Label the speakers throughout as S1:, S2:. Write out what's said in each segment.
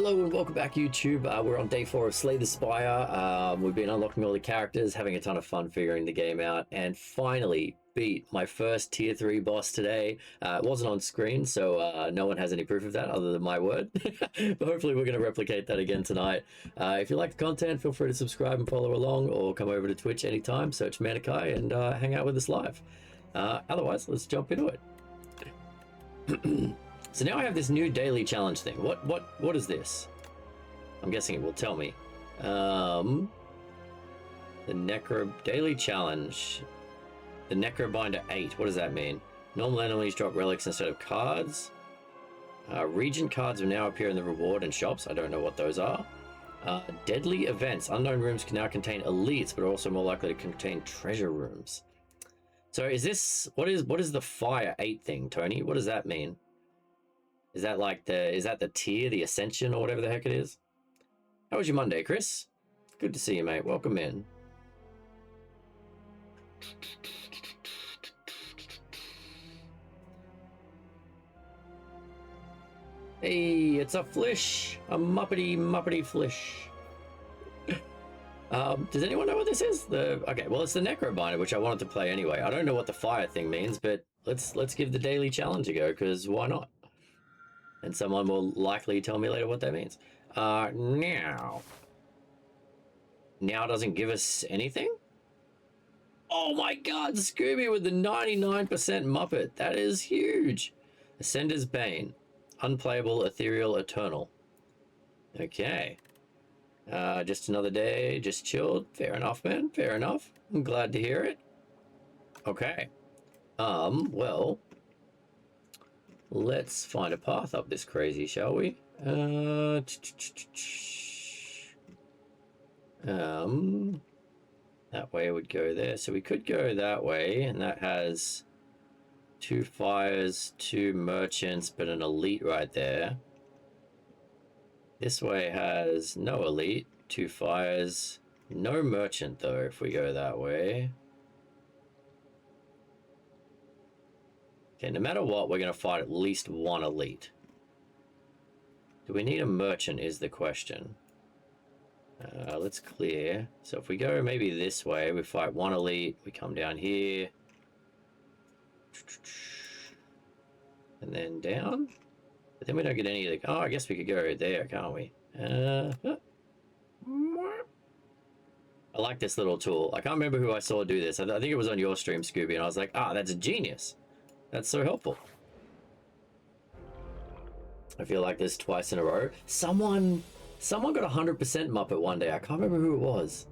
S1: Hello and welcome back, YouTube. We're on day 4 of Slay the Spire. We've been unlocking all the characters, having a ton of fun figuring the game out, and finally beat my first tier 3 boss today. It wasn't on screen, so no one has any proof of that other than my word. But hopefully we're going to replicate that again tonight. If you like the content, feel free to subscribe and follow along, or come over to Twitch anytime, search Manikai, and hang out with us live. Otherwise, let's jump into it. So now I have this new daily challenge thing. What is this? I'm guessing it will tell me. The Necro daily challenge. The Necrobinder 8. What does that mean? Normal enemies drop relics instead of cards. Region cards will now appear in the reward and shops. I don't know what those are. Deadly events. Unknown rooms can now contain elites, but are also more likely to contain treasure rooms. So is this what is the Fire 8 thing, Tony? What does that mean? Is that like the tier, the ascension, or whatever the heck it is? How was your Monday, Chris? Good to see you, mate. Welcome in. Hey, it's a flish, a muppety flish. Does anyone know what this is? Okay, well, it's the Necrobinder, which I wanted to play anyway. I don't know what the fire thing means, but let's give the daily challenge a go, because why not? And someone will likely tell me later what that means. Now doesn't give us anything? Oh my god, Scooby with the 99% Muppet. That is huge. Ascender's Bane. Unplayable, ethereal, eternal. Okay. Just another day, just chilled. Fair enough, man. Fair enough. I'm glad to hear it. Okay. Well, let's find a path up this crazy, shall we? That way would go there. So we could go that way, and that has 2 fires, 2 merchants, but an elite right there. This way has no elite, 2 fires, no merchant though if we go that way. Okay, no matter what, we're going to fight at least 1 elite. Do we need a merchant is the question. Let's clear. So if we go maybe this way, we fight 1 elite, we come down here. And then down. But then we don't get any of the... Oh, I guess we could go there, can't we? I like this little tool. I can't remember who I saw do this. I think it was on your stream, Scooby, and I was like, that's a genius. That's so helpful. I feel like this twice in a row. Someone got 100% Muppet one day. I can't remember who it was.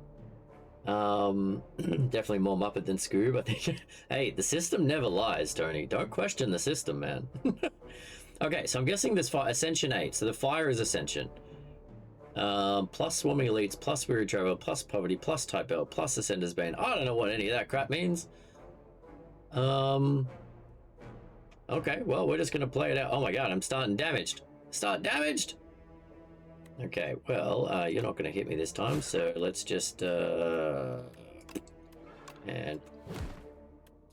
S1: Definitely more Muppet than Scoob, I think. Hey, the system never lies, Tony. Don't question the system, man. Okay, so I'm guessing this Ascension 8. So the fire is Ascension. Plus Swarming Elites, plus Weary Traveler, plus Poverty, plus Type L, plus Ascender's Bane. I don't know what any of that crap means. Okay, well, we're just going to play it out. Oh my god, I'm starting damaged. Start damaged! Okay, well, you're not going to hit me this time, so let's just... And...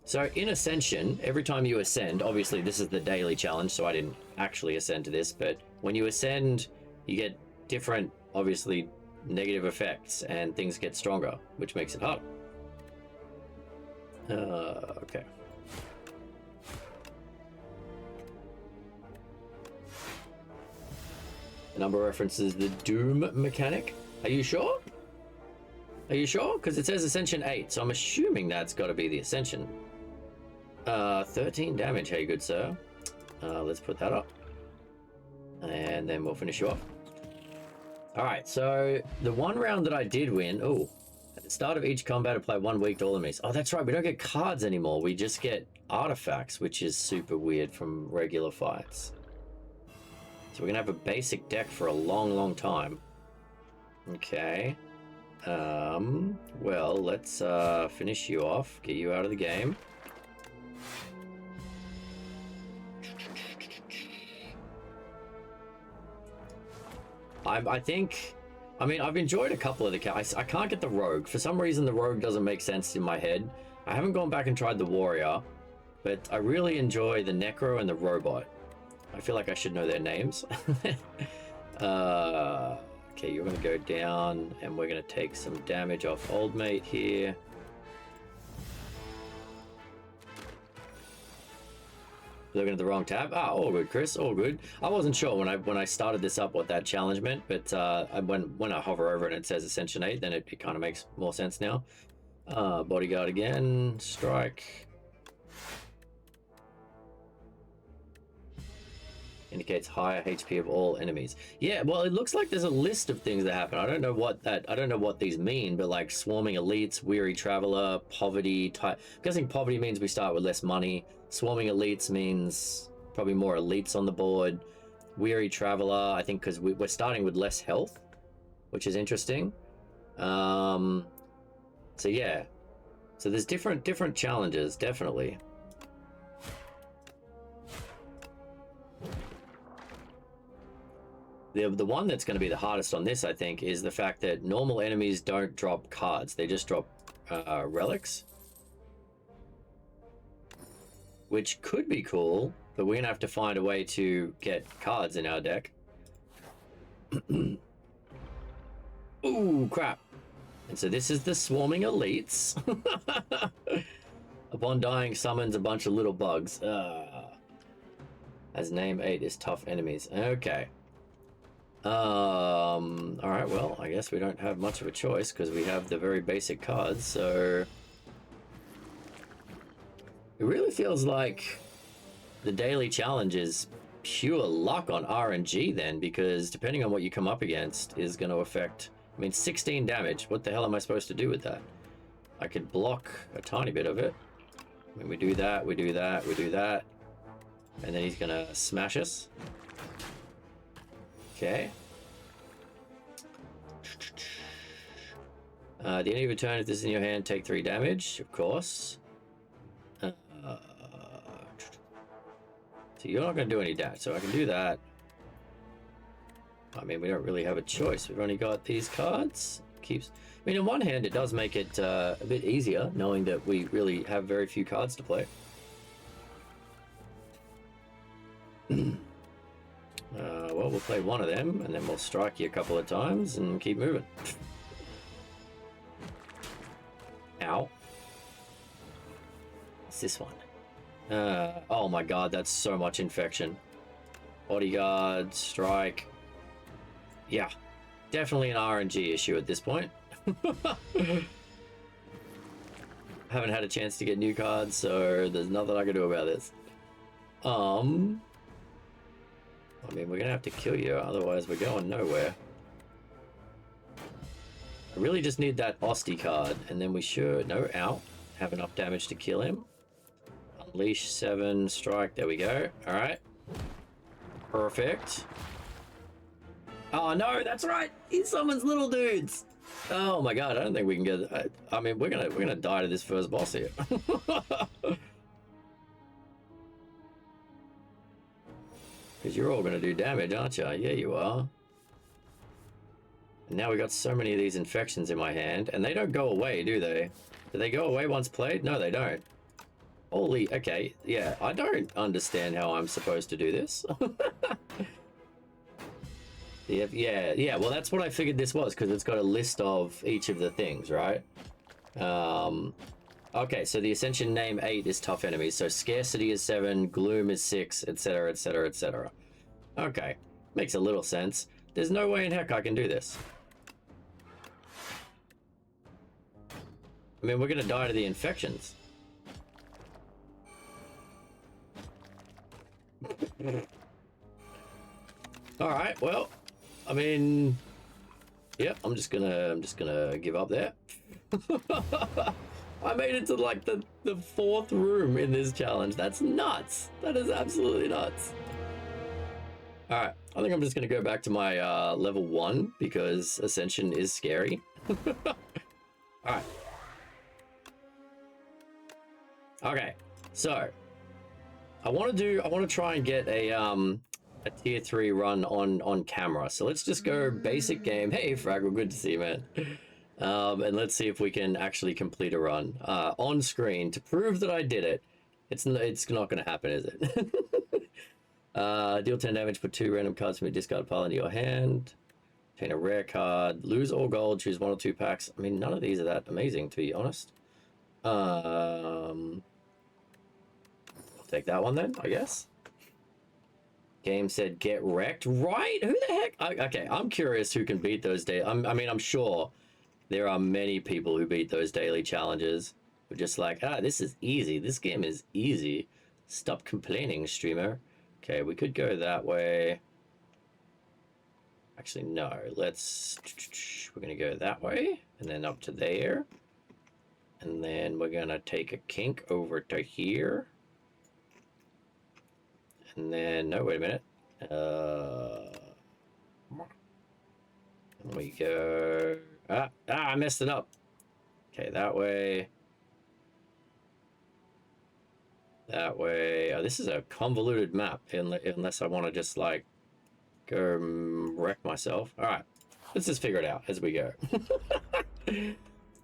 S1: So, in Ascension, every time you ascend, obviously this is the daily challenge, so I didn't actually ascend to this, but when you ascend, you get different, obviously, negative effects, and things get stronger, which makes it harder. Okay. The number references the Doom mechanic. Are you sure? Are you sure? Because it says Ascension 8, so I'm assuming that's got to be the Ascension. 13 damage, hey good sir. Let's put that up. And then we'll finish you off. Alright, so the one round that I did win... Oh, at the start of each combat, apply 1 weak to all enemies. Oh, that's right, we don't get cards anymore. We just get artifacts, which is super weird from regular fights. So we're going to have a basic deck for a long time. Okay. Well, let's finish you off. Get you out of the game. I think... I mean, I've enjoyed a couple of the characters. I can't get the Rogue. For some reason, the Rogue doesn't make sense in my head. I haven't gone back and tried the Warrior, but I really enjoy the Necro and the Robot. I feel like I should know their names. Okay, you're going to go down, and we're going to take some damage off old mate here. Looking at the wrong tab. Ah, all good, Chris. All good. I wasn't sure when I started this up what that challenge meant, but when I hover over it and it says Ascension 8, then it kind of makes more sense now. Bodyguard again. Strike. Indicates higher HP of all enemies. Yeah, well, it looks like there's a list of things that happen. I don't know what these mean, but like swarming elites, weary traveler, poverty type. I'm guessing poverty means we start with less money. Swarming elites means probably more elites on the board. Weary traveler, I think, because we're starting with less health, which is interesting. So yeah, so there's different challenges, definitely. The one that's going to be the hardest on this, I think, is the fact that normal enemies don't drop cards. They just drop relics. Which could be cool, but we're going to have to find a way to get cards in our deck. Ooh, crap. And so this is the swarming elites. Upon dying, summons a bunch of little bugs. As name 8 is tough enemies. Okay. Alright, well, I guess we don't have much of a choice because we have the very basic cards, so... It really feels like the daily challenge is pure luck on RNG then, because depending on what you come up against is going to affect... I mean, 16 damage. What the hell am I supposed to do with that? I could block a tiny bit of it. I mean, we do that, we do that, we do that. And then he's going to smash us. Okay. At the end of your turn, if this is in your hand, take 3 damage, of course. So you're not going to do any damage, so I can do that. I mean, we don't really have a choice. We've only got these cards. I mean, on one hand, it does make it a bit easier, knowing that we really have very few cards to play. Well, we'll play one of them, and then we'll strike you a couple of times and keep moving. Ow. What's this one? Oh my god, that's so much infection. Bodyguard, strike. Yeah, definitely an RNG issue at this point. Haven't had a chance to get new cards, so there's nothing I can do about this. I mean, we're gonna have to kill you, otherwise we're going nowhere. I really just need that Osty card, and then we should, no, ow, have enough damage to kill him. Unleash 7, strike, there we go. Alright. Perfect. Oh no, that's right! He summons little dudes! Oh my god, I don't think we can get... I mean, we're gonna die to this first boss here. Because you're all gonna do damage, aren't you? Yeah, you are. And now we got so many of these infections in my hand, and they don't go away, do they? Do they go away once played? No, they don't. Holy, okay, yeah, I don't understand how I'm supposed to do this. Yeah, well, that's what I figured this was, because it's got a list of each of the things, right? Okay, so the Ascension name 8 is tough enemies, so Scarcity is 7, Gloom is 6, etc, etc, etc. Okay, makes a little sense. There's no way in heck I can do this. I mean, we're gonna die to the infections. Alright, well, I mean, yep, I'm just gonna give up there. I made it to like the 4th room in this challenge. That's nuts. That is absolutely nuts. Alright, I think I'm just gonna go back to my level 1 because Ascension is scary. Alright. Okay, so I want to try and get a tier 3 run on camera. So let's just go basic game. Hey Fraggle, good to see you, man. And let's see if we can actually complete a run on screen to prove that I did it. It's not going to happen, is it? Deal 10 damage, put 2 random cards from your discard pile into your hand. Obtain a rare card. Lose all gold, choose 1 or 2 packs. I mean, none of these are that amazing, to be honest. I'll take that one then, I guess. Game said get wrecked. Right? Who the heck? Okay, I'm curious who can beat those daily. I mean, I'm sure there are many people who beat those daily challenges. Who are just like, this is easy. This game is easy. Stop complaining, streamer. Okay, we could go that way. Actually, no. We're going to go that way and then up to there. And then we're going to take a kink over to here. And then, no, wait a minute. And we go... I messed it up. Okay, that way. That way. Oh, this is a convoluted map, unless I want to just, like, go wreck myself. All right, let's just figure it out as we go.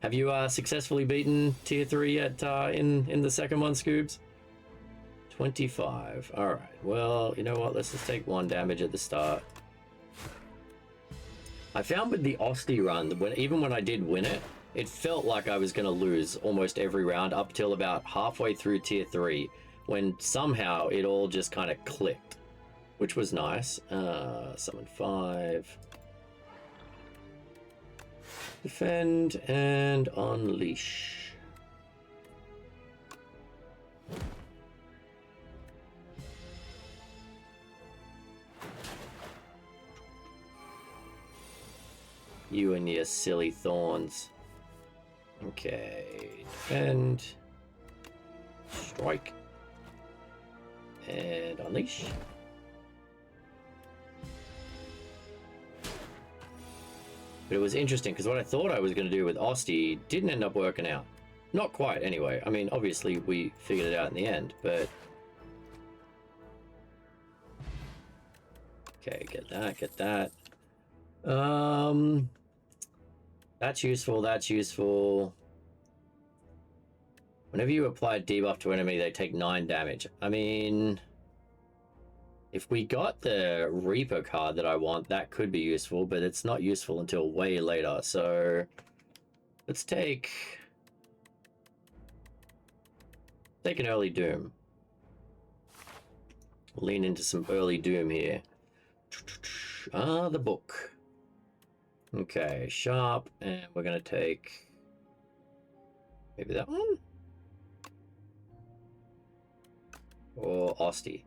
S1: Have you successfully beaten tier 3 yet in the second one, Scoobs? 25. All right. Well, you know what? Let's just take 1 damage at the start. I found with the Osti run, even when I did win it, it felt like I was going to lose almost every round up till about halfway through tier 3, when somehow it all just kind of clicked, which was nice. Summon 5. Defend and unleash. You and your silly thorns. Okay, defend, strike, and unleash. But it was interesting because what I thought I was going to do with Osti didn't end up working out. Not quite, anyway. I mean, obviously we figured it out in the end, but... Okay, get that, get that. That's useful, that's useful. Whenever you apply debuff to enemy, they take 9 damage. I mean, if we got the Reaper card that I want, that could be useful, but it's not useful until way later. So let's take an early Doom. Lean into some early Doom here. The book. Okay, sharp, and we're gonna take maybe that one? Or Osti.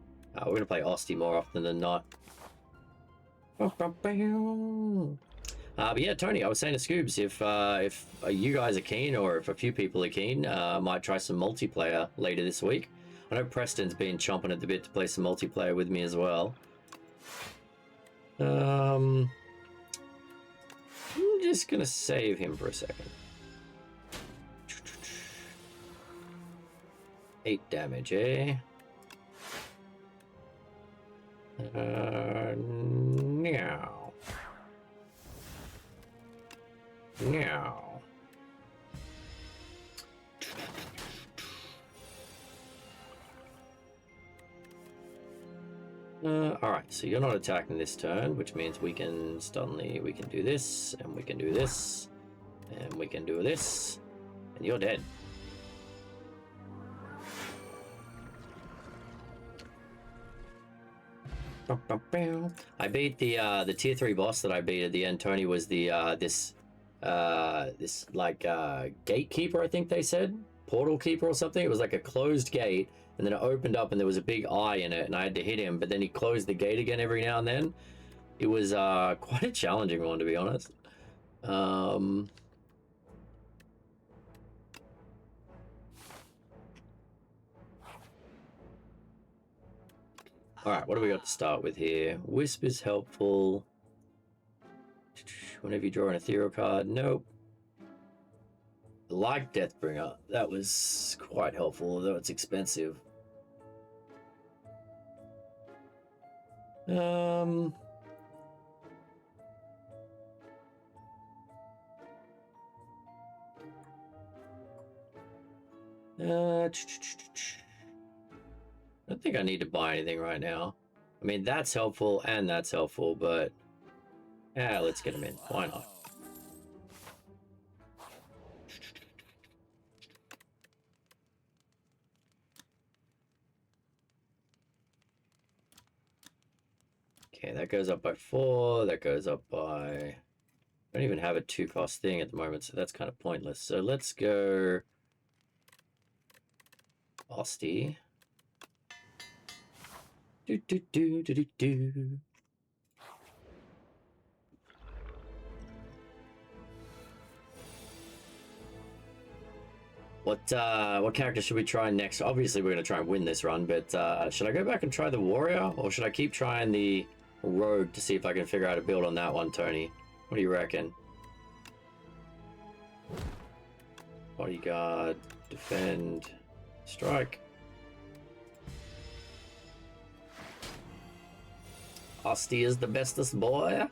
S1: We're gonna play Osti more often than not. But yeah, Tony, I was saying to Scoobs, if you guys are keen, or if a few people are keen, might try some multiplayer later this week. I know Preston's been chomping at the bit to play some multiplayer with me as well. I'm just gonna save him for a second. 8 damage, eh? Now. Alright, so you're not attacking this turn, which means we can do this, and we can do this, and we can do this, and you're dead. I beat the tier 3 boss that I beat at the end, Tony, was the this gatekeeper, I think they said, portal keeper or something. It was like a closed gate, and then it opened up and there was a big eye in it, and I had to hit him, but then he closed the gate again every now and then. It was quite a challenging one, to be honest. Alright, what do we got to start with here? Wisp is helpful. Whenever you draw an ethereal card, nope. Like Deathbringer, that was quite helpful, although it's expensive. I don't think I need to buy anything right now. I mean, that's helpful and that's helpful, but yeah, let's get him in. Why not? Okay, that goes up by 4. That goes up by... I don't even have a 2-cost thing at the moment, so that's kind of pointless. So let's go... Osty. Do do do do do do. What character should we try next? Obviously, we're going to try and win this run, but should I go back and try the warrior, or should I keep trying the rogue to see if I can figure out a build on that one, Tony? What do you reckon? Bodyguard, defend, strike. Osty is the bestest boy.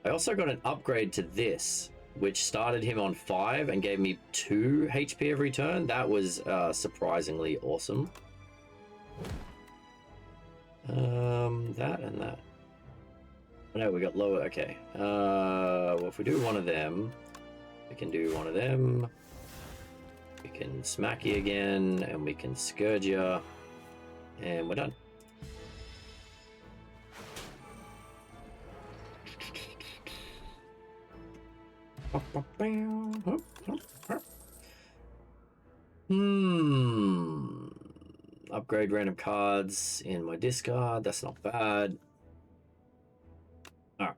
S1: I also got an upgrade to this, which started him on 5 and gave me 2 HP every turn. That was surprisingly awesome. That and that. No, we got lower. Okay. Well, if we do one of them, we can do one of them. We can smack you again, and we can scourge you, and we're done. Upgrade random cards in my discard. That's not bad. All right.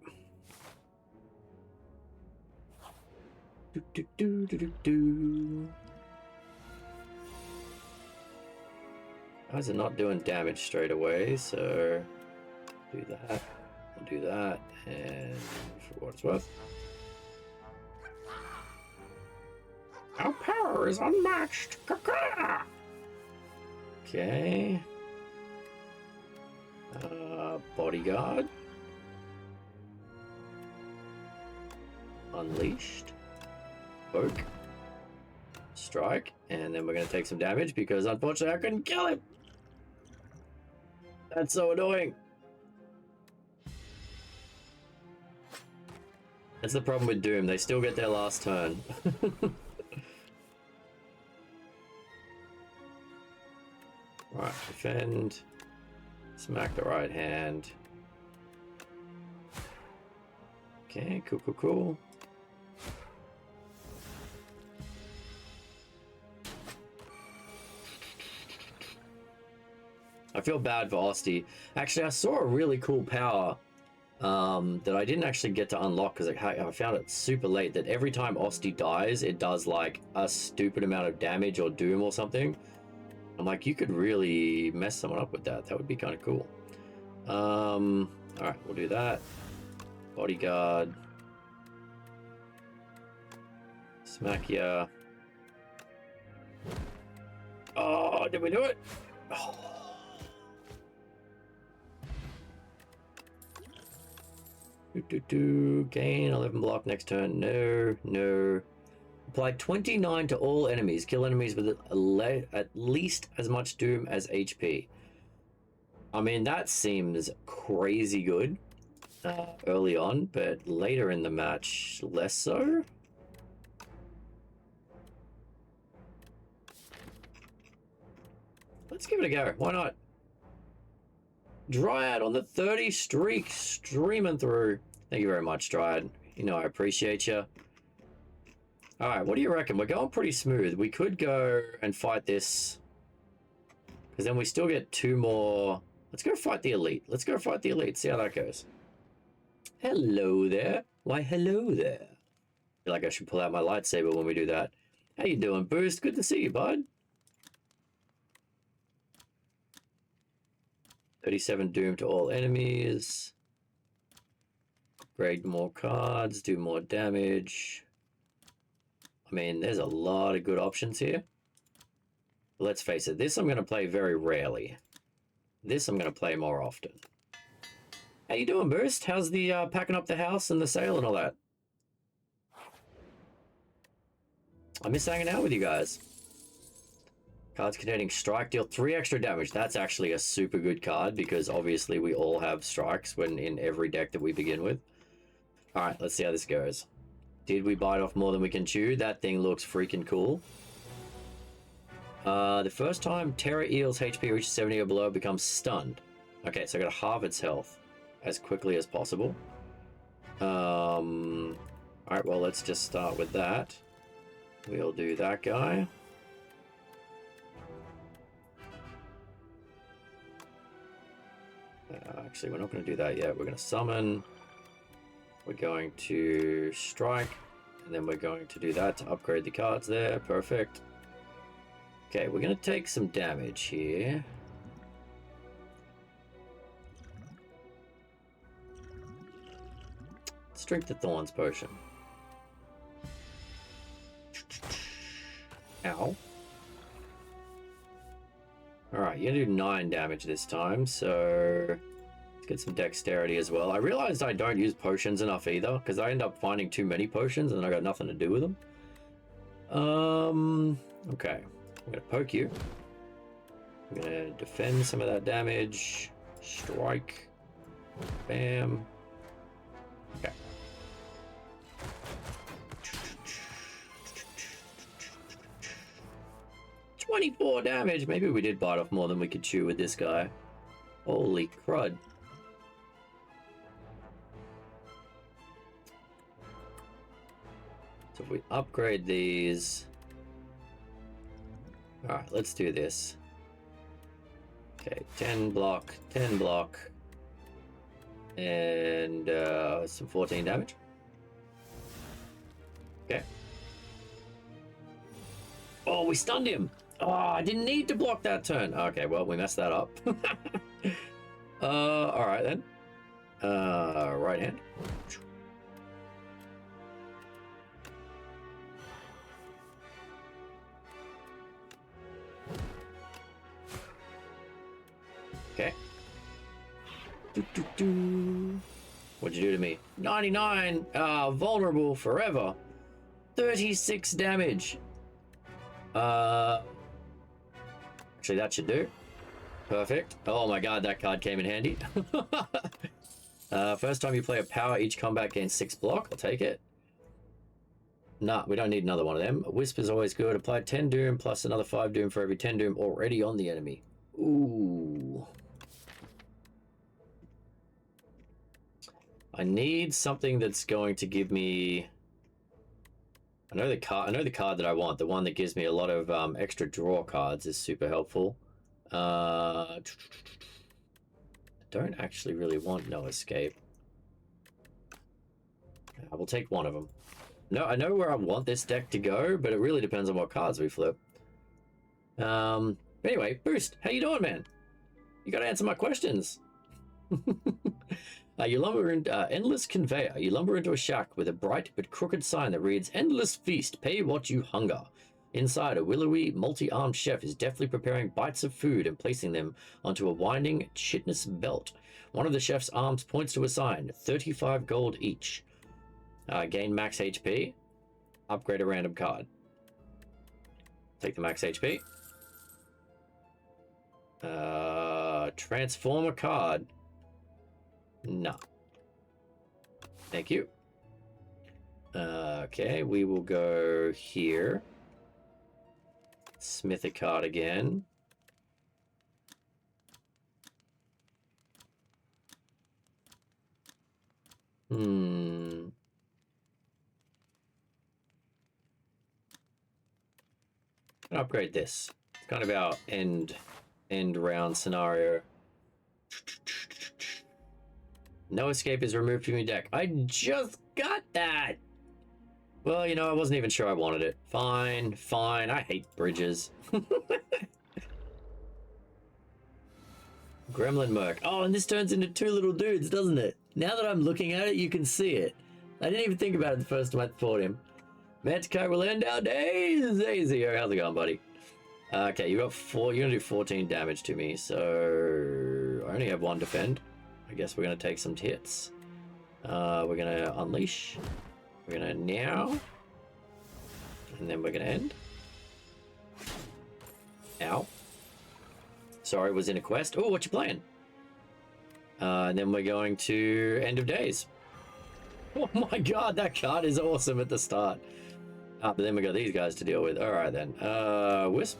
S1: Guys are not doing damage straight away, so do that. I'll do that, and for what it's worth. Our power is unmatched. Okay. Bodyguard. Unleashed. Poke. Strike. And then we're going to take some damage because unfortunately I couldn't kill him. That's so annoying. That's the problem with Doom. They still get their last turn. Right, defend. Smack the right hand. Okay, cool, cool, cool. I feel bad for Osty. Actually, I saw a really cool power that I didn't actually get to unlock because I found it super late, that every time Osty dies, it does like a stupid amount of damage or doom or something. I'm like, you could really mess someone up with that. That would be kind of cool. All right, we'll do that. Bodyguard. Smack ya. Oh, did we do it? Oh. Gain 11 block next turn. No, no. Apply 29 to all enemies. Kill enemies with at least as much doom as HP. I mean, that seems crazy good early on, but later in the match, less so. Let's give it a go. Why not? Dryad on the 30 streak, streaming through. Thank you very much, Dryad. You know I appreciate you. All right, what do you reckon? We're going pretty smooth. We could go and fight this, because then we still get 2 more. Let's go fight the elite. Let's go fight the elite. See how that goes. Hello there. Why, hello there. I feel like I should pull out my lightsaber when we do that. How you doing, Boost? Good to see you, bud. 37 doom to all enemies. Upgrade more cards, do more damage. I mean, there's a lot of good options here. But let's face it, this I'm going to play very rarely. This I'm going to play more often. How you doing, Boost? How's the packing up the house and the sale and all that? I miss hanging out with you guys. Cards containing strike deal 3 extra damage. That's actually a super good card because obviously we all have strikes when in every deck that we begin with. Alright, let's see how this goes. Did we bite off more than we can chew? That thing looks freaking cool. The first time Terror Eel's HP reaches 70 or below, it becomes stunned. Okay, so I gotta halve its health as quickly as possible. Alright, well, let's just start with that. We'll do that guy. Actually, we're not going to do that yet. We're going to summon. We're going to strike. And then we're going to do that to upgrade the cards there. Perfect. Okay, we're going to take some damage here. Let's drink the Thorns potion. Ow. Alright, you're going to do 9 damage this time, so let's get some dexterity as well. I realized I don't use potions enough either, because I end up finding too many potions and then I got nothing to do with them. Okay. I'm going to poke you. I'm going to defend some of that damage. Strike. Bam. Okay. 24 damage! Maybe we did bite off more than we could chew with this guy. Holy crud. So if we upgrade these... Alright, let's do this. Okay, 10 block, 10 block. And some 14 damage. Okay. Oh, we stunned him! Oh, I didn't need to block that turn. Okay, well, we messed that up. Alright then. Right hand. Okay. What'd you do to me? 99! Vulnerable forever. 36 damage. Actually, that should do. Perfect. Oh my god, that card came in handy. First time you play a power, each combat gains 6 block. I'll take it. Nah, we don't need another one of them. A Wisp is always good. Apply 10 doom plus another 5 doom for every 10 doom already on the enemy. Ooh. I need something that's going to give me... I know the card that I want. The one that gives me a lot of extra draw cards is super helpful. I don't actually really want No Escape. I will take one of them. No, I know where I want this deck to go, but it really depends on what cards we flip. Anyway, Boost, how you doing, man? You got to answer my questions. You lumber into Endless Conveyor. You lumber into a shack with a bright but crooked sign that reads, Endless Feast, pay what you hunger. Inside, a willowy, multi-armed chef is deftly preparing bites of food and placing them onto a winding chitinous belt. One of the chef's arms points to a sign, 35 gold each. Gain max HP. Upgrade a random card. Take the max HP. Transform a card. No. Thank you. Okay, we will go here. Smith a card again. Upgrade this. It's kind of our end round scenario. No Escape is removed from your deck. I just got that! Well, you know, I wasn't even sure I wanted it. Fine, fine. I hate bridges. Gremlin Merc. Oh, and this turns into 2 little dudes, doesn't it? Now that I'm looking at it, you can see it. I didn't even think about it the first time I fought him. Mantikai will end our days! Hey, Zio, how's it going, buddy? Okay, you got 4. You're gonna do 14 damage to me, so I only have 1 defend. I guess we're gonna take some hits. We're gonna unleash. We're gonna now, and then we're gonna end. Ow. Sorry, was in a quest. Oh, what you playing? And then we're going to End of Days. Oh my god, that card is awesome at the start. But then we got these guys to deal with. All right then. Wisp.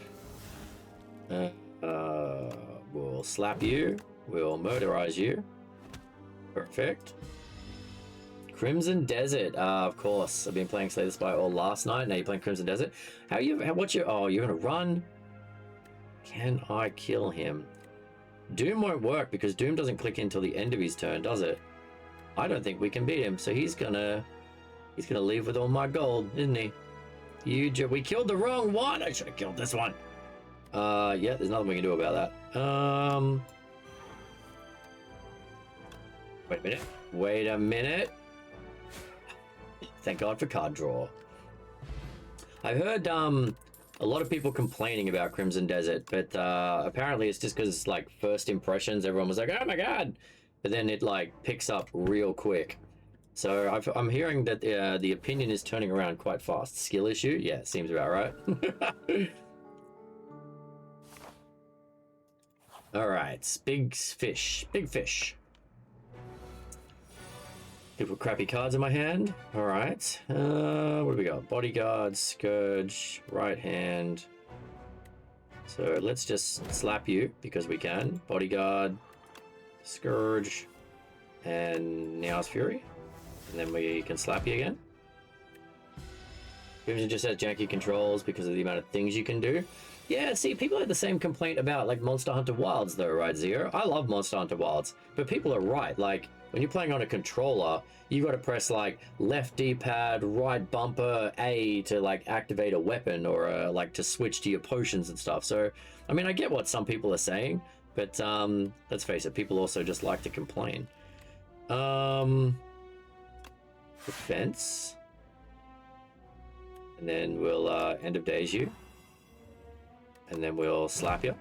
S1: We'll slap you. We'll murderize you. Perfect. Crimson Desert. Of course. I've been playing Slay the Spire all last night. Now you're playing Crimson Desert. What's your... Oh, you're going to run? Can I kill him? Doom won't work because Doom doesn't click until the end of his turn, does it? I don't think we can beat him, so he's gonna leave with all my gold, isn't he? We killed the wrong one. I should have killed this one. Yeah, there's nothing we can do about that. Wait a minute. Thank God for card draw. I heard a lot of people complaining about Crimson Desert, but apparently it's just because like first impressions, everyone was like, oh my god, but then it like picks up real quick. So I'm hearing that the opinion is turning around quite fast. Skill issue? Yeah, seems about right. All right, big fish, big fish. People crappy cards in my hand. All right. What do we got? Bodyguard, Scourge, right hand. So let's just slap you because we can. Bodyguard, Scourge, and Now's Fury. And then we can slap you again. Crimson just has janky controls because of the amount of things you can do. Yeah, see, people had the same complaint about like Monster Hunter Wilds though, right, Zero? I love Monster Hunter Wilds, but people are right. Like, when you're playing on a controller, you got to press like left D-pad, right bumper, A to like activate a weapon or like to switch to your potions and stuff. So, I mean, I get what some people are saying, but let's face it, people also just like to complain. Defense. And then we'll End of Days you. And then we'll slap you.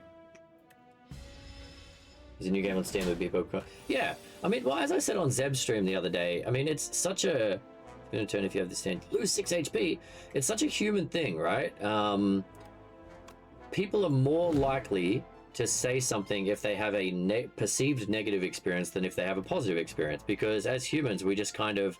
S1: There's a new game on Steam with people. Yeah, I mean, well, as I said on Zeb's stream the other day, I mean, it's such a... I'm going to turn if you have this stand. Lose 6 HP. It's such a human thing, right? People are more likely to say something if they have a perceived negative experience than if they have a positive experience. Because as humans, we just kind of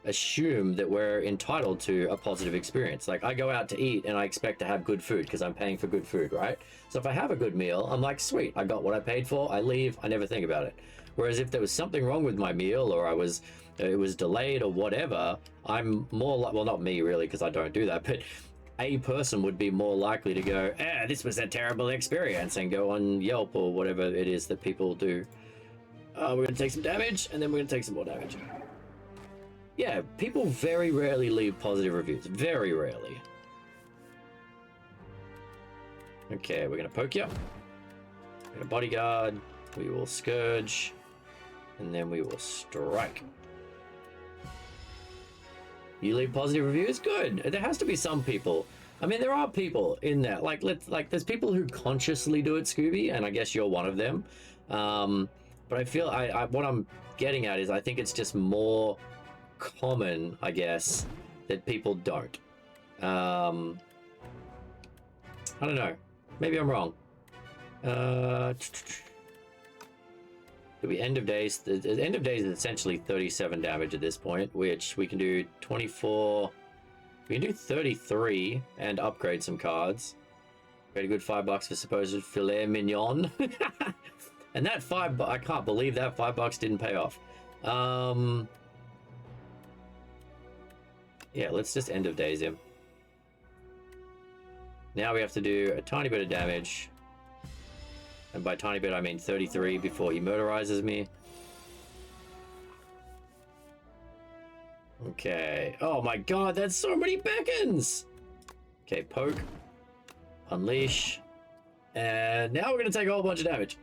S1: assume that we're entitled to a positive experience. Like, I go out to eat and I expect to have good food because I'm paying for good food, right? So if I have a good meal, I'm like, sweet, I got what I paid for, I leave, I never think about it. Whereas if there was something wrong with my meal or it was delayed or whatever, I'm more like, well, not me really, because I don't do that, but a person would be more likely to go, this was a terrible experience, and go on Yelp or whatever it is that people do. We're going to take some damage, and then we're going to take some more damage. Yeah, people very rarely leave positive reviews. Very rarely. Okay, we're going to poke you. We're going to bodyguard. We will scourge. And then we will strike. You leave positive reviews? Good. There has to be some people. I mean, there are people in there. Like there's people who consciously do it, Scooby, and I guess you're one of them. But I feel what I'm getting at is I think it's just more common, I guess, that people don't. I don't know. Maybe I'm wrong. It'll be End of Days. The End of Days is essentially 37 damage at this point, which we can do 24. We can do 33 and upgrade some cards. Very good $5 for supposed filet mignon. And that I can't believe that $5 didn't pay off. Yeah, let's just End of Days him. Now we have to do a tiny bit of damage. And by tiny bit, I mean 33 before he murderizes me. Okay. Oh my god, that's so many beacons! Okay, poke. Unleash. And now we're going to take a whole bunch of damage.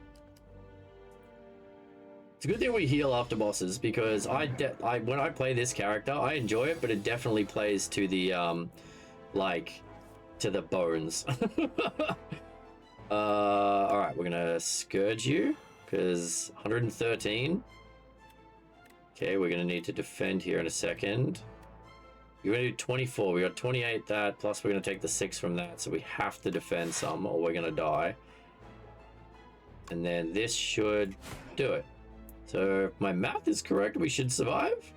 S1: It's a good thing we heal after bosses, because when I play this character, I enjoy it, but it definitely plays to the, like, to the bones. Alright, we're gonna Scourge you, because 113. Okay, we're gonna need to defend here in a second. You're going to do 24. We got 28 that, plus we're going to take the 6 from that, so we have to defend some or we're going to die. And then this should do it. So if my math is correct, we should survive.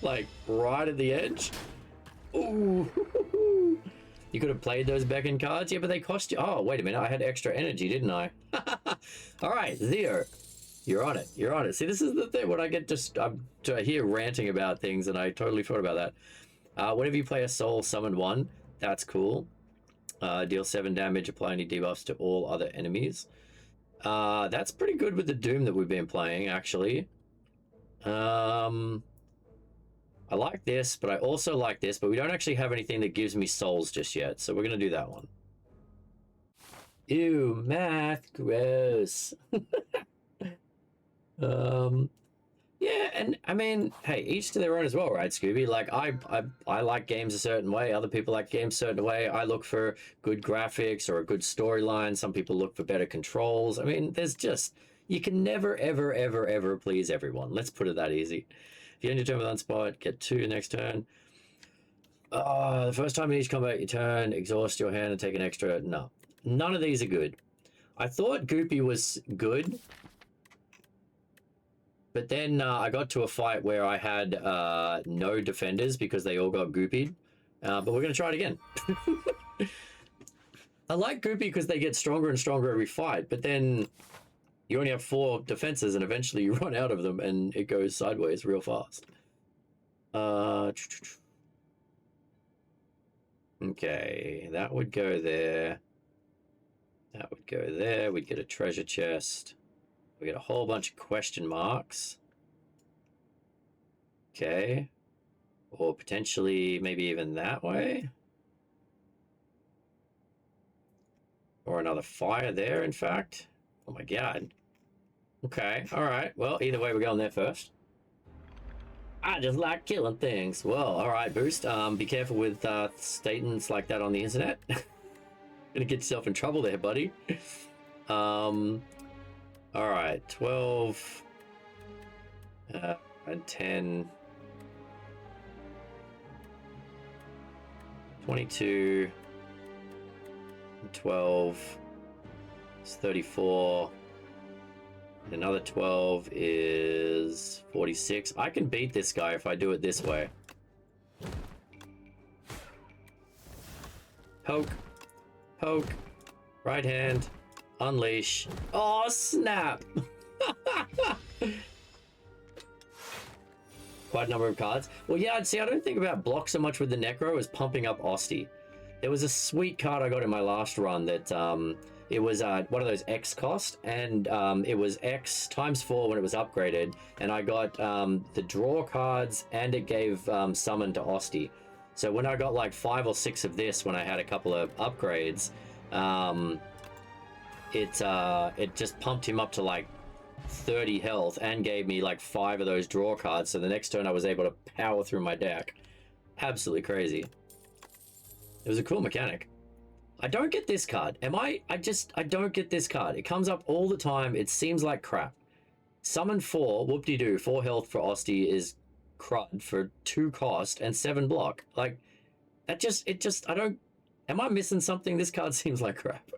S1: Like right at the edge. Ooh. You could have played those beacon cards. Yeah, but they cost you. Oh, wait a minute. I had extra energy, didn't I? All right, Zero. You're on it. You're on it. See, this is the thing. When I get just, I'm here ranting about things and I totally forgot about that. Whenever you play a soul summon 1, that's cool. Deal 7 damage, apply any debuffs to all other enemies. That's pretty good with the Doom that we've been playing, actually. I like this, but I also like this, but we don't actually have anything that gives me souls just yet, so we're going to do that one. Ew, math, gross. Yeah, and I mean, hey, each to their own as well, right, Scooby? Like, I like games a certain way. Other people like games a certain way. I look for good graphics or a good storyline. Some people look for better controls. I mean, there's just, you can never, ever, ever, ever please everyone. Let's put it that easy. If you end your turn with unspot, get 2 next turn. The first time in each combat you turn, exhaust your hand and take an extra. No, none of these are good. I thought Goopy was good. But then I got to a fight where I had no defenders because they all got goopied. But we're going to try it again. I like goopy because they get stronger and stronger every fight. But then you only have 4 defenses and eventually you run out of them and it goes sideways real fast. Okay, that would go there. That would go there. We'd get a treasure chest. We get a whole bunch of question marks. Okay. Or potentially maybe even that way. Or another fire there, in fact. Oh my god. Okay, alright. Well, either way, we're going there first. I just like killing things. Well, alright, Boost. Be careful with statements like that on the internet. Gonna get yourself in trouble there, buddy. Alright, 12 and 10, 22, 12 is 34, another 12 is 46. I can beat this guy if I do it this way. Poke, poke, right hand, unleash. Oh, snap! Quite a number of cards. Well, yeah, see, I don't think about block so much with the Necro as pumping up Osti. There was a sweet card I got in my last run that it was one of those X cost, and it was X times 4 when it was upgraded, and I got the draw cards, and it gave summon to Osti. So when I got like 5 or 6 of this, when I had a couple of upgrades, it just pumped him up to like 30 health and gave me like 5 of those draw cards. So the next turn I was able to power through my deck. Absolutely crazy. It was a cool mechanic. I don't get this card. I don't get this card. It comes up all the time. It seems like crap. Summon 4, whoop-de-doo, 4 health for Osti is crud for 2 cost and 7 block. Like, I don't, am I missing something? This card seems like crap.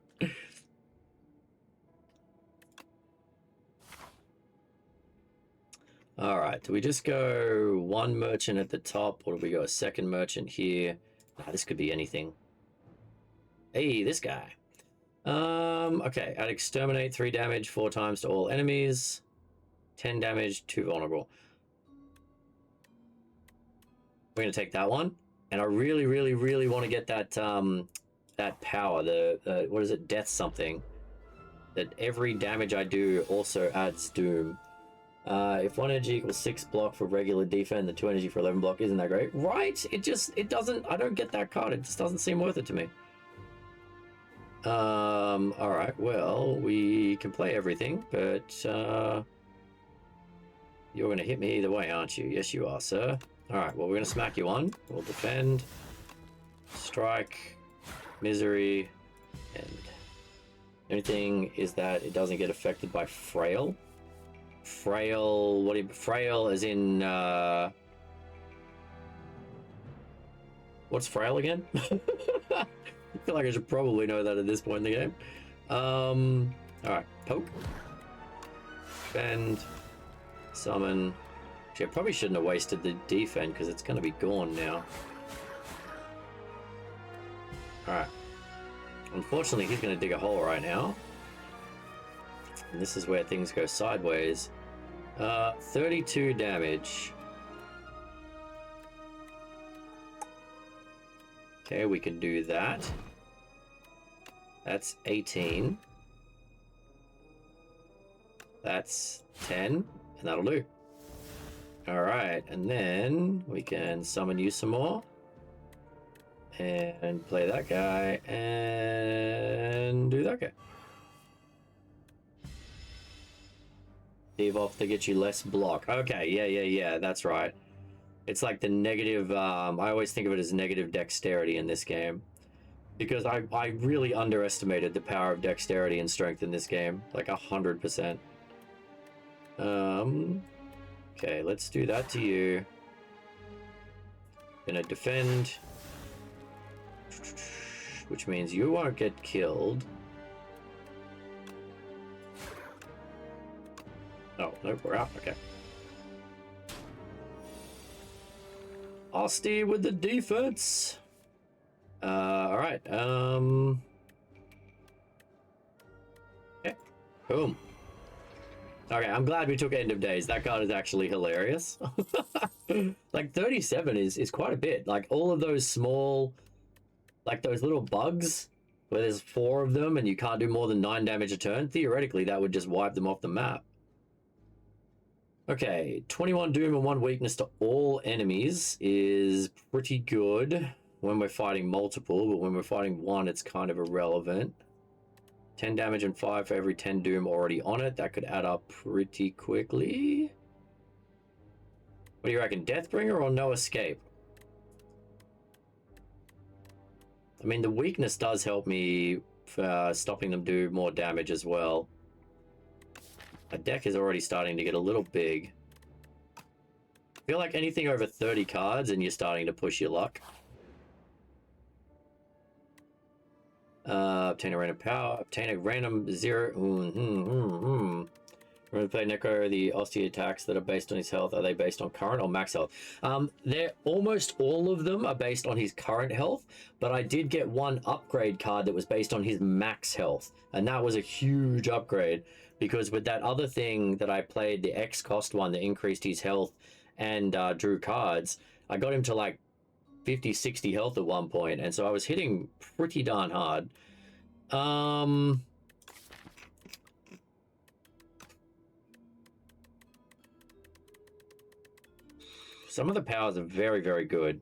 S1: All right, do we just go 1 merchant at the top, or do we go a 2nd merchant here? Nah, this could be anything. Hey, this guy. Okay, add exterminate, 3 damage, 4 times to all enemies. 10 damage, 2 vulnerable. We're gonna take that one, and I really, really, really want to get that that power. The what is it? Death something. That every damage I do also adds doom. If 1 energy equals 6 block for regular defense, and 2 energy for 11 block, isn't that great? Right? It doesn't. I don't get that card. It just doesn't seem worth it to me. All right. Well, we can play everything, but you're gonna hit me either way, aren't you? Yes, you are, sir. All right. Well, we're gonna smack you on. We'll defend, strike, misery, and the only thing is that it doesn't get affected by frail. Frail, frail as in What's frail again? I feel like I should probably know that at this point in the game. Alright, poke. Defend. Summon. Actually, I probably shouldn't have wasted the defend because it's going to be gone now. Alright. Unfortunately, he's going to dig a hole right now. And this is where things go sideways. 32 damage. Okay, we can do that. That's 18. That's 10, and that'll do. Alright, and then we can summon you some more. And play that guy, and do that guy. Devolve to get you less block. Okay, yeah, that's right. It's like the negative, I always think of it as negative dexterity in this game. Because I really underestimated the power of dexterity and strength in this game. Like 100%. Okay, let's do that to you. Gonna defend. Which means you won't get killed. Oh, no, we're out. Okay. Asti with the defense. Alright. Okay. Boom. Okay, I'm glad we took End of Days. That card is actually hilarious. Like 37 is quite a bit. Like all of those small, like those little bugs where there's 4 of them and you can't do more than 9 damage a turn. Theoretically, that would just wipe them off the map. Okay, 21 Doom and 1 weakness to all enemies is pretty good when we're fighting multiple, but when we're fighting one, it's kind of irrelevant. 10 damage and 5 for every 10 Doom already on it. That could add up pretty quickly. What do you reckon, Deathbringer or No Escape? I mean, the weakness does help me stopping them do more damage as well. My deck is already starting to get a little big. I feel like anything over 30 cards and you're starting to push your luck. Obtain a random power. Obtain a random 0. When we play Neko, the Ostia attacks that are based on his health, are they based on current or max health? They're almost all of them are based on his current health, but I did get one upgrade card that was based on his max health, and that was a huge upgrade because with that other thing that I played, the X cost one that increased his health and drew cards, I got him to like 50, 60 health at one point, and so I was hitting pretty darn hard. Some of the powers are very, very good,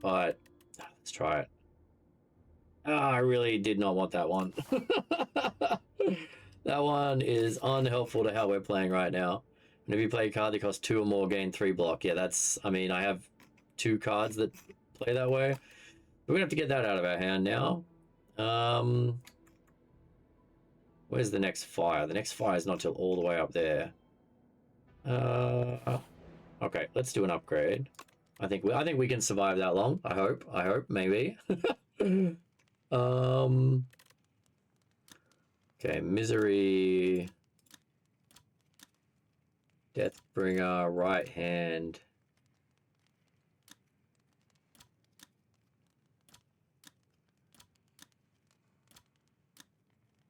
S1: but let's try it. I really did not want that one. That one is unhelpful to how we're playing right now. And if you play a card that costs 2 or more, gain 3 block. Yeah, that's, I mean, I have 2 cards that play that way. We're gonna have to get that out of our hand now. Where's the next fire? The next fire is not till all the way up there. Okay, let's do an upgrade. I think we can survive that long. I hope, maybe. Okay, Misery, Deathbringer, right hand.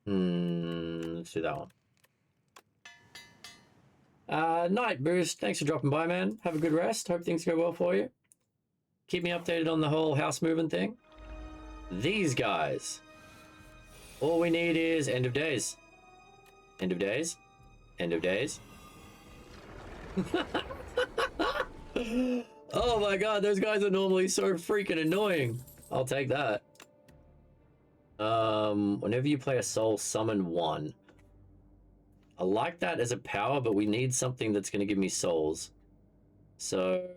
S1: Let's do that one. Night Boost, thanks for dropping by, man. Have a good rest. Hope things go well for you. Keep me updated on the whole house moving thing. These guys. All we need is End of Days. End of Days. End of Days. Oh my god, those guys are normally so freaking annoying. I'll take that. Whenever you play a soul, summon 1. I like that as a power, but we need something that's going to give me souls. So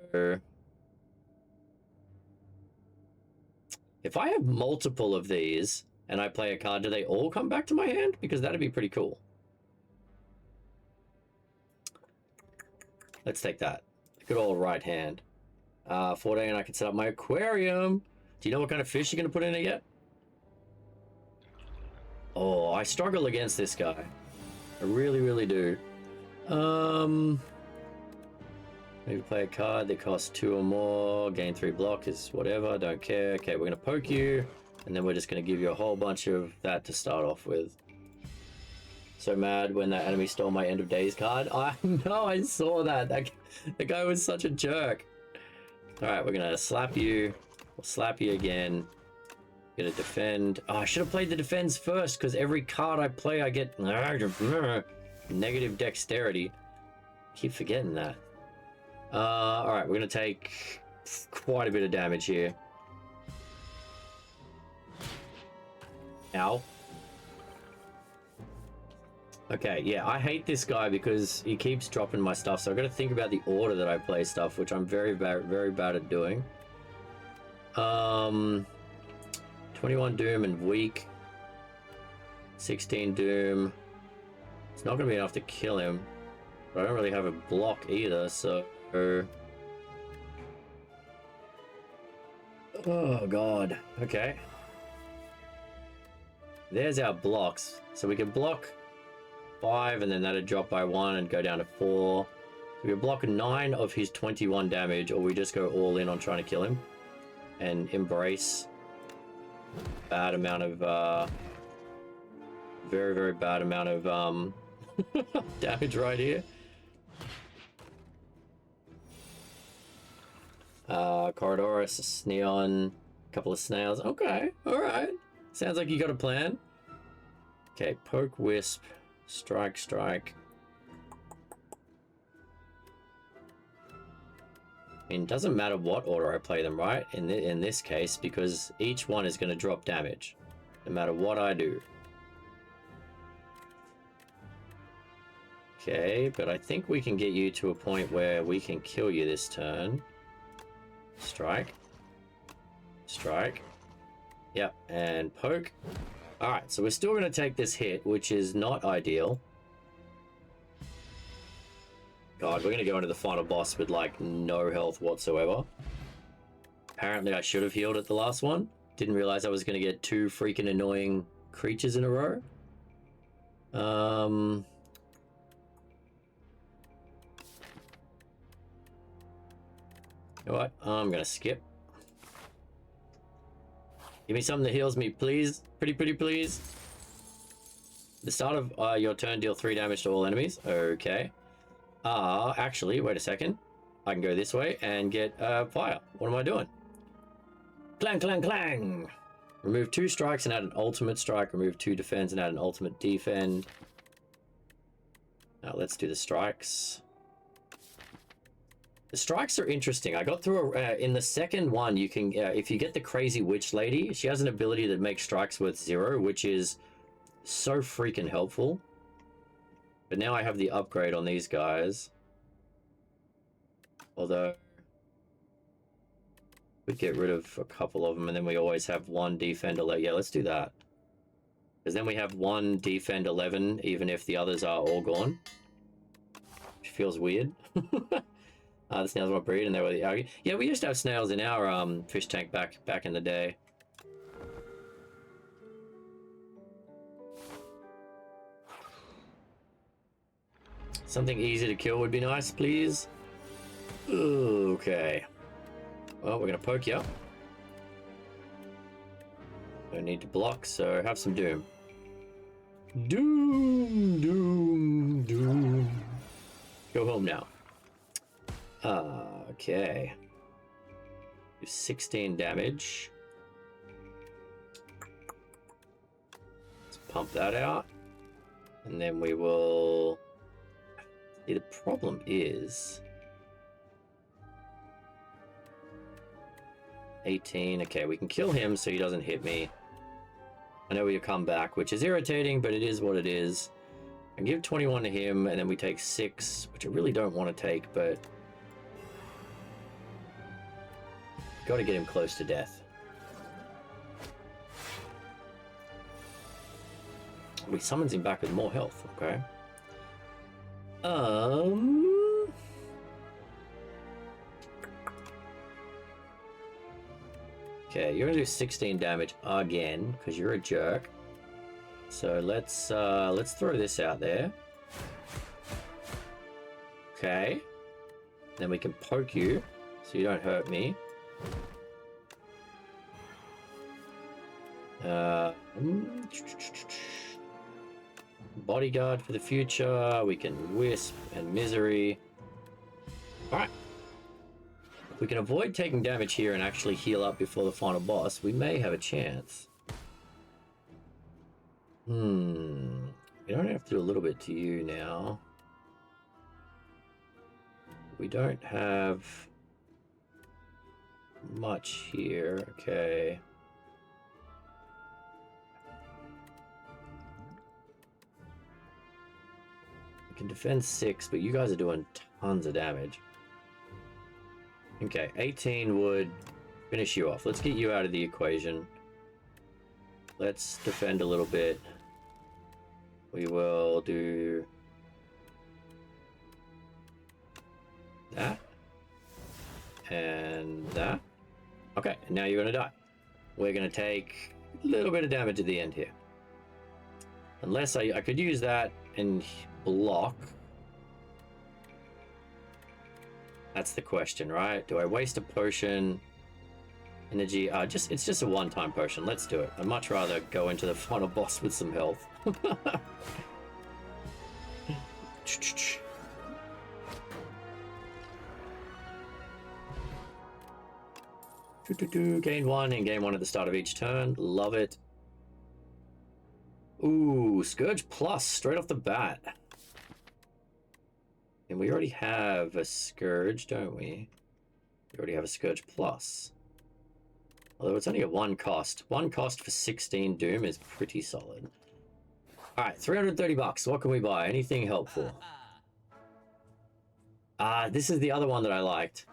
S1: if I have multiple of these and I play a card, do they all come back to my hand? Because that'd be pretty cool. Let's take that. Good old right hand. 14, I can set up my aquarium. Do you know what kind of fish you're going to put in it yet? Oh, I struggle against this guy. I really, really do. Maybe play a card that costs 2 or more. Gain 3 block is whatever. Don't care. Okay, we're going to poke you. And then we're just going to give you a whole bunch of that to start off with. So mad when that enemy stole my end of days card. I know, I saw that. The guy was such a jerk. Alright, we're going to slap you. We'll slap you again. Gonna defend. Oh, I should have played the defense first, because every card I play I get negative dexterity. Keep forgetting that. Alright, we're gonna take quite a bit of damage here. Ow. Okay, yeah, I hate this guy because he keeps dropping my stuff, so I've got to think about the order that I play stuff, which I'm very bad at doing. 21 Doom and weak. 16 Doom. It's not going to be enough to kill him. But I don't really have a block either, so... Oh, God. Okay. There's our blocks. So we can block 5, and then that'd drop by 1 and go down to 4. So we can block 9 of his 21 damage, or we just go all in on trying to kill him. And embrace... bad amount of very bad amount of damage right here. Corridorus, Neon, a couple of snails. Okay, all right, sounds like you got a plan. Okay, poke, wisp, strike. I mean, it doesn't matter what order I play them, right? In this case, because each one is going to drop damage, no matter what I do. Okay, but I think we can get you to a point where we can kill you this turn. Strike. Yep, and poke. Alright, so we're still going to take this hit, which is not ideal. God, we're going to go into the final boss with, like, no health whatsoever. Apparently, I should have healed at the last one. Didn't realize I was going to get 2 freaking annoying creatures in a row. You know what? I'm going to skip. Give me something that heals me, please. Pretty please. The start of your turn, deal 3 damage to all enemies. Okay. Actually, wait a second. I can go this way and get fire. What am I doing? Clang. Remove 2 strikes and add an ultimate strike. Remove 2 defends and add an ultimate defend. Now let's do the strikes. The strikes are interesting. I got through in the second one. You can, if you get the crazy witch lady, she has an ability that makes strikes worth 0, which is so freaking helpful. But now I have the upgrade on these guys. Although, we'd get rid of a couple of them, and then we always have 1 defend 11. Yeah, let's do that. Because then we have 1 defend 11, even if the others are all gone. Which feels weird. The snails won't breed, and they were the algae. Yeah, we used to have snails in our fish tank back in the day. Something easy to kill would be nice, please. Okay. Well, we're gonna poke you up. Don't need to block, so have some doom. Doom. Go home now. Okay. Do 16 damage. Let's pump that out. And then we will... See, the problem is... 18. Okay, we can kill him so he doesn't hit me. I know we'll come back, which is irritating, but it is what it is. I give 21 to him, and then we take 6, which I really don't want to take, but... Got to get him close to death. Oh, he summons him back with more health, okay. Okay, you're gonna do 16 damage again because you're a jerk. So let's throw this out there. Okay. Then we can poke you so you don't hurt me. Bodyguard for the future. We can Wisp and Misery. Alright. If we can avoid taking damage here and actually heal up before the final boss, we may have a chance. We don't have to do a little bit to you now. We don't have much here. Okay. We can defend 6, but you guys are doing tons of damage. Okay, 18 would finish you off. Let's get you out of the equation. Let's defend a little bit. We will do that and that. Okay, and now you're gonna die. We're gonna take a little bit of damage at the end here. Unless I could use that and block. That's the question, right? Do I waste a potion? Energy, it's just a one-time potion. Let's do it. I'd much rather go into the final boss with some health. Gain 1 and gain 1 at the start of each turn. Love it. Ooh, Scourge Plus straight off the bat. And we already have a Scourge, don't we? We already have a Scourge Plus. Although it's only a 1 cost. 1 cost for 16 Doom is pretty solid. Alright, 330 bucks. What can we buy? Anything helpful? This is the other one that I liked.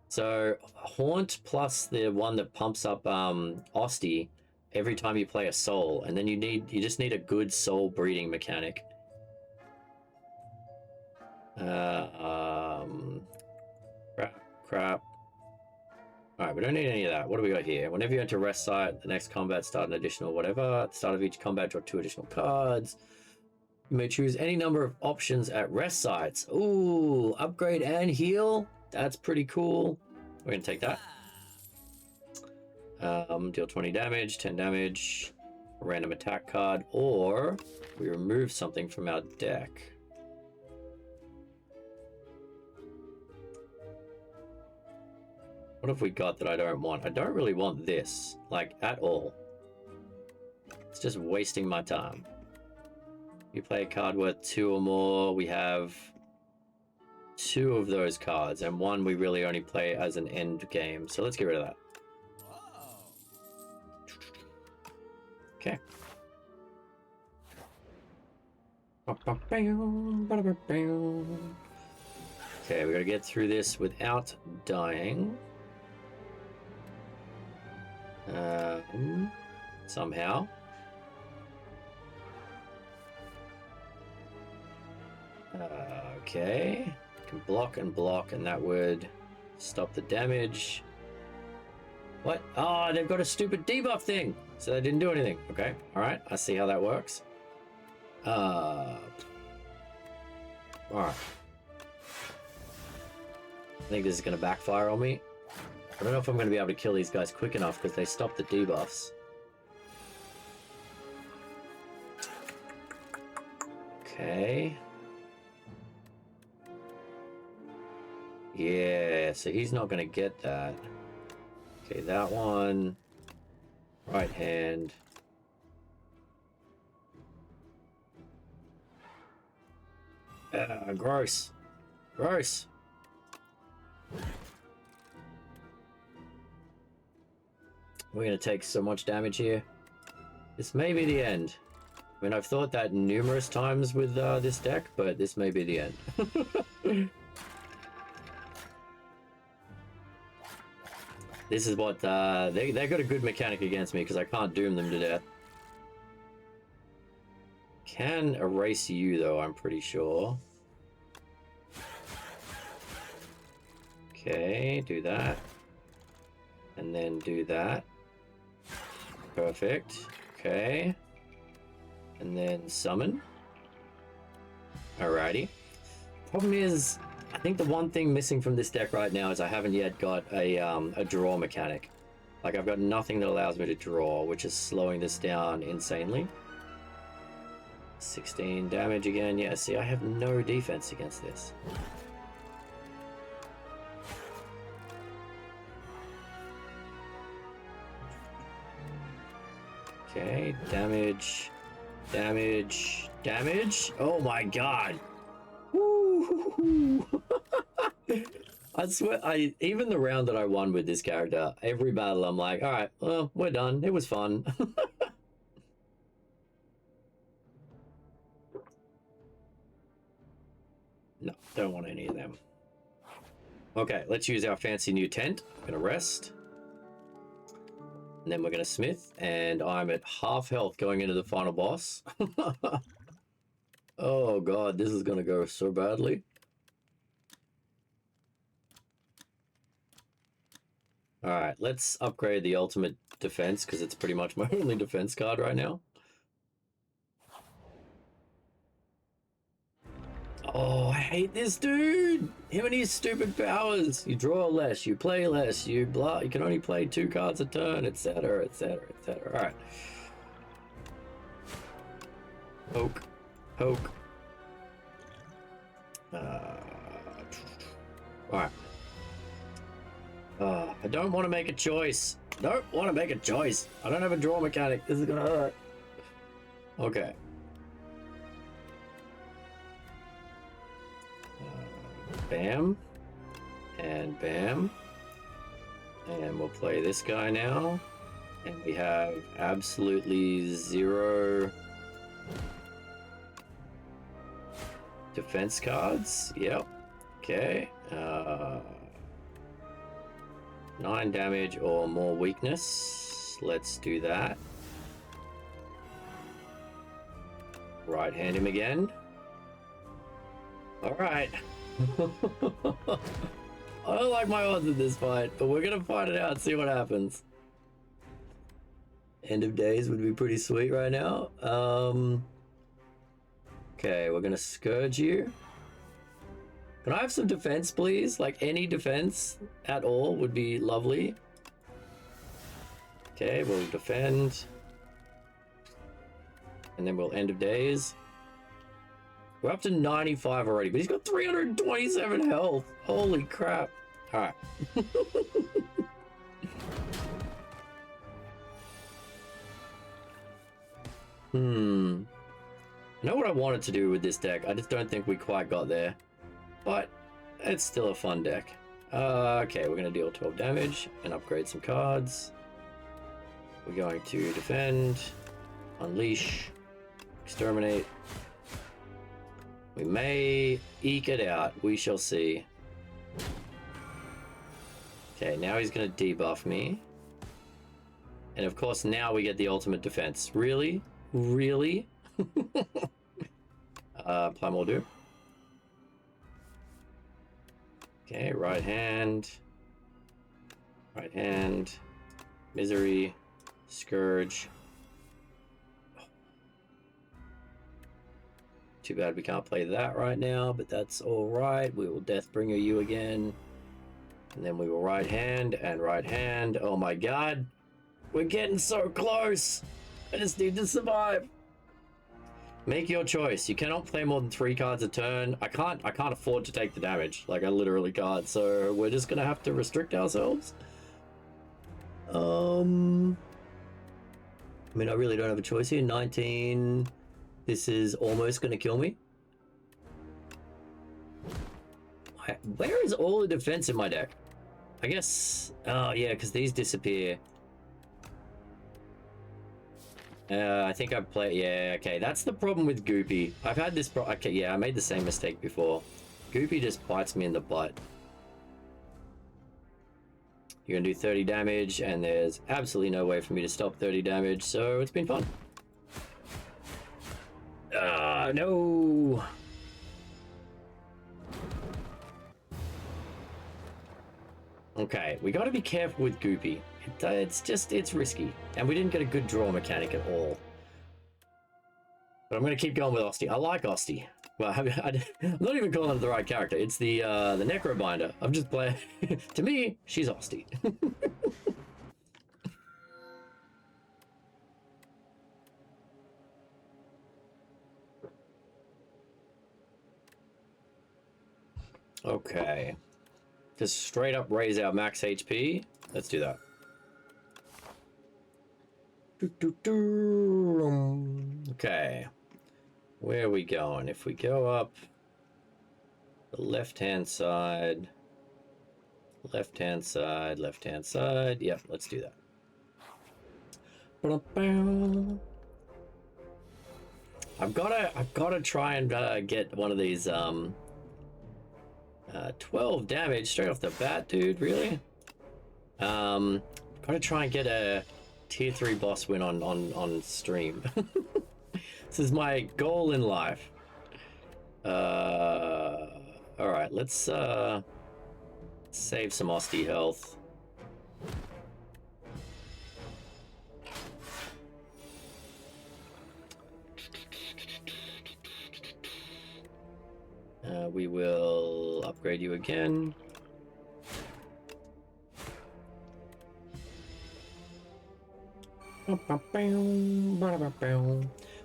S1: So, Haunt plus the one that pumps up Osty every time you play a soul. And then you just need a good soul breeding mechanic. Crap. Alright, we don't need any of that. What do we got here? Whenever you enter rest site, the next combat start an additional whatever. At the start of each combat, draw 2 additional cards. You may choose any number of options at rest sites. Ooh, upgrade and heal. That's pretty cool. We're gonna take that. Deal 20 damage, 10 damage, a random attack card, or we remove something from our deck. What have we got that I don't want? I don't really want this, like, at all. It's just wasting my time. You play a card worth 2 or more, we have 2 of those cards, and 1 we really only play as an end game, so let's get rid of that. Okay. Okay, we gotta get through this without dying. Somehow. Okay. Can block and block, and that would stop the damage. What? Oh, they've got a stupid debuff thing, so they didn't do anything. Okay, all right. I see how that works. All right. I think this is going to backfire on me. I don't know if I'm going to be able to kill these guys quick enough because they stopped the debuffs. Okay. Yeah, so he's not going to get that. Okay, that one. Right hand. Gross. Gross. We're going to take so much damage here. This may be the end. I mean, I've thought that numerous times with this deck, but this may be the end. This is what, they got a good mechanic against me because I can't doom them to death. Can erase you though, I'm pretty sure. Okay, do that. And then do that. Perfect. Okay. And then summon. Alrighty. Problem is, I think the one thing missing from this deck right now is I haven't yet got a draw mechanic. Like, I've got nothing that allows me to draw, which is slowing this down insanely. 16 damage again. Yeah, see, I have no defense against this. Okay, damage, damage, damage. Oh my god. Woo! I swear, even the round that I won with this character, every battle I'm like, all right, well, we're done. It was fun. No, don't want any of them. Okay, let's use our fancy new tent. I'm gonna rest. And then we're gonna smith, and I'm at half health going into the final boss. Oh god, this is gonna go so badly. Alright, let's upgrade the ultimate defense, because it's pretty much my only defense card right now. Oh, I hate this dude! Him and his stupid powers! You draw less, you play less, you can only play 2 cards a turn, etc, etc, etc. Alright. Poke. Poke. Alright. I don't want to make a choice. Don't want to make a choice. I don't have a draw mechanic. This is gonna hurt. Okay. Bam. And bam. And we'll play this guy now. And we have absolutely 0 defense cards. Yep. Okay. 9 damage or more weakness. Let's do that. Right hand him again. Alright. I don't like my odds in this fight, but we're gonna fight it out and see what happens. End of days would be pretty sweet right now. Okay, we're gonna Scourge you. Can I have some defense, please? Like, any defense at all would be lovely. Okay, we'll defend. And then we'll end of days. We're up to 95 already, but he's got 327 health. Holy crap. Alright. I know what I wanted to do with this deck. I just don't think we quite got there. But it's still a fun deck. Okay, we're going to deal 12 damage and upgrade some cards. We're going to defend, unleash, exterminate. We may eke it out. We shall see. Okay, now he's going to debuff me. And of course, now we get the ultimate defense. Really? Really? Apply more do. Okay, right hand, misery, scourge. Too bad we can't play that right now, but that's all right. We will Deathbringer you again, and then we will right hand and right hand. Oh my god, we're getting so close. I just need to survive. Make your choice. You cannot play more than 3 cards a turn. I can't afford to take the damage. Like, I literally can't. So we're just gonna have to restrict ourselves. I mean, I really don't have a choice here. 19. This is almost gonna kill me. Where is all the defense in my deck? I guess. Oh yeah, because these disappear. I think I've played. Yeah, okay. That's the problem with Goopy. I've had this. Okay, yeah, I made the same mistake before. Goopy just bites me in the butt. You're gonna do 30 damage, and there's absolutely no way for me to stop 30 damage, so it's been fun. Ah, no. Okay, we got to be careful with Goopy. It's risky. And we didn't get a good draw mechanic at all. But I'm going to keep going with Osty. I like Osty. Well, I'm not even calling it the right character. It's the Necrobinder. I'm just playing... To me, she's Osty. Okay. Just straight up raise our max HP. Let's do that. Okay. Where are we going? If we go up the left-hand side, left-hand side, left-hand side. Yep, let's do that. I've gotta try and get one of these 12 damage straight off the bat, dude. Really? Gotta try and get a tier 3 boss win on stream. This is my goal in life. All right, let's save some Osty health. We will upgrade you again.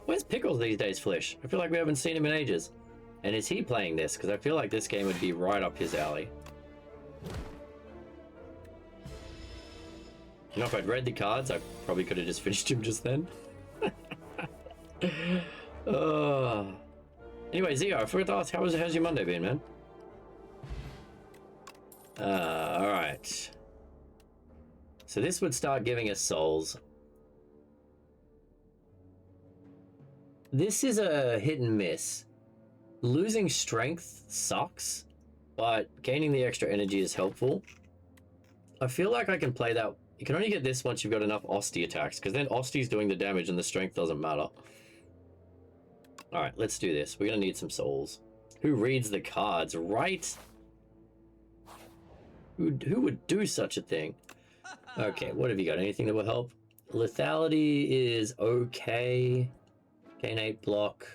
S1: Where's Pickles these days, Flish? I feel like we haven't seen him in ages. And is he playing this? Because I feel like this game would be right up his alley. You know, if I'd read the cards, I probably could have just finished him just then. Anyway, Zio, I forgot to ask, how's your Monday been, man? Alright. So this would start giving us souls. This is a hit and miss. Losing strength sucks, but gaining the extra energy is helpful. I feel like I can play that. You can only get this once you've got enough Osty attacks, because then Osty's doing the damage and the strength doesn't matter. Alright, let's do this. We're gonna need some souls. Who reads the cards, right? Who would do such a thing? Okay, what have you got? Anything that will help? Lethality is okay. Gain 8 block.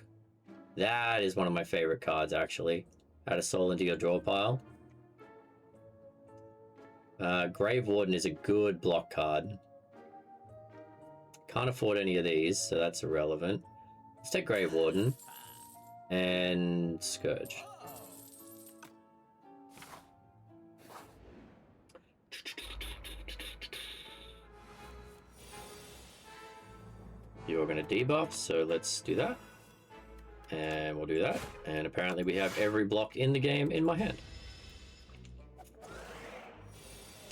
S1: That is one of my favorite cards, actually. Add a soul into your draw pile. Grave Warden is a good block card. Can't afford any of these, so that's irrelevant. Let's take Grave Warden and Scourge. You're going to debuff, so let's do that. And we'll do that. And apparently we have every block in the game in my hand.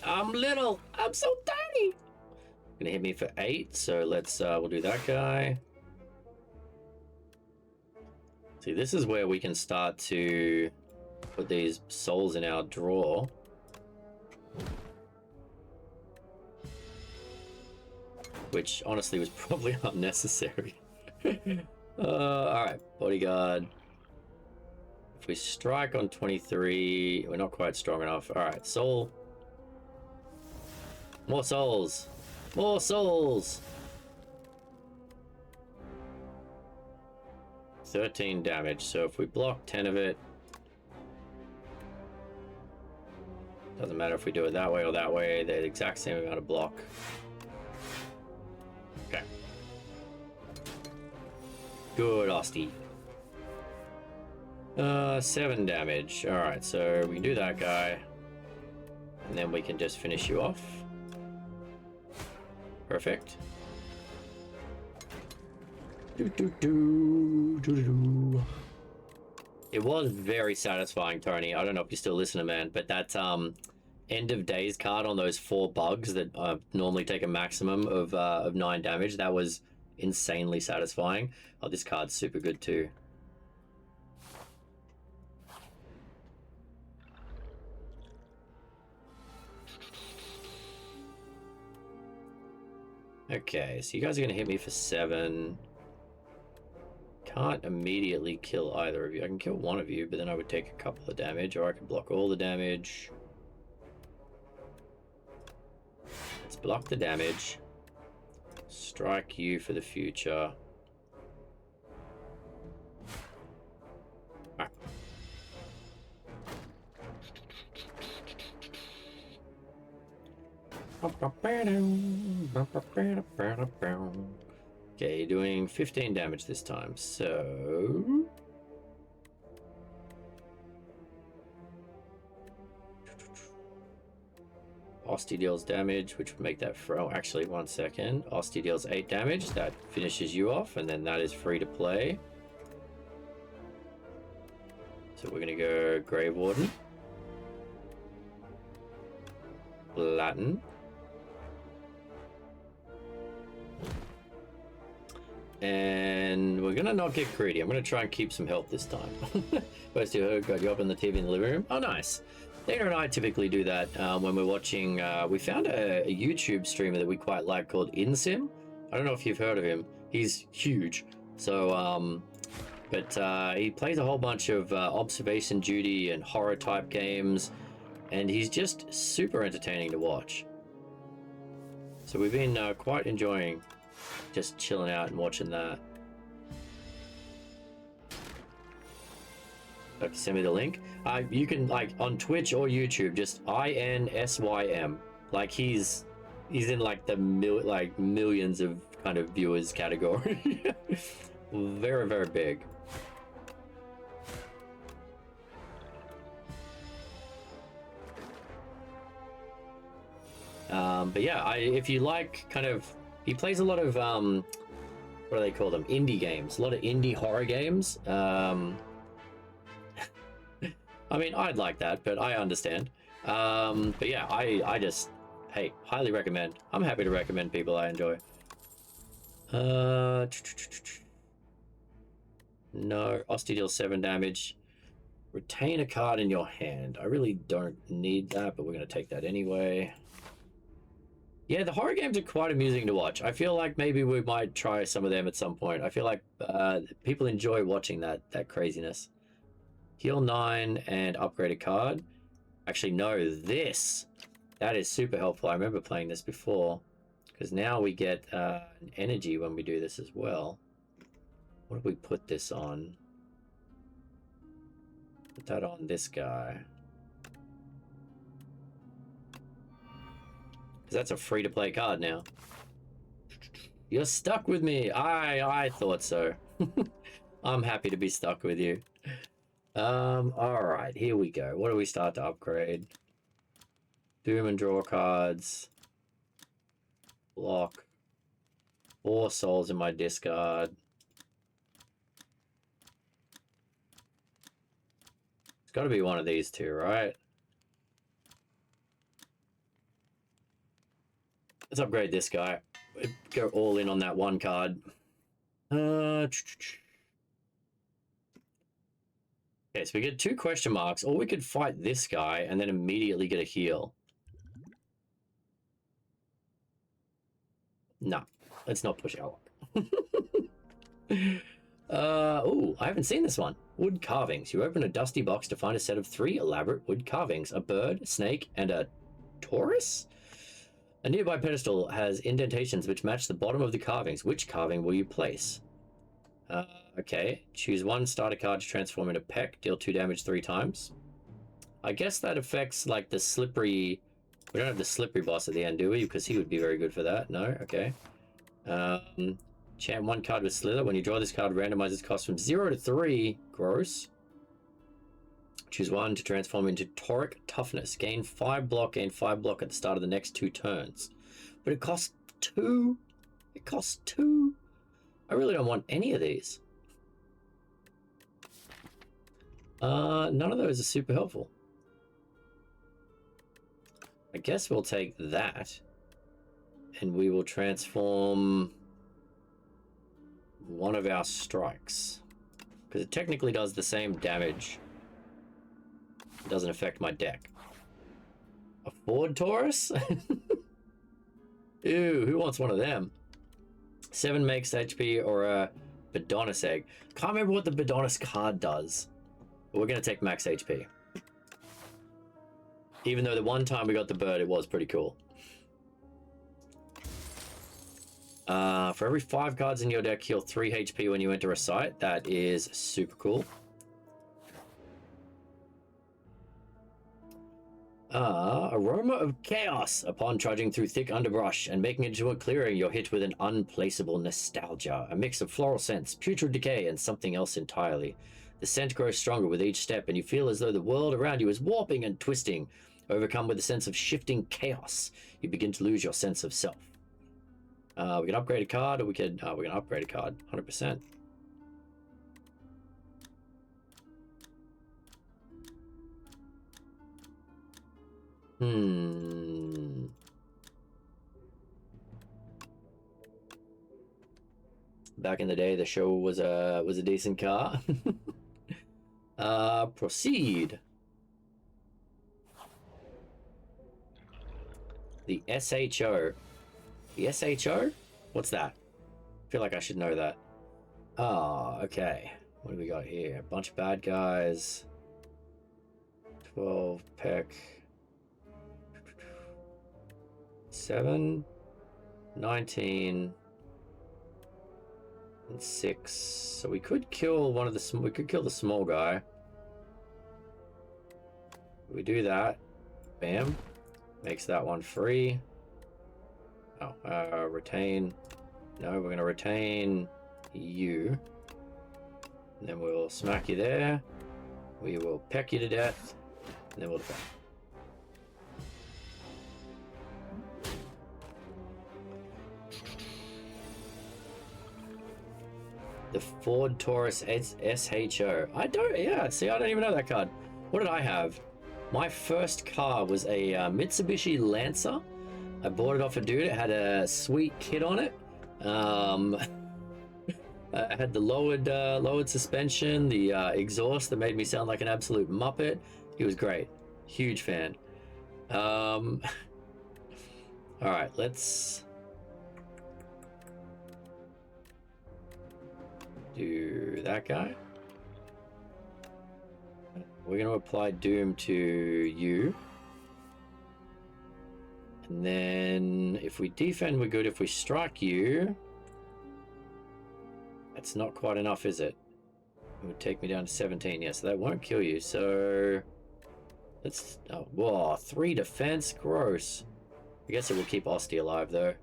S1: I'm little. I'm so tiny. Gonna hit me for 8, so let's we'll do that guy. See, this is where we can start to put these souls in our draw. Which honestly was probably unnecessary. Alright, bodyguard. If we strike on 23, we're not quite strong enough. Alright, soul. More souls. More souls. 13 damage, so if we block 10 of it, doesn't matter if we do it that way or that way, they're the exact same amount of block. Okay. Good, Osty. 7 damage. Alright, so we can do that guy. And then we can just finish you off. Perfect. It was very satisfying, Tony. I don't know if you're still listening, man, but that end of days card on those 4 bugs that normally take a maximum of 9 damage, that was insanely satisfying. Oh, this card's super good too. Okay, so you guys are gonna hit me for 7. Can't immediately kill either of you. I can kill one of you, but then I would take a couple of damage, or I could block all the damage. block the damage. Strike you for the future. Ah. Okay, doing 15 damage this time, so... Osty deals damage, which would make that throw. Actually, 1 second. Osty deals 8 damage. That finishes you off, and then that is free to play. So we're going to go Grave Warden. Latin. And we're going to not get greedy. I'm going to try and keep some health this time. First, got you up on the TV in the living room. Oh, nice. Dana and I typically do that when we're watching. We found a YouTube streamer that we quite like called InSim. I don't know if you've heard of him. He's huge. So, he plays a whole bunch of observation duty and horror type games, and he's just super entertaining to watch. So we've been quite enjoying just chilling out and watching that. Okay, send me the link. You can, like, on Twitch or YouTube, just INSYM. Like, he's in like the millions of kind of viewers category. Very, very big. But yeah, if you like kind of, he plays a lot of what do they call them? Indie games. A lot of indie horror games. I mean, I'd like that, but I understand. But yeah, I just, hey, highly recommend. I'm happy to recommend people I enjoy. No, Osty deals 7 damage. Retain a card in your hand. I really don't need that, but we're going to take that anyway. Yeah, the horror games are quite amusing to watch. I feel like maybe we might try some of them at some point. I feel like people enjoy watching that craziness. Heal 9 and upgrade a card. Actually, no, this. That is super helpful. I remember playing this before. Because now we get an energy when we do this as well. What do we put this on? Put that on this guy. Because that's a free-to-play card now. You're stuck with me. I thought so. I'm happy to be stuck with you. Alright, here we go. What do we start to upgrade? Doom and draw cards. Block. 4 souls in my discard. It's got to be one of these two, right? Let's upgrade this guy. Go all in on that one card. Okay, so we get 2 question marks, or we could fight this guy and then immediately get a heal. No, let's not push our luck. Oh, I haven't seen this one. Wood carvings. You open a dusty box to find a set of 3 elaborate wood carvings. A bird, a snake, and a Taurus? A nearby pedestal has indentations which match the bottom of the carvings. Which carving will you place? Okay, choose 1 starter card to transform into Peck. Deal 2 damage 3 times. I guess that affects, like, the slippery... We don't have the slippery boss at the end, do we? Because he would be very good for that. No? Okay. Chant 1 card with Slither. When you draw this card, randomize its cost from 0 to 3. Gross. Choose 1 to transform into Toric Toughness. Gain 5 block at the start of the next 2 turns. But it costs 2. It costs 2. I really don't want any of these. None of those are super helpful. I guess we'll take that. And we will transform one of our strikes. Because it technically does the same damage. It doesn't affect my deck. A Ford Taurus? Ew, who wants one of them? 7 makes HP or a Bedonis egg. Can't remember what the Bedonis card does. But we're going to take max HP. Even though the one time we got the bird, it was pretty cool. For every 5 cards in your deck, heal 3 HP when you enter a site. That is super cool. Aroma of Chaos. Upon trudging through thick underbrush and making it into a clearing, you're hit with an unplaceable nostalgia. A mix of floral scents, putrid decay, and something else entirely. The scent grows stronger with each step, and you feel as though the world around you is warping and twisting. Overcome with a sense of shifting chaos, you begin to lose your sense of self. We can upgrade a card, or we can upgrade a card, 100%. Back in the day, the show was a decent car. Proceed. The SHO. The SHO? What's that? I feel like I should know that. Oh, okay. What do we got here? A bunch of bad guys. 12 peck. 7, 19, and 6. So we could kill one of the we could kill the small guy. We do that. Bam. Makes that one free. Oh, retain. No, we're gonna retain you. And then we'll smack you there. We will peck you to death. And then we'll defend. The Ford Taurus SHO. I don't even know that card. What did I have? My first car was a Mitsubishi Lancer. I bought it off a dude. It had a sweet kit on it. I had the lowered suspension, the exhaust that made me sound like an absolute muppet. He was great. Huge fan. All right, let's do that guy. We're going to apply Doom to you. And then if we defend, we're good. If we strike you, that's not quite enough, is it? It would take me down to 17. Yeah, so that won't kill you. So let's... Oh, whoa, 3 defense. Gross. I guess it will keep Osty alive, though.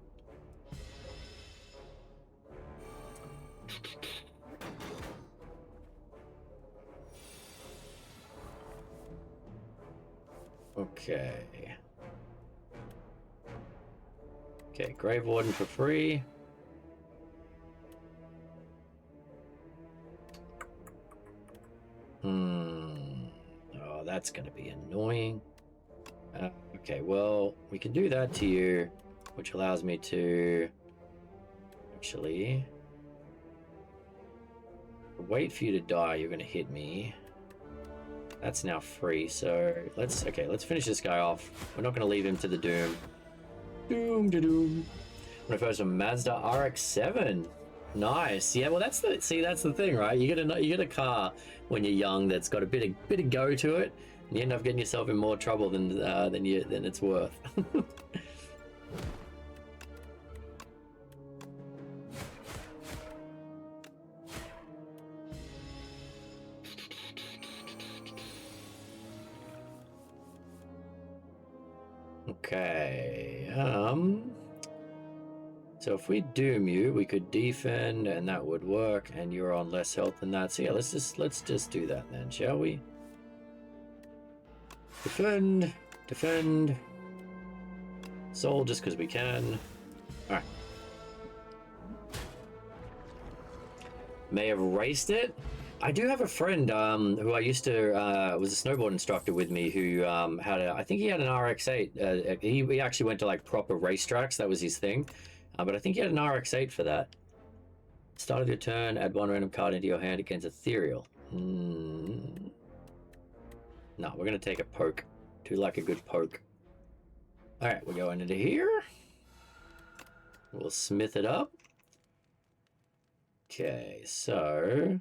S1: Okay. Okay, Grave Warden for free. Oh, that's gonna be annoying. Okay, well, we can do that to you, which allows me to actually wait for you to die. You're gonna hit me. That's now free, so let's finish this guy off. We're not gonna leave him to the doom. Doom to doom. When I first a Mazda RX-7. Nice. Yeah, well that's the thing, right? You get a car when you're young that's got a bit of go to it, and you end up getting yourself in more trouble than it's worth. Okay. So if we doom you, we could defend, and that would work, and you're on less health than that. So yeah, let's just do that then, shall we? Defend, defend. Soul just because we can. Alright. May have raced it. I do have a friend who I used to was a snowboard instructor with me who had I think he had an RX-8. He actually went to like proper racetracks. That was his thing. But I think he had an RX-8 for that. Start of your turn, add 1 random card into your hand against Ethereal. No, we're going to take a poke. Do like a good poke. Alright, we're going into here. We'll smith it up. Okay, so...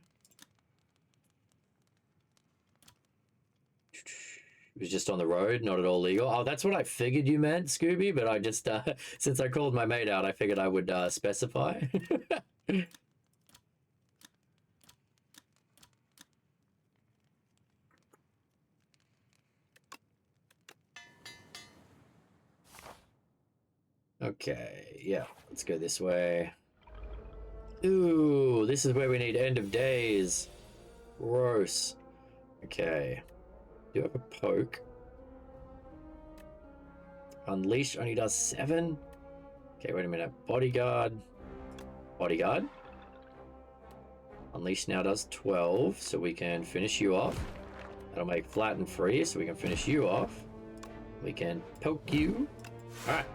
S1: It was just on the road, not at all legal. Oh, that's what I figured you meant, Scooby, but I just, since I called my mate out, I figured I would specify. Okay, yeah, let's go this way. Ooh, this is where we need end of days. Gross. Okay. Do you have a poke? Unleash only does 7? Okay, wait a minute. Bodyguard. Bodyguard. Unleash now does 12, so we can finish you off. That'll make flat and free, so we can finish you off. We can poke you. Alright.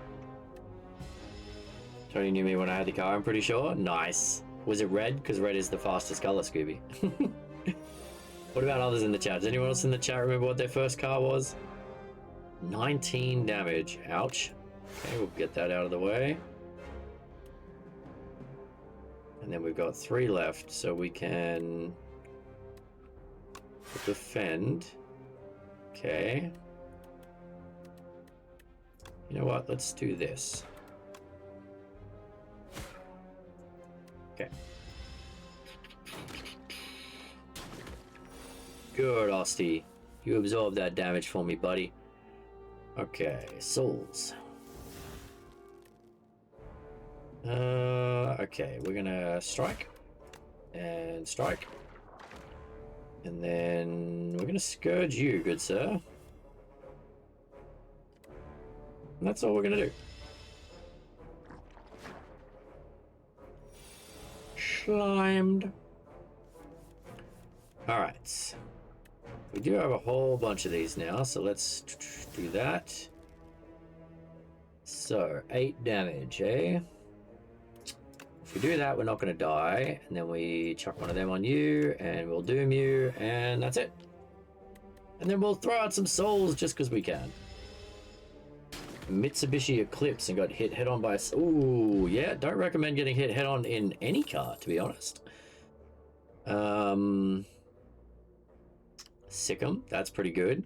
S1: Tony knew me when I had the car, I'm pretty sure. Nice. Was it red? Because red is the fastest color, Scooby. What about others in the chat? Does anyone else in the chat remember what their first car was? 19 damage. Ouch. Okay, we'll get that out of the way. And then we've got 3 left, so we can defend. Okay. You know what? Let's do this. Okay. Good, Osty. You absorbed that damage for me, buddy. Okay, souls. Okay, we're gonna strike. And strike. And then we're gonna scourge you, good sir. And that's all we're gonna do. Slimed. Alright. We do have a whole bunch of these now, so let's do that. So, 8 damage, eh? If we do that, we're not going to die. And then we chuck one of them on you, and we'll doom you, and that's it. And then we'll throw out some souls just because we can. Mitsubishi Eclipse and got hit head on by... Ooh, yeah, don't recommend getting hit head on in any car, to be honest. Sick'em, that's pretty good.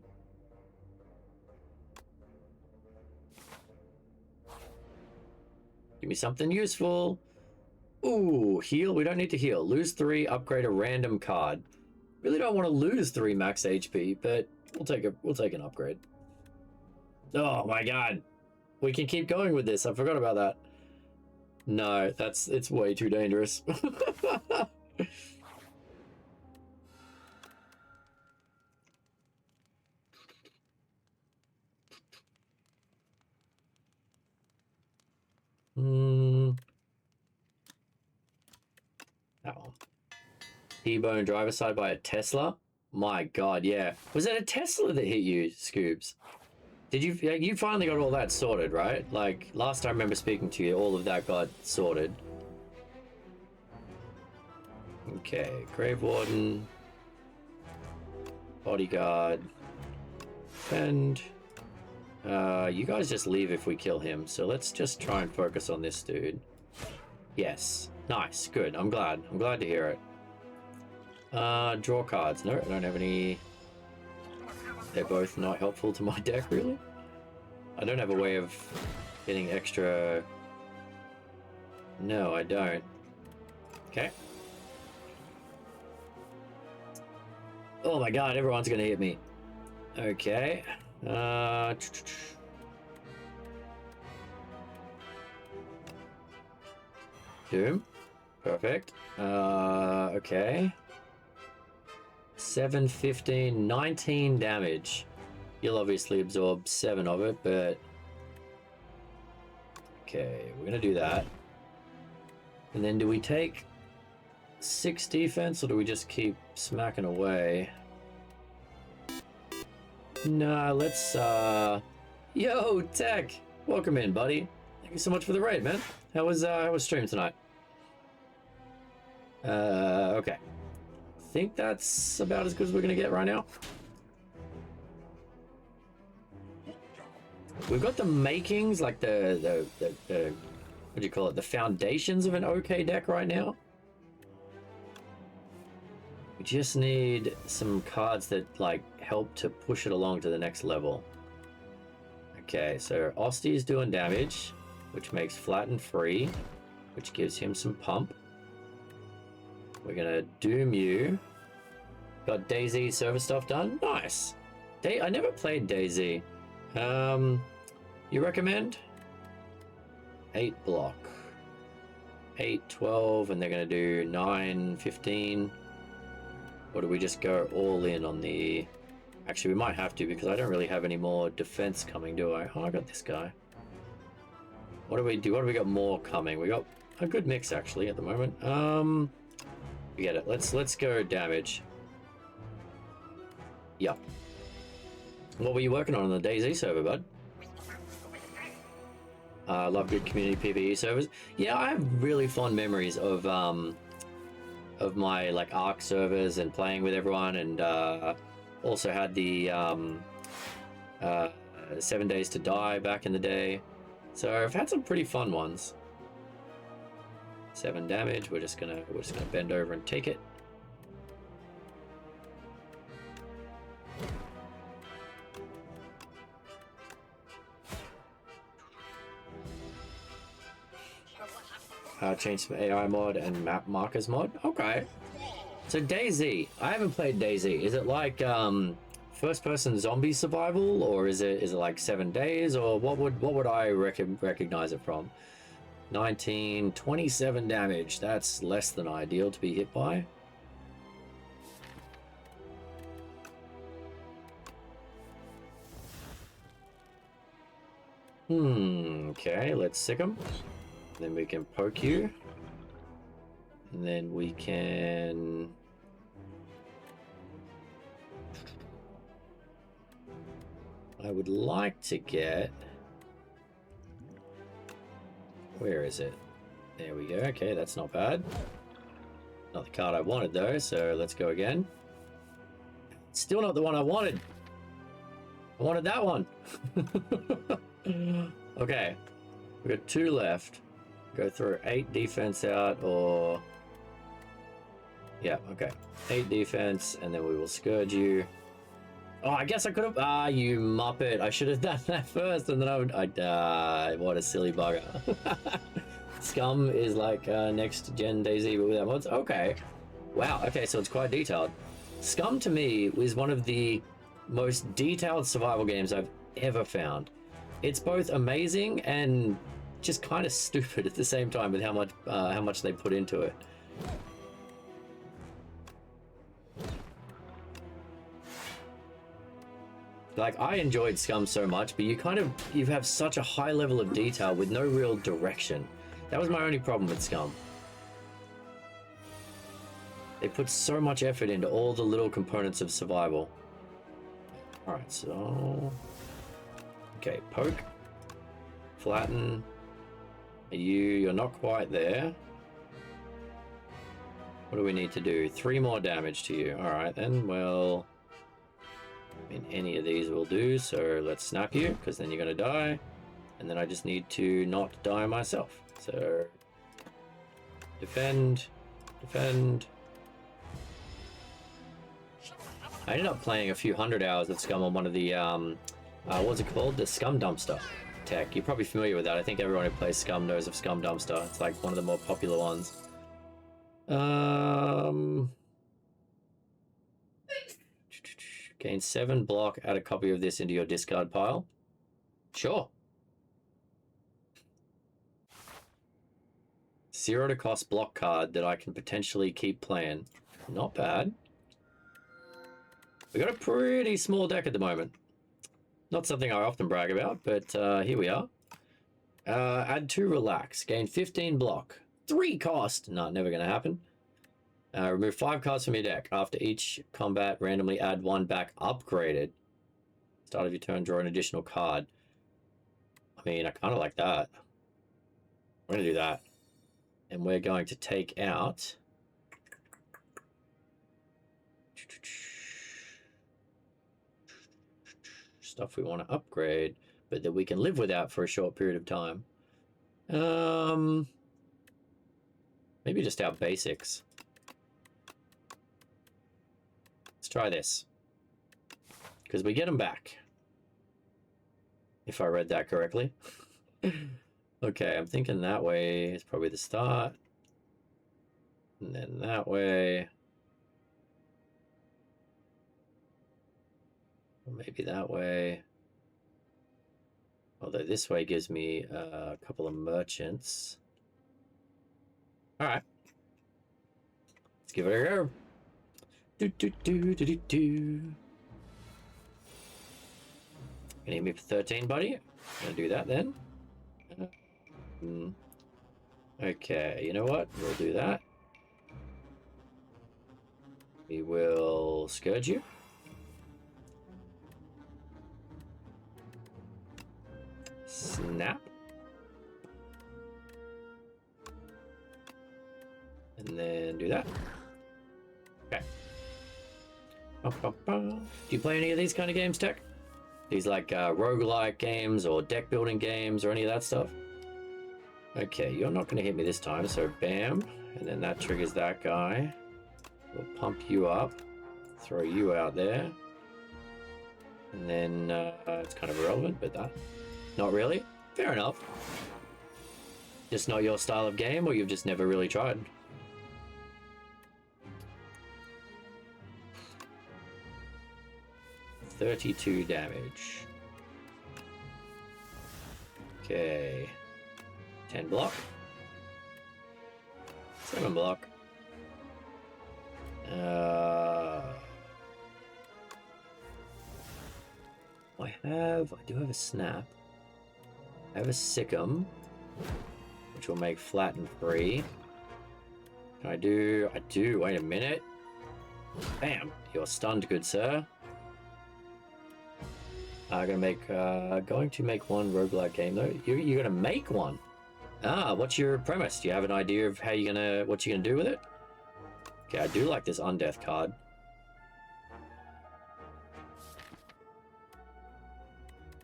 S1: Give me something useful. Ooh, heal. We don't need to heal. Lose 3, upgrade a random card. Really don't want to lose 3 max HP, but we'll take an upgrade. Oh my god. We can keep going with this. I forgot about that. No, it's way too dangerous. That one. T-bone driver side by a Tesla. My god, yeah. Was it a Tesla that hit you, Scoobs? Did you finally got all that sorted, right? Like last time I remember speaking to you, all of that got sorted. Okay, Grave Warden, Bodyguard, and you guys just leave if we kill him. So let's just try and focus on this dude. Yes, nice, good. I'm glad to hear it. Draw cards. No, I don't have any. They're both not helpful to my deck, really. I don't have a way of getting extra... No, I don't. Okay. Oh my god, everyone's gonna hit me. Okay. Doom. Perfect. Okay. 7, 15, 19 damage. You'll obviously absorb 7 of it, but... Okay, we're gonna do that. And then do we take 6 defense, or do we just keep smacking away? Nah, let's, Yo, Tech! Welcome in, buddy. Thank you so much for the raid, man. How was stream tonight? Okay. I think that's about as good as we're gonna get right now. We've got the makings, like the what do you call it? The foundations of an okay deck right now. We just need some cards that like help to push it along to the next level. Okay, so Osti is doing damage, which makes Flatten free, which gives him some pump. We're gonna Doom you. Got DayZ server stuff done. Nice. I never played DayZ. You recommend? 8 block. 8, 12, and they're gonna do 9, 15. Or do we just go all in on the... Actually, we might have to because I don't really have any more defense coming, do I? Oh, I got this guy. What do we do? What do we got more coming? We got a good mix actually at the moment. Forget it. Let's go damage. Yep. What were you working on the DayZ server, bud? Love good community PvE servers. Yeah, I have really fond memories of my like Arc servers and playing with everyone, and also had the 7 Days to Die back in the day. So I've had some pretty fun ones. 7 damage. We're just gonna bend over and take it. Change some AI mod and map markers mod. Okay. So DayZ, I haven't played DayZ. Is it like first-person zombie survival, or is it like 7 days, or what would I recognize it from? 19, 27 damage. That's less than ideal to be hit by. Okay, let's sick him. Then we can poke you. And then we can... I would like to get... Where is it? There we go. Okay, that's not bad. Not the card I wanted though, so let's go again. Still not the one I wanted. I wanted that one. Okay, we've got 2 left. Go through 8 defense out, or... Yeah, okay. 8 defense, and then we will Scourge you. Oh, I guess I could have... Ah, you muppet. I should have done that first, and then I would... what a silly bugger. Scum is like next gen DayZ, but without mods. Okay. Wow, okay, so it's quite detailed. Scum, to me, is one of the most detailed survival games I've ever found. It's both amazing and just kind of stupid at the same time with how much they put into it. Like, I enjoyed Scum so much, but you have such a high level of detail with no real direction. That was my only problem with Scum. They put so much effort into all the little components of survival. Alright, so... Okay, poke. Flatten. You're not quite there. What do we need to do? 3 more damage to you. Alright then, well... I mean, any of these will do, so let's snap you, because then you're going to die. And then I just need to not die myself. So... Defend. Defend. I ended up playing a few hundred hours of Scum on one of the, what's it called? The Scum Dumpster tech. You're probably familiar with that. I think everyone who plays Scum knows of Scum Dumpster. It's like one of the more popular ones. Gain 7 block, add a copy of this into your discard pile. Sure. 0 to cost block card that I can potentially keep playing. Not bad. We got a pretty small deck at the moment. Not something I often brag about, but here we are. Add 2 relax. Gain 15 block. 3 cost. No, never going to happen. Remove 5 cards from your deck. After each combat, randomly add 1 back upgraded. Start of your turn, draw an additional card. I mean, I kind of like that. We're going to do that. And we're going to take out... stuff we want to upgrade, but that we can live without for a short period of time. Maybe just our basics. Let's try this. Because we get them back. If I read that correctly. Okay, I'm thinking that way is probably the start. And then that way. Or maybe that way. Although this way gives me a couple of merchants. Alright. Let's give it a go. Do do do do do do. Gonna hit me for 13, buddy. Gonna do that then. Okay, you know what? We'll do that. We will scourge you. Snap. And then do that. Okay. Do you play any of these kind of games, Tech? These like roguelike games or deck building games or any of that stuff? Okay, you're not going to hit me this time, so bam. And then that triggers that guy. We'll pump you up. Throw you out there. And then it's kind of irrelevant, but that... Not really? Fair enough. Just not your style of game, or you've just never really tried? $32 damage. Okay. 10 block. 7 block. I do have a snap. I have a Sick'em, which will make flatten free. Can I do? I do. Wait a minute. Bam. You're stunned, good sir. I'm going to make one roguelike game though. You're gonna make one. Ah, what's your premise? Do you have an idea of what you're gonna do with it? Okay, I do like this undeath card.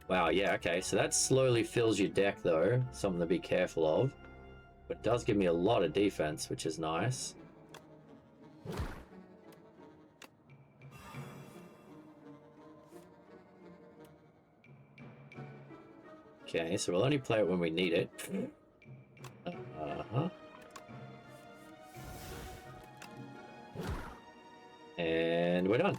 S1: Wow, yeah, okay, so that slowly fills your deck though, something to be careful of. But it does give me a lot of defense, which is nice. Okay, so we'll only play it when we need it. Uh-huh. And we're done.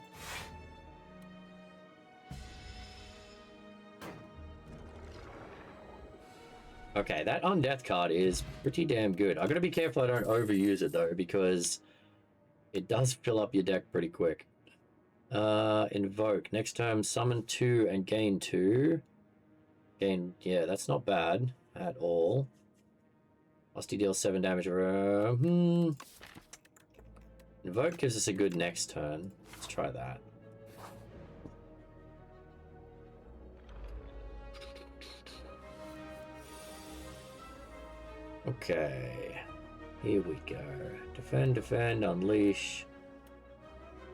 S1: Okay, that undeath card is pretty damn good. I've got to be careful I don't overuse it though, because it does fill up your deck pretty quick. Invoke. Next turn, summon 2 and gain 2. Yeah, that's not bad at all. Musty deals 7 damage. Invoke gives us a good next turn. Let's try that. Okay, here we go. Defend, defend, unleash.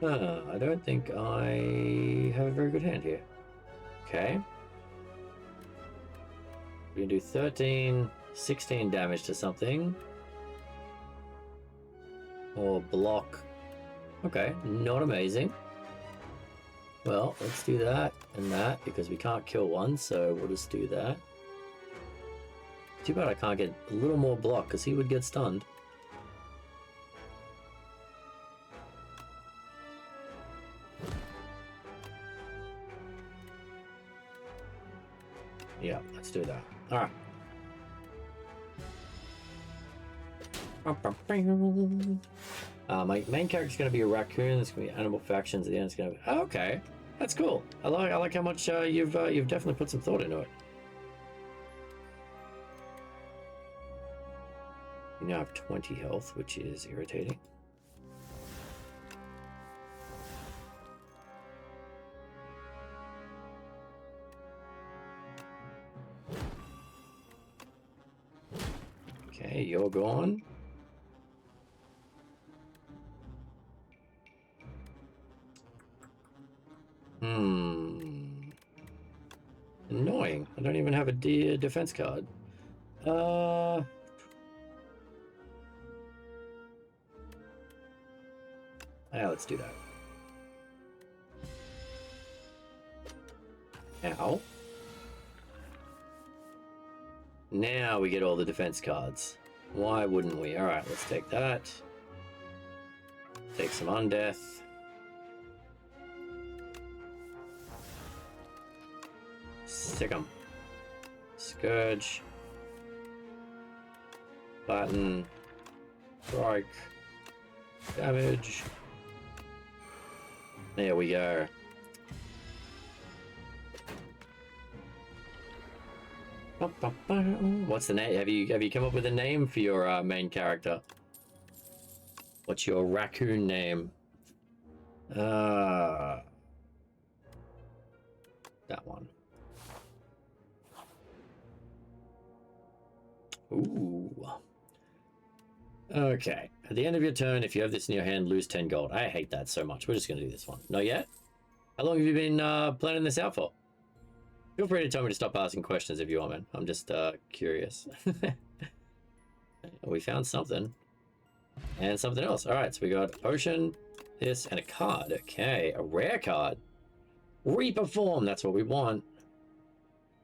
S1: I don't think I have a very good hand here. Okay. We can do 13, 16 damage to something. Or block. Okay, not amazing. Well, let's do that and that, because we can't kill one, so we'll just do that. Too bad I can't get a little more block, because he would get stunned. Yeah, let's do that. Alright. My main character's going to be a raccoon. It's going to be animal factions. At the end, it's going to be... Oh, okay, that's cool. I like how much you've definitely put some thought into it. You now have 20 health, which is irritating. Okay, you're gone. Annoying. I don't even have a defense card. Yeah, let's do that. Ow. Now we get all the defense cards. Why wouldn't we? Alright, let's take that. Take some undeath. Sick 'em. Scourge. Button. Strike. Damage. There we go. What's the name? Have you come up with a name for your main character? What's your raccoon name? That one. Ooh. Okay. At the end of your turn, if you have this in your hand, lose 10 gold. I hate that so much. We're just going to do this one. Not yet? How long have you been planning this out for? Feel free to tell me to stop asking questions if you want, man. I'm just curious. We found something. And something else. Alright, so we got a potion, this, and a card. Okay, a rare card. Reperform, that's what we want.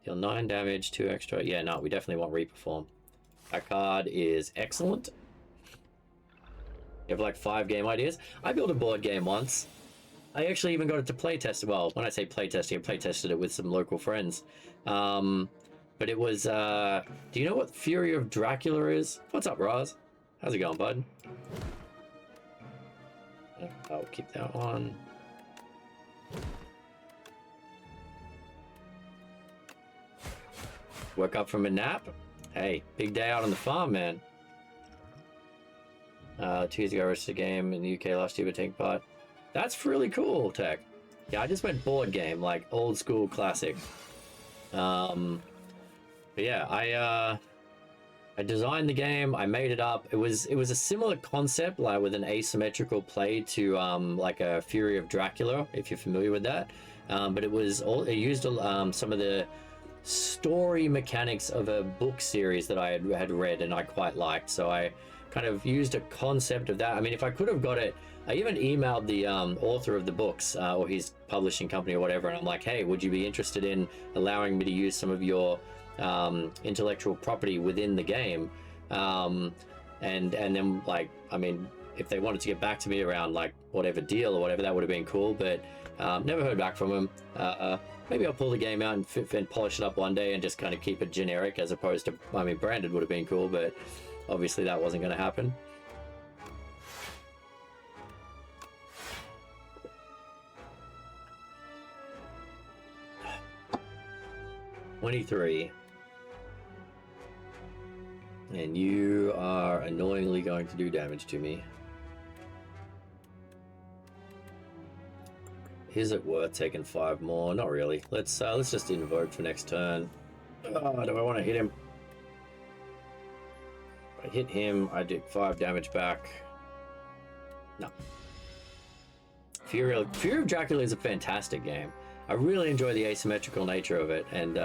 S1: Deal 9 damage, 2 extra. Yeah, no, we definitely want Reperform. That card is excellent. You have like 5 game ideas. I built a board game once. I actually even got it to play test. Well, when I say play testing, I play tested it with some local friends. But it was, do you know what Fury of Dracula is? What's up, Roz? How's it going, bud? I'll keep that on. Woke up from a nap. Hey, big day out on the farm, man. 2 years ago, I hosted a game in the UK last year, but taking part. That's really cool, Tech. Yeah, I just went board game, like old school classic. But yeah, I designed the game. I made it up. It was a similar concept, like with an asymmetrical play to like a Fury of Dracula, if you're familiar with that. But it used some of the story mechanics of a book series that I had read and I quite liked. So I kind of used a concept of that. I mean, if I could have got it, I even emailed the author of the books or his publishing company or whatever, and I'm like, hey, would you be interested in allowing me to use some of your intellectual property within the game? And then, like, I mean, if they wanted to get back to me around like whatever deal or whatever, that would have been cool, but never heard back from them. Maybe I'll pull the game out and polish it up one day and just kind of keep it generic as opposed to, I mean, branded would have been cool, but obviously that wasn't going to happen. $23. And you are annoyingly going to do damage to me. Is it worth taking 5 more? Not really. Let's just invoke for next turn. Oh, do I want to hit him? If I hit him, I do 5 damage back. No. Fury of Dracula is a fantastic game. I really enjoy the asymmetrical nature of it, and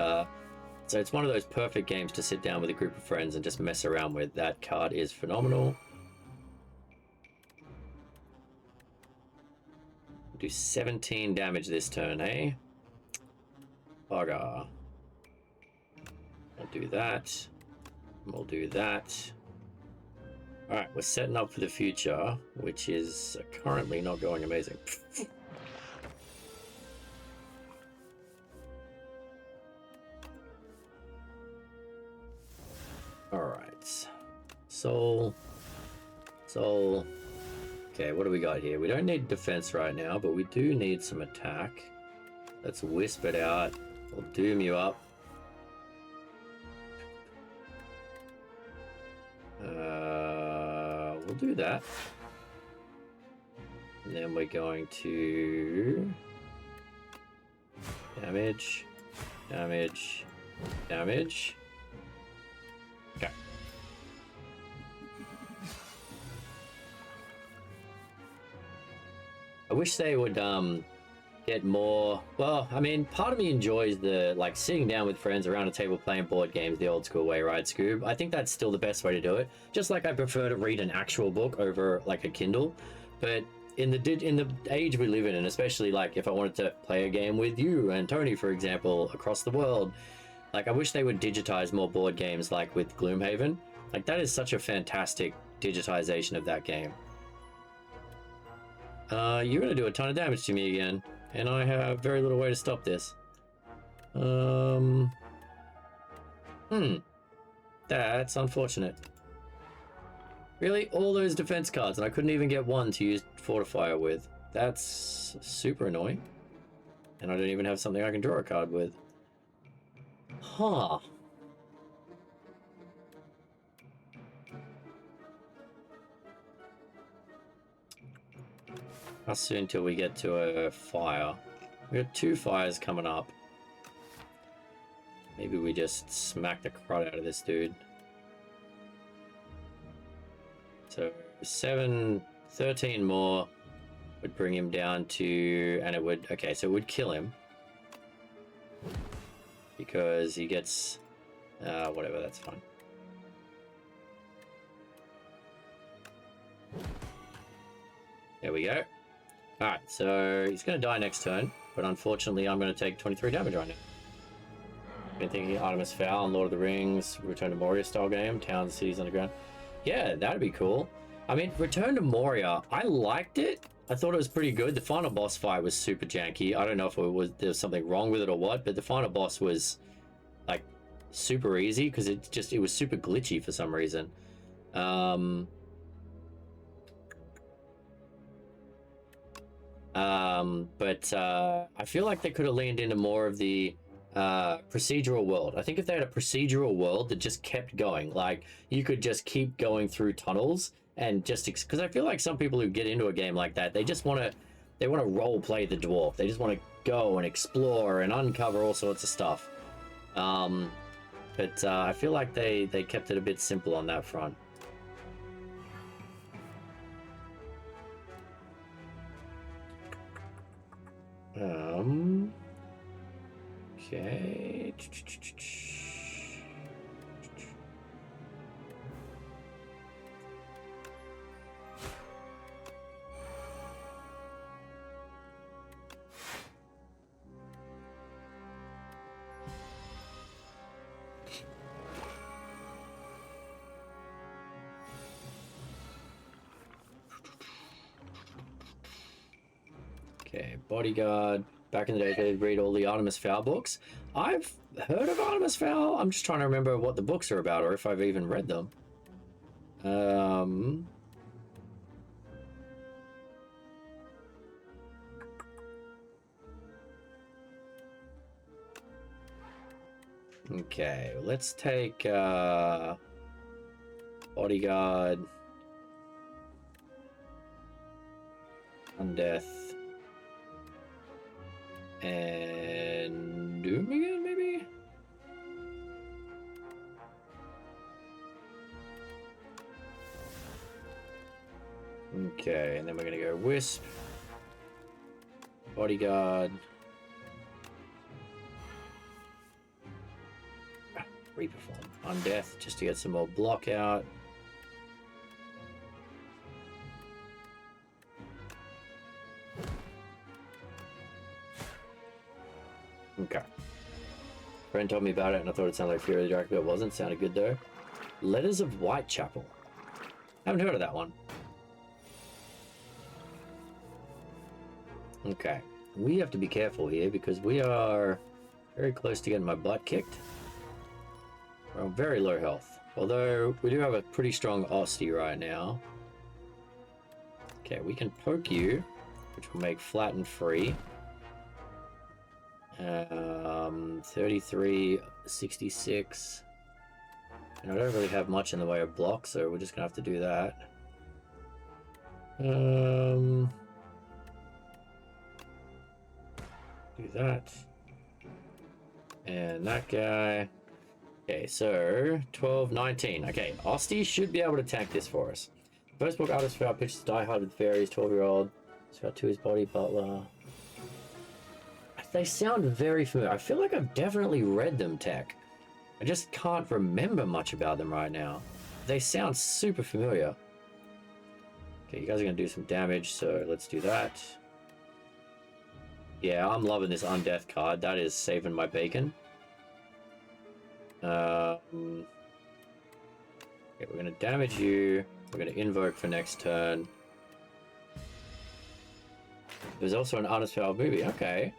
S1: so it's one of those perfect games to sit down with a group of friends and just mess around with. That card is phenomenal. Do 17 damage this turn, eh? Bugger. I'll do that. We'll do that. Alright, we're setting up for the future, which is currently not going amazing. Alright. Soul. Okay, what do we got here? We don't need defense right now, but we do need some attack. Let's wisp it out. We'll doom you up. We'll do that. And then we're going to damage. Okay. I wish they would get more. Well, I mean, part of me enjoys the like sitting down with friends around a table playing board games the old school way, right, Scoob? I think that's still the best way to do it. Just like I prefer to read an actual book over like a Kindle. But in the age we live in, and especially like if I wanted to play a game with you and Tony, for example, across the world, like I wish they would digitize more board games like with Gloomhaven. Like that is such a fantastic digitization of that game. You're gonna do a ton of damage to me again, and I have very little way to stop this. That's unfortunate. Really? All those defense cards, and I couldn't even get one to use Fortifier with. That's super annoying. And I don't even have something I can draw a card with. Huh. How soon till we get to a fire? We got 2 fires coming up. Maybe we just smack the crud out of this dude. So 13 more would bring him down to, and it would, okay, so it would kill him. Because he gets, whatever, that's fine. There we go. Alright, so he's going to die next turn, but unfortunately I'm going to take 23 damage right now. Been thinking Artemis Fowl and Lord of the Rings, Return to Moria style game, towns, cities underground. Yeah, that'd be cool. I mean, Return to Moria, I liked it. I thought it was pretty good. The final boss fight was super janky. I don't know if there was something wrong with it or what, but the final boss was like super easy because it was super glitchy for some reason. But I feel like they could have leaned into more of the procedural world. I think if they had a procedural world that just kept going, like you could just keep going through tunnels and just because I feel like some people who get into a game like that, they just want to role play the dwarf. They just want to go and explore and uncover all sorts of stuff. But I feel like they kept it a bit simple on that front. Okay. Okay, Bodyguard. Back in the day, they'd read all the Artemis Fowl books. I've heard of Artemis Fowl. I'm just trying to remember what the books are about, or if I've even read them. Okay, let's take Bodyguard, Undeath, and Doom again, maybe? Okay, and then we're gonna go Wisp, Bodyguard, Reperform, Undeath, just to get some more block out. Okay. Friend told me about it and I thought it sounded like Fury of the Dark, but it wasn't. Sounded good though. Letters of Whitechapel. Haven't heard of that one. Okay. We have to be careful here because we are very close to getting my butt kicked. We're on very low health. Although we do have a pretty strong Ostie right now. Okay, we can poke you, which will make flatten free. 33, 66. And I don't really have much in the way of block, so we're just gonna have to do that. Do that. And that guy. Okay, so 12, 19. Okay, Ostie should be able to tank this for us. First book, Artist Fowl pitches Die Hard with Fairies, 12-year-old. It's got to his body, Butler. They sound very familiar. I feel like I've definitely read them, Tech. I just can't remember much about them right now. They sound super familiar. Okay, you guys are gonna do some damage, so let's do that. Yeah, I'm loving this undeath card. That is saving my bacon. Okay, we're gonna damage you. We're gonna invoke for next turn. There's also an Unspelled movie. Okay.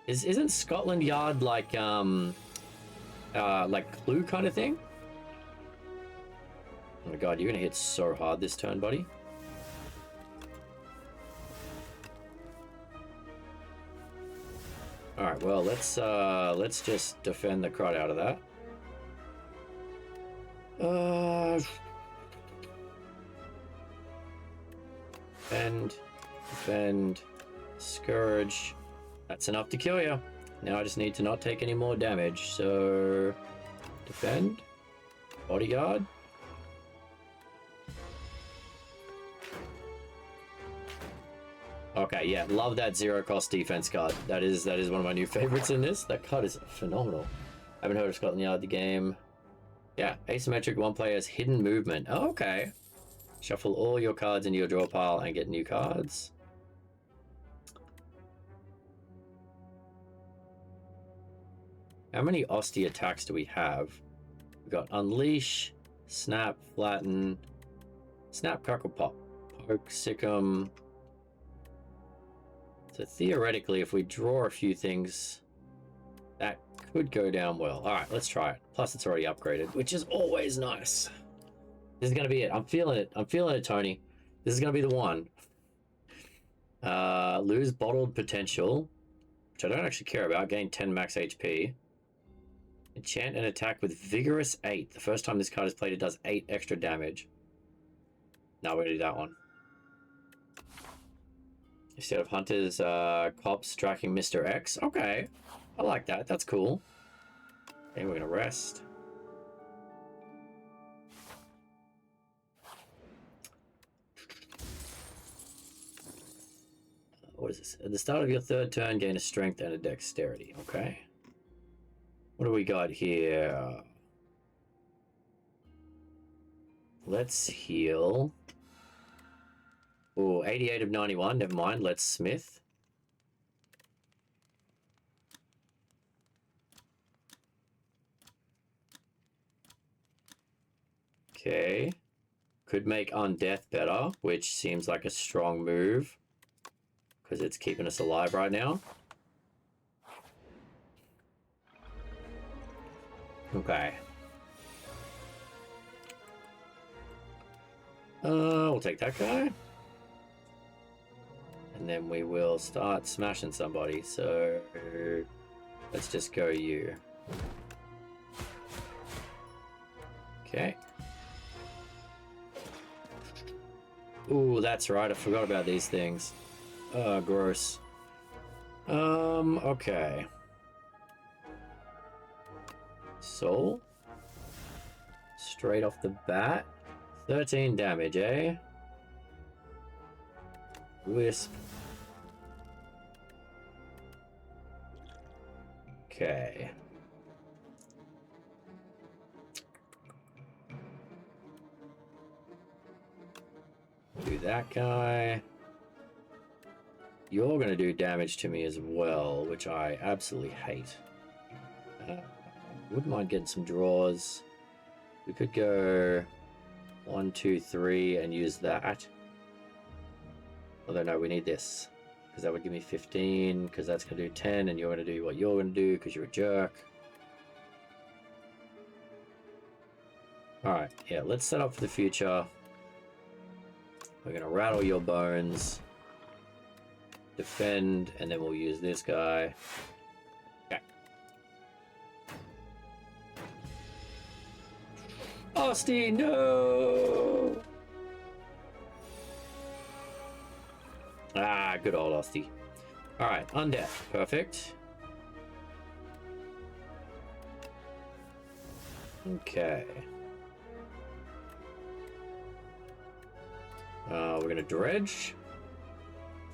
S1: Isn't Scotland Yard like Clue kind of thing? Oh my god, you're gonna hit so hard this turn, buddy. All right, well let's just defend the crud out of that. Defend, Scourge. That's enough to kill you. Now I just need to not take any more damage. So, defend, bodyguard. Okay, yeah, love that zero cost defense card. That is one of my new favorites in this. That card is phenomenal. I haven't heard of Scotland Yard the game. Yeah, asymmetric one player's hidden movement. Oh, okay. Shuffle all your cards into your draw pile and get new cards. How many Osty attacks do we have? We've got Unleash, Snap, Flatten, Snap, Crackle, Pop, Poke, Sick'em. So theoretically, if we draw a few things, that could go down well. All right, let's try it. Plus, it's already upgraded, which is always nice. This is going to be it. I'm feeling it. I'm feeling it, Tony. This is going to be the one. Lose Bottled Potential, which I don't actually care about. Gain 10 max HP. Enchant an attack with Vigorous 8. The first time this card is played, it does 8 extra damage. No, we're going to do that one. Instead of Hunter's Cops tracking Mr. X. Okay. I like that. That's cool. Okay, we're going to rest. What is this? At the start of your third turn, gain a strength and a dexterity. Okay. What do we got here? Let's heal. Oh, 88 of 91. Never mind. Let's smith. Okay. Could make Undeath better, which seems like a strong move because it's keeping us alive right now. Okay. We'll take that guy. And then we will start smashing somebody. So let's just go you. Okay. Ooh, that's right. I forgot about these things. Oh, gross. Okay. Soul. Straight off the bat. 13 damage, eh? Wisp. Okay. Do that guy. You're going to do damage to me as well, which I absolutely hate. Wouldn't mind getting some draws. We could go 1, 2, 3 and use that. Although no, we need this because that would give me 15 because that's going to do 10 and you're going to do what you're going to do because you're a jerk. Alright, yeah, let's set up for the future. We're going to rattle your bones. Defend, and then we'll use this guy. Okay. Osty, no! Ah, good old Osty. Alright, Undeath. Perfect. Okay. We're going to dredge.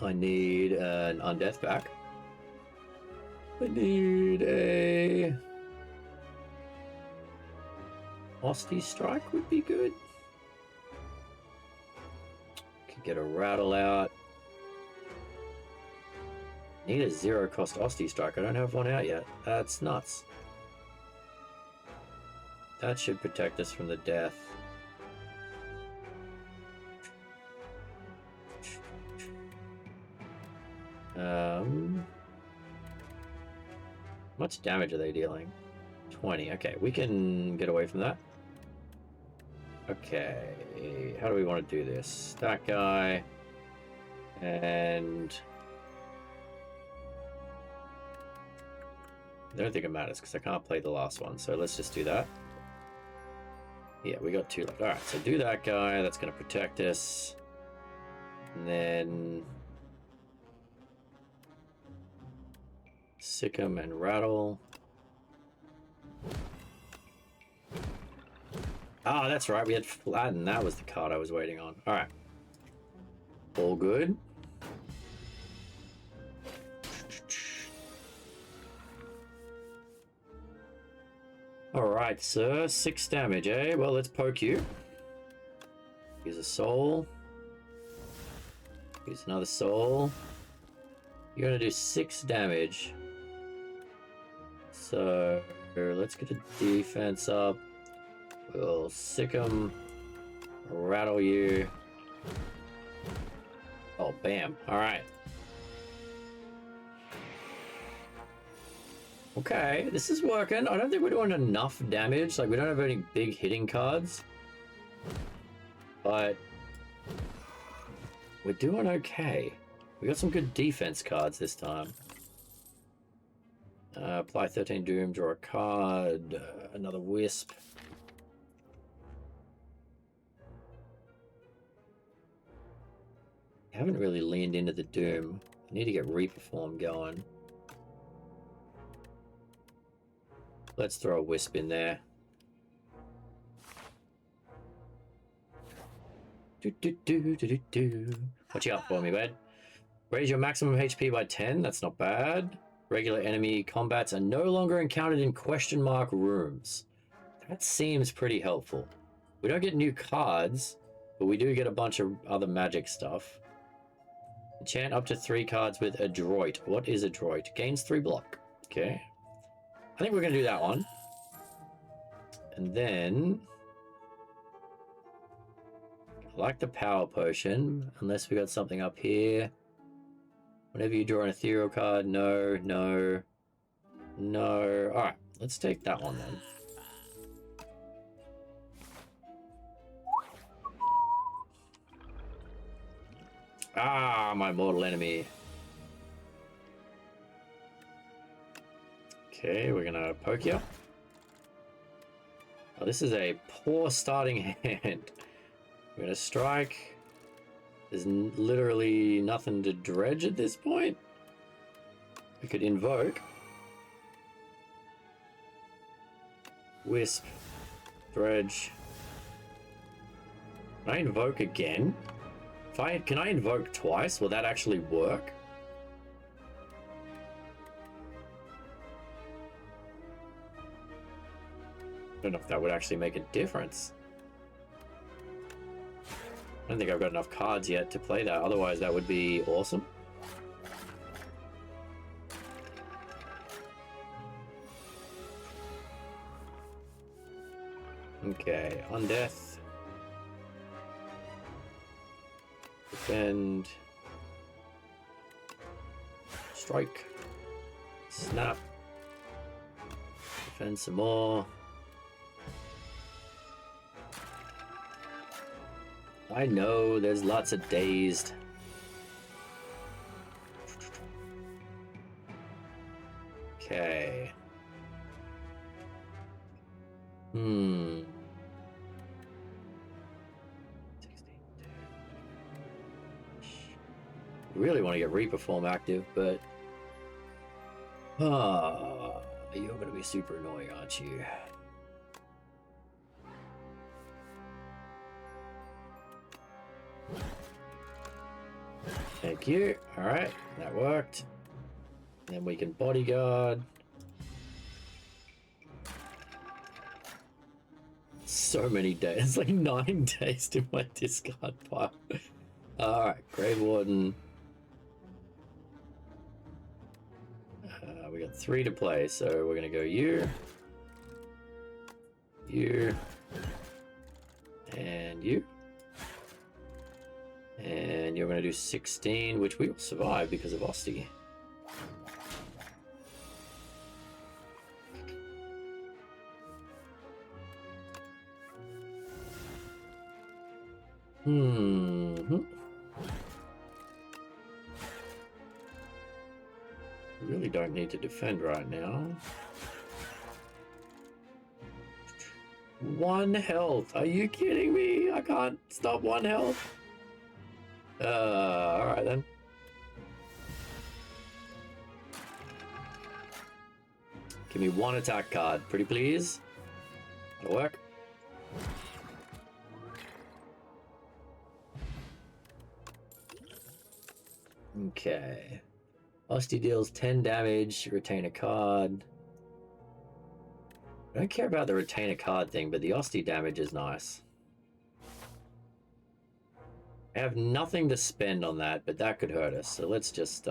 S1: I need an Undeath back. I need a Osty Strike would be good. Get a rattle out. Need a 0-cost Osti strike. I don't have one out yet. That's nuts. That should protect us from the death. How much damage are they dealing? 20. Okay, we can get away from that. Okay, how do we want to do this? That guy. And I don't think it matters because I can't play the last one. So let's just do that. Yeah, we got 2 left. Alright, so do that guy. That's going to protect us. And then Sick 'em and Rattle. Ah, that's right. We had Flatten. That was the card I was waiting on. Alright. All good. Alright, sir. 6 damage, eh? Well, let's poke you. Use a soul. Use another soul. You're gonna do 6 damage. So let's get the defense up. We'll sick 'em. Rattle you. Oh, bam. Alright. Okay, this is working. I don't think we're doing enough damage. Like, we don't have any big hitting cards. But we're doing okay. We got some good defense cards this time. Apply 13 Doom, draw a card, another Wisp. I haven't really leaned into the Doom. I need to get Reperform going. Let's throw a Wisp in there. What you got for me, bud? Raise your maximum HP by 10. That's not bad. Regular enemy combats are no longer encountered in question mark rooms. That seems pretty helpful. We don't get new cards, but we do get a bunch of other magic stuff. Enchant up to 3 cards with Adroit. What is Adroit? Gains 3 block. Okay. I think we're going to do that one. And then I like the power potion, unless we got something up here. Whenever you draw an ethereal card, no, no, no. Alright, let's take that one then. Ah, my mortal enemy. Okay, we're gonna poke you. Oh, this is a poor starting hand. We're gonna strike. There's literally nothing to dredge at this point. We could invoke. Wisp. Dredge. Can I invoke again? Can I invoke twice? Will that actually work? I don't know if that would actually make a difference. I don't think I've got enough cards yet to play that, otherwise that would be awesome. Okay, on death. Defend. Strike. Snap. Defend some more. I know, there's lots of dazed. Okay. We really want to get Reperform active, but you're gonna be super annoying, aren't you? Thank you. Alright, that worked. Then we can bodyguard. So many days, like 9 days to my discard pile. Alright, Grave Warden. We got 3 to play, so we're gonna go you, and you. And you're gonna do 16, which we will survive because of Osti. Really don't need to defend right now. 1 health. Are you kidding me? I can't stop 1 health. Alright then. Give me 1 attack card, pretty please. That'll work. Okay. Osti deals 10 damage, retain a card. I don't care about the retain a card thing, but the Osti damage is nice. I have nothing to spend on that, but that could hurt us. So let's just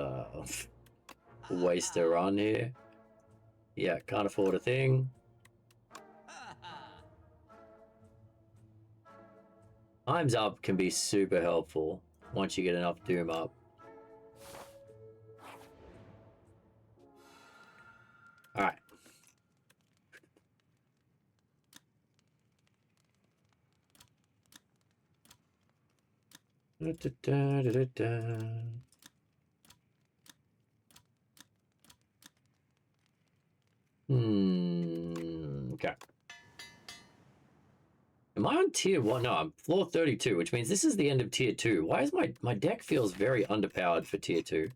S1: waste a run here. Yeah, can't afford a thing. Time's up can be super helpful once you get enough Doom up. Alright. Okay. Am I on tier 1? No, I'm floor 32, which means this is the end of tier 2. Why is my deck feels very underpowered for tier 2?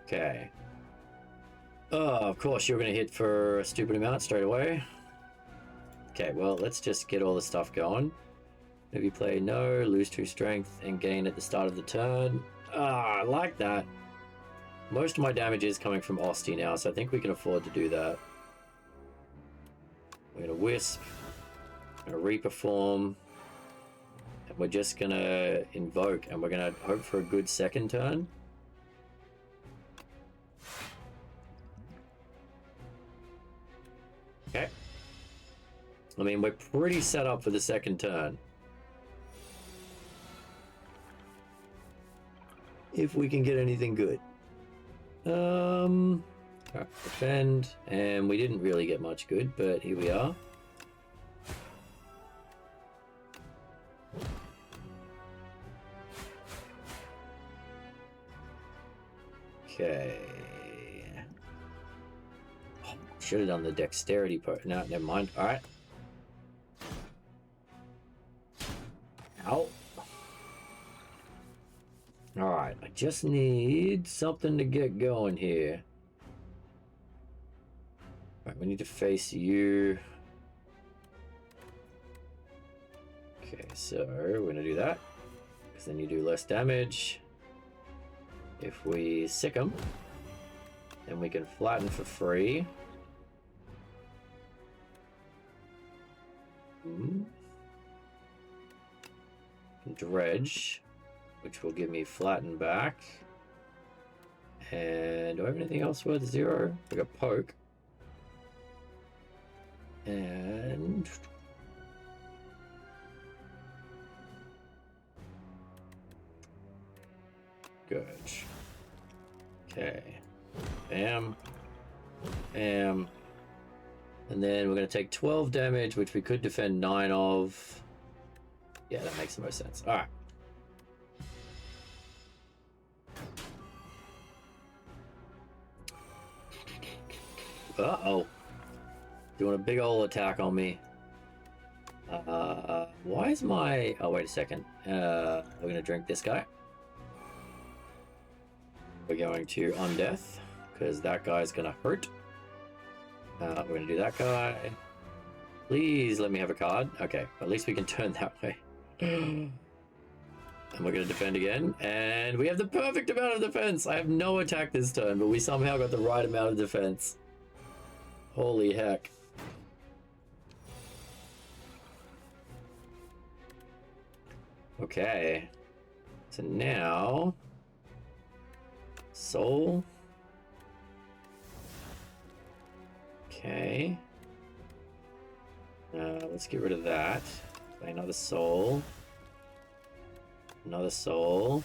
S1: Okay. Oh, of course you're going to hit for a stupid amount straight away. Okay, well, let's just get all the stuff going. Maybe play no, lose 2 strength, and gain at the start of the turn. Ah, I like that. Most of my damage is coming from Osti now, so I think we can afford to do that. We're going to Wisp. We're going to Reperform. And we're just going to Invoke, and we're going to hope for a good second turn. Okay. I mean, we're pretty set up for the second turn. If we can get anything good. Alright, defend. And we didn't really get much good, but here we are. Okay. Oh, should have done the dexterity part. No, never mind. Alright. Ow. Alright, I just need something to get going here. Alright, we need to face you. Okay, so we're going to do that. Because then you do less damage. If we sick them, then we can flatten for free. Dredge, which will give me flatten back. And do I have anything else worth 0? I got poke. And Gurge. Okay. Bam. Bam. And then we're going to take 12 damage, which we could defend 9 of. Yeah, that makes the most sense. Alright. Uh-oh. Doing a big old attack on me. Why is my... Oh, wait a second. We're going to drink this guy. We're going to Undeath, because that guy's going to hurt. We're going to do that guy. Please let me have a card. Okay, at least we can turn that way. And we're going to defend again. And we have the perfect amount of defense. I have no attack this turn, but we somehow got the right amount of defense. Holy heck. Okay. So now... Soul. Okay. Let's get rid of that. Play another soul. Another soul.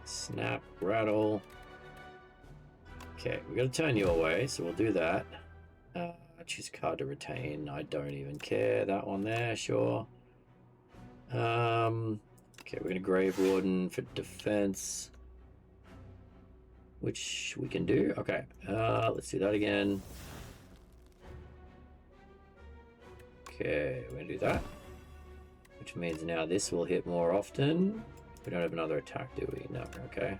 S1: Snap, rattle. Okay, we gotta turn your way, so we'll do that. Choose a card to retain. I don't even care. That one there, sure. Okay, we're gonna Grave Warden for defense, which we can do. Okay, let's do that again. Okay, we're gonna do that, which means now this will hit more often. We don't have another attack, do we? No. Okay.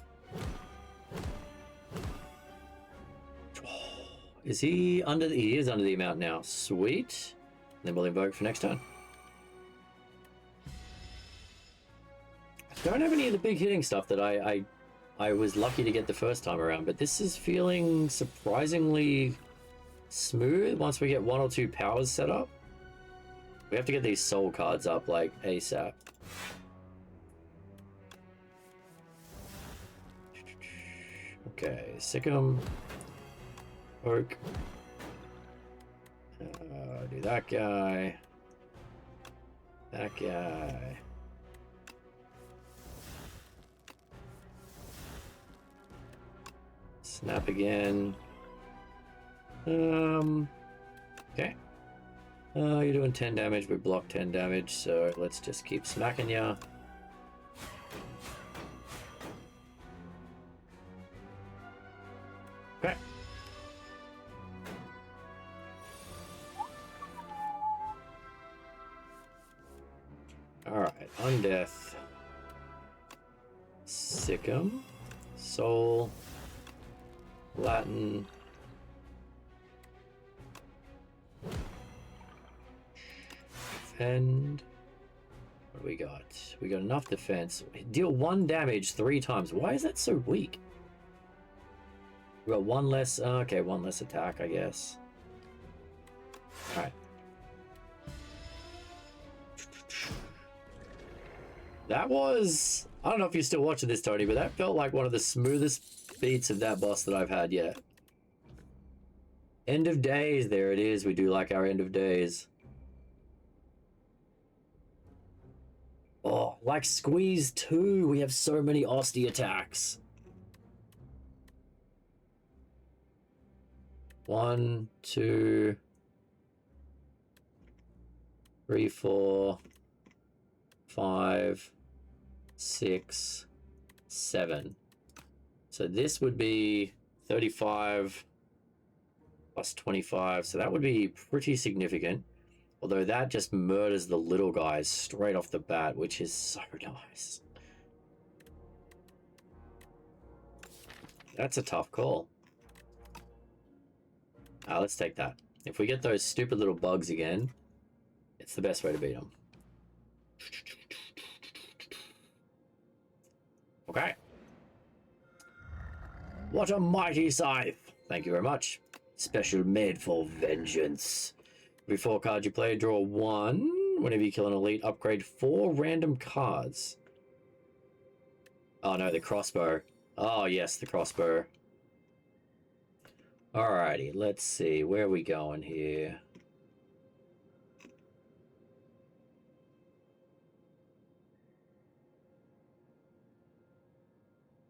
S1: Is he under the... He is under the amount now. Sweet. And then we'll invoke for next turn. I don't have any of the big hitting stuff that I was lucky to get the first time around, but this is feeling surprisingly smooth once we get one or two powers set up. We have to get these soul cards up like ASAP. Okay, Sikkim. Oak. Do that guy. That guy. Snap again. Okay. You're doing 10 damage, we block 10 damage, so let's just keep smacking ya. Okay. Alright, Undeath. Sikkim. Soul. Latin. Defend. What do we got? We got enough defense. Deal 1 damage 3 times. Why is that so weak? We got 1 less. Okay, 1 less attack, I guess. Alright. That was... I don't know if you're still watching this, Tony, but that felt like one of the smoothest beats of that boss that I've had yet. End of days. There it is. We do like our end of days. Oh, like Squeeze 2. We have so many Osty attacks. 1, 2, 3, 4, 5, 6, 7. So this would be 35 plus 25. So that would be pretty significant. Although that just murders the little guys straight off the bat, which is so nice. That's a tough call. Let's take that. If we get those stupid little bugs again, it's the best way to beat them. Okay. What a mighty scythe. Thank you very much. Special made for vengeance. Every 4 cards you play, draw 1. Whenever you kill an elite, upgrade 4 random cards. Oh no, the crossbow. Oh yes, the crossbow. Alrighty, let's see. Where are we going here?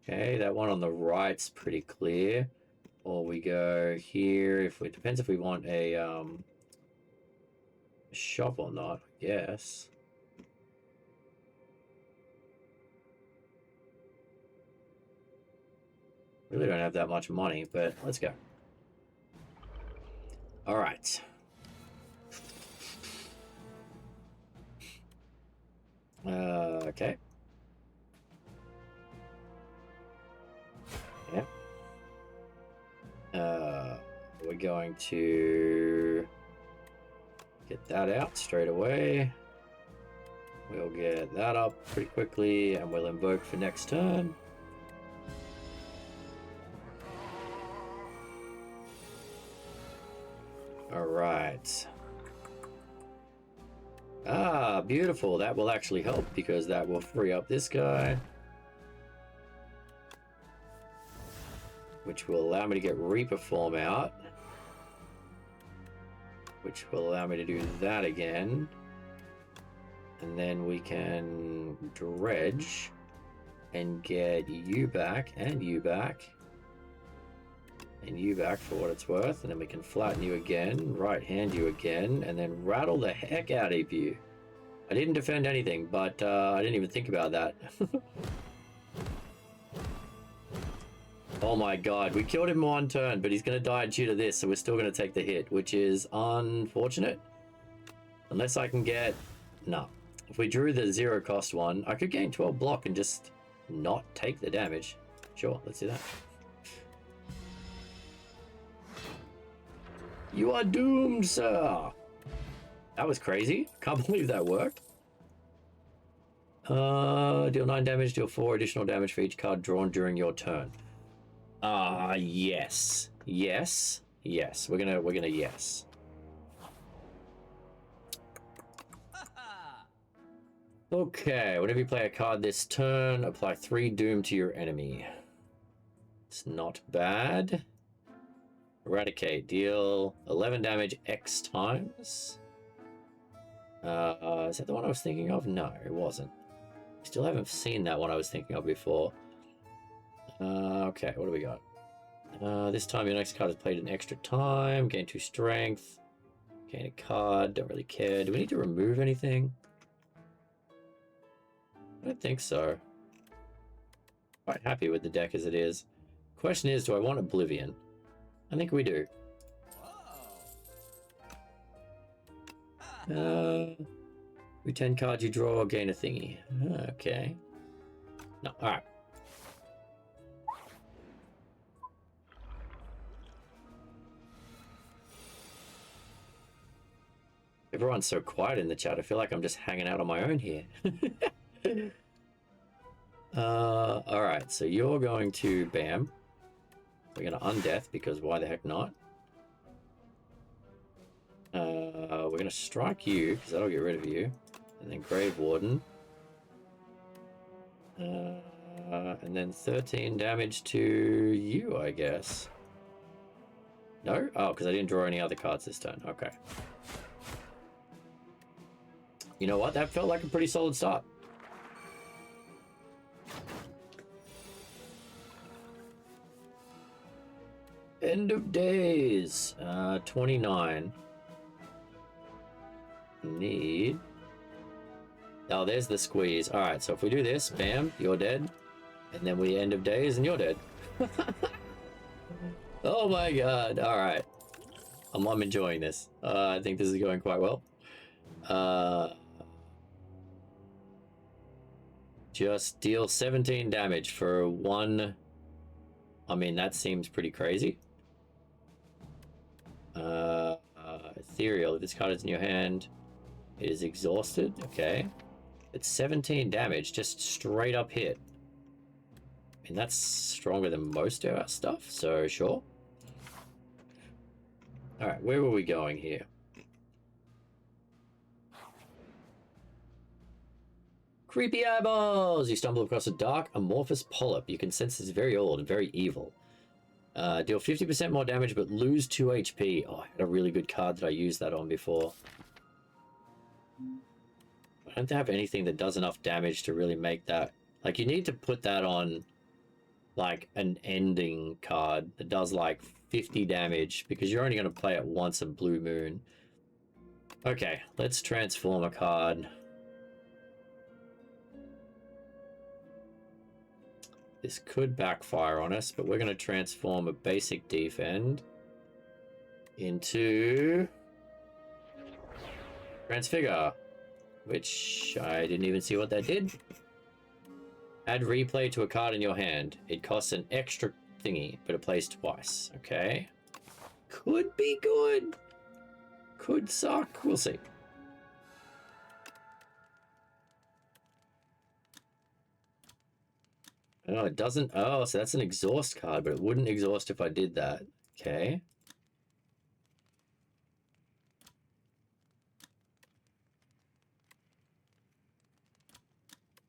S1: Okay, that one on the right's pretty clear. Or we go here. If it depends if we want a shop or not, I guess. Really don't have that much money, but let's go. All right. Okay. Yeah. We're going to get that out straight away. We'll get that up pretty quickly, and we'll invoke for next turn. All right. Ah, beautiful. That will actually help because that will free up this guy. Which will allow me to get Reaper Form out. Which will allow me to do that again. And then we can dredge and get you back and you back. And you back for what it's worth, and then we can flatten you again, right hand you again, and then rattle the heck out of you. I didn't defend anything, but I didn't even think about that. Oh my god, we killed him one turn, but he's going to die due to this, so we're still going to take the hit, which is unfortunate. Unless I can get... No. If we drew the 0 cost one, I could gain 12 block and just not take the damage. Sure, let's do that. You are doomed, sir. That was crazy. Can't believe that worked. Deal 9 damage, deal 4 additional damage for each card drawn during your turn. Yes. Yes. Yes. We're gonna yes. Okay, whenever you play a card this turn, apply 3 doom to your enemy. It's not bad. Eradicate, deal 11 damage X times. Is that the one I was thinking of? No, it wasn't. Still haven't seen that one I was thinking of before. Okay, what do we got? This time your next card is played an extra time. Gain 2 strength. Gain a card. Don't really care. Do we need to remove anything? I don't think so. Quite happy with the deck as it is. Question is, do I want Oblivion? I think we do. Every 10 cards you draw, gain a thingy. Okay. No, alright. Everyone's so quiet in the chat. I feel like I'm just hanging out on my own here. Alright, so you're going to bam. We're going to undeath because why the heck not? We're going to strike you because that'll get rid of you. And then Grave Warden. And then 13 damage to you, I guess. No? Oh, because I didn't draw any other cards this turn. Okay. You know what? That felt like a pretty solid start. End of days. 29. Need... Oh, there's the squeeze. Alright, so if we do this, bam, you're dead. And then we end of days and you're dead. Oh my god. Alright. I'm enjoying this. I think this is going quite well. Just deal 17 damage for 1. I mean, that seems pretty crazy. Ethereal. If this card is in your hand, it is exhausted. Okay. It's 17 damage, just straight up hit. I mean, that's stronger than most of our stuff, so sure. Alright, where were we going here? Creepy eyeballs! You stumble across a dark, amorphous polyp. You can sense it's very old and very evil. Deal 50% more damage, but lose 2 HP. Oh, I had a really good card that I used that on before. I don't have anything that does enough damage to really make that... Like, you need to put that on, like, an ending card that does, like, 50 damage, because you're only going to play it once a blue moon. Okay, let's transform a card. This could backfire on us, but we're going to transform a basic defend into Transfigure, which I didn't even see what that did. Add replay to a card in your hand. It costs an extra thingy, but it plays twice. Okay. Could be good. Could suck. We'll see. Oh, it doesn't. Oh, so that's an exhaust card, but it wouldn't exhaust if I did that. Okay.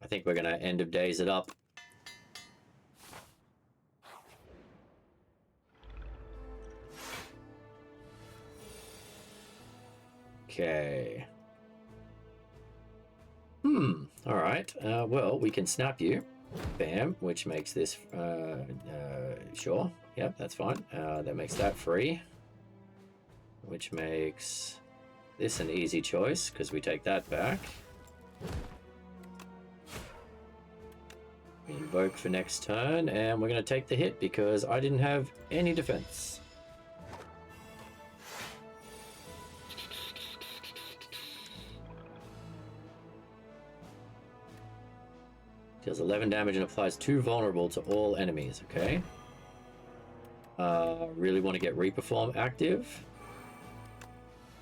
S1: I think we're going to end of days it up. Okay. All right. Well, we can snap you. Bam, which makes this, sure. Yep, that's fine. That makes that free. Which makes this an easy choice, because we take that back. We invoke for next turn, and we're going to take the hit, because I didn't have any defense. Deals 11 damage and applies 2 vulnerable to all enemies, okay? Really want to get Reaper Form active.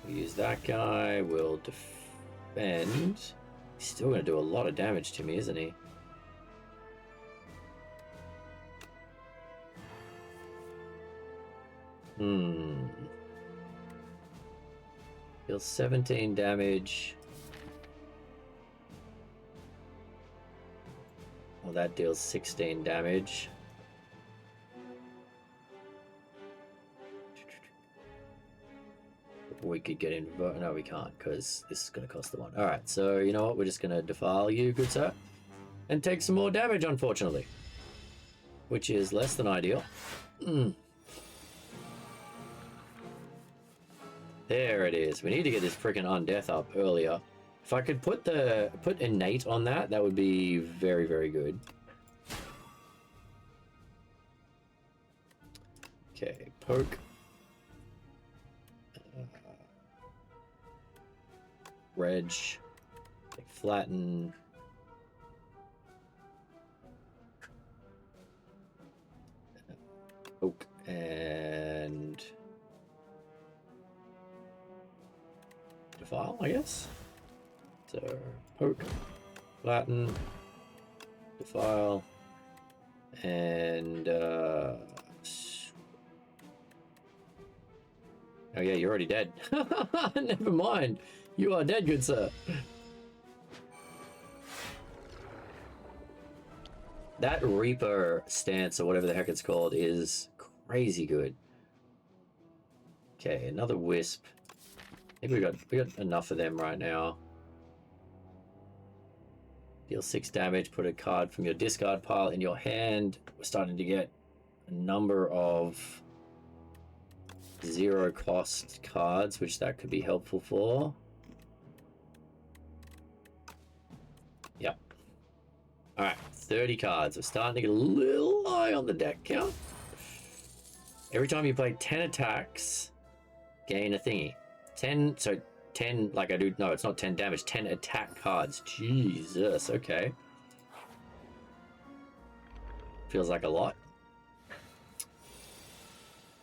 S1: We use that guy, we'll defend. He's still going to do a lot of damage to me, isn't he? Deals 17 damage. Well, that deals 16 damage. We could get in. No, we can't, because this is going to cost the one. Alright, so you know what? We're just going to defile you, good sir. And take some more damage, unfortunately. Which is less than ideal. There it is. We need to get this freaking undeath up earlier. If I could put innate on that, that would be very, very good. Okay, poke. Reg. Flatten. Poke and defile, I guess. So poke, flatten, defile, and oh yeah, you're already dead. Never mind, you are dead, good sir. That Reaper stance, or whatever the heck it's called, is crazy good. Okay, another wisp. I think we got enough of them right now. Deal 6 damage, put a card from your discard pile in your hand. We're starting to get a number of 0 cost cards, which that could be helpful for. Yep. Alright, 30 cards. We're starting to get a little high on the deck count. Every time you play 10 attacks, gain a thingy. 10, so 10, like I do, no, it's not 10 damage, 10 attack cards. Jesus, okay. Feels like a lot.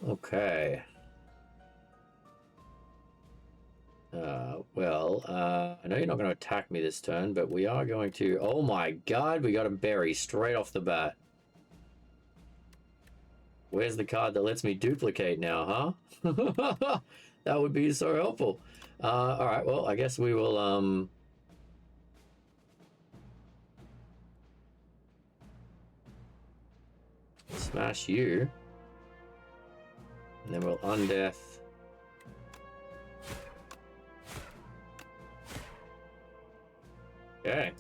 S1: Okay. I know you're not going to attack me this turn, but we are going to... Oh my god, we got a berry straight off the bat. Where's the card that lets me duplicate now, huh? That would be so helpful. Alright, well, I guess we will, smash you. And then we'll undeath. Okay.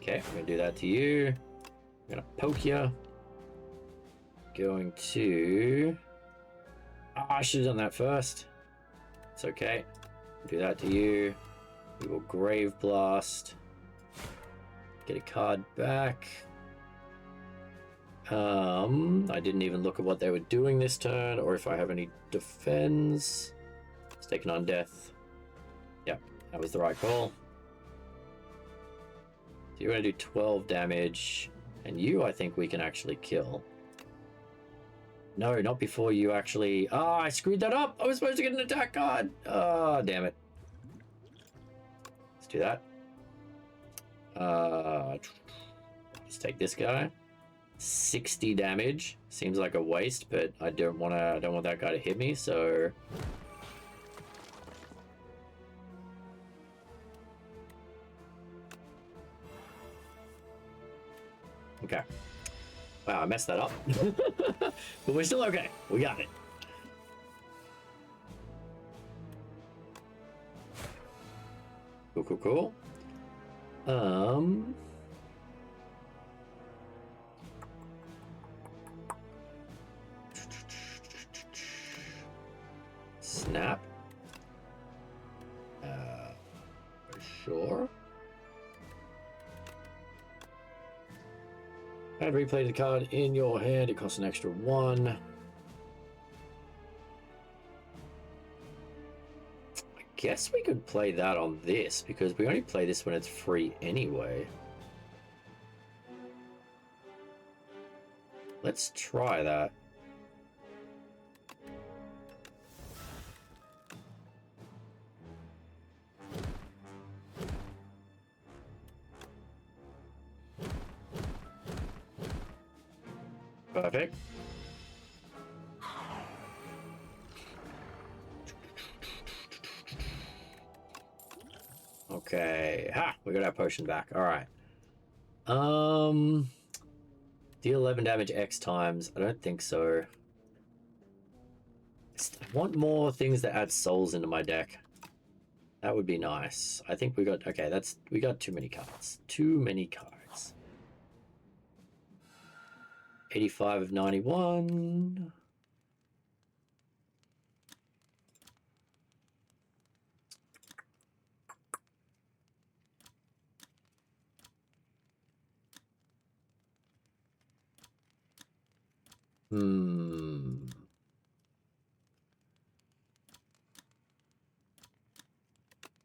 S1: Okay, I'm gonna do that to you. I'm gonna poke you. Going to... Oh, I should have done that first. It's okay. Do that to you. We will Grave Blast. Get a card back. I didn't even look at what they were doing this turn, or if I have any defense. It's taken on death. Yep, that was the right call. So you're going to do 12 damage, and you, I think we can actually kill. No, not before you actually... Ah, I screwed that up! I was supposed to get an attack card! Ah, damn it. Let's do that. Let's take this guy. 60 damage. Seems like a waste, but I don't want that guy to hit me, so okay. Wow, I messed that up. But we're still okay. We got it. Cool. Snap. Sure. Add replay the card in your hand. It costs an extra 1. I guess we could play that on this because we only play this when it's free anyway. Let's try that. Perfect. Okay. Ha! We got our potion back. All right. Deal 11 damage X times. I don't think so. I want more things that add souls into my deck. That would be nice. I think we got... Okay, we got too many cards. Too many cards. 85 of 91.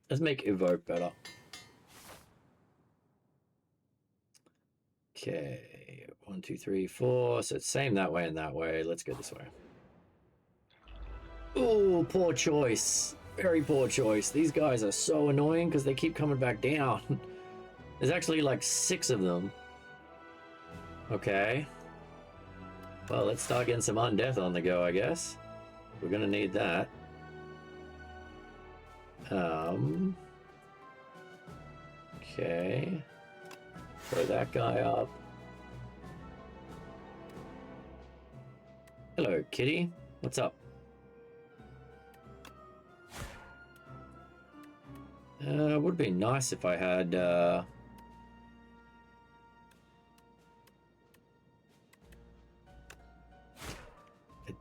S1: Let's make evoke better. Okay, 1, 2, 3, 4. So it's same that way and that way. Let's go this way. Oh, poor choice. Very poor choice. These guys are so annoying because they keep coming back down. There's actually like 6 of them. Okay. Well, let's start getting some undeath on the go, I guess. We're gonna need that. Okay. Throw that guy up. Hello, kitty. What's up? It would be nice if I had, a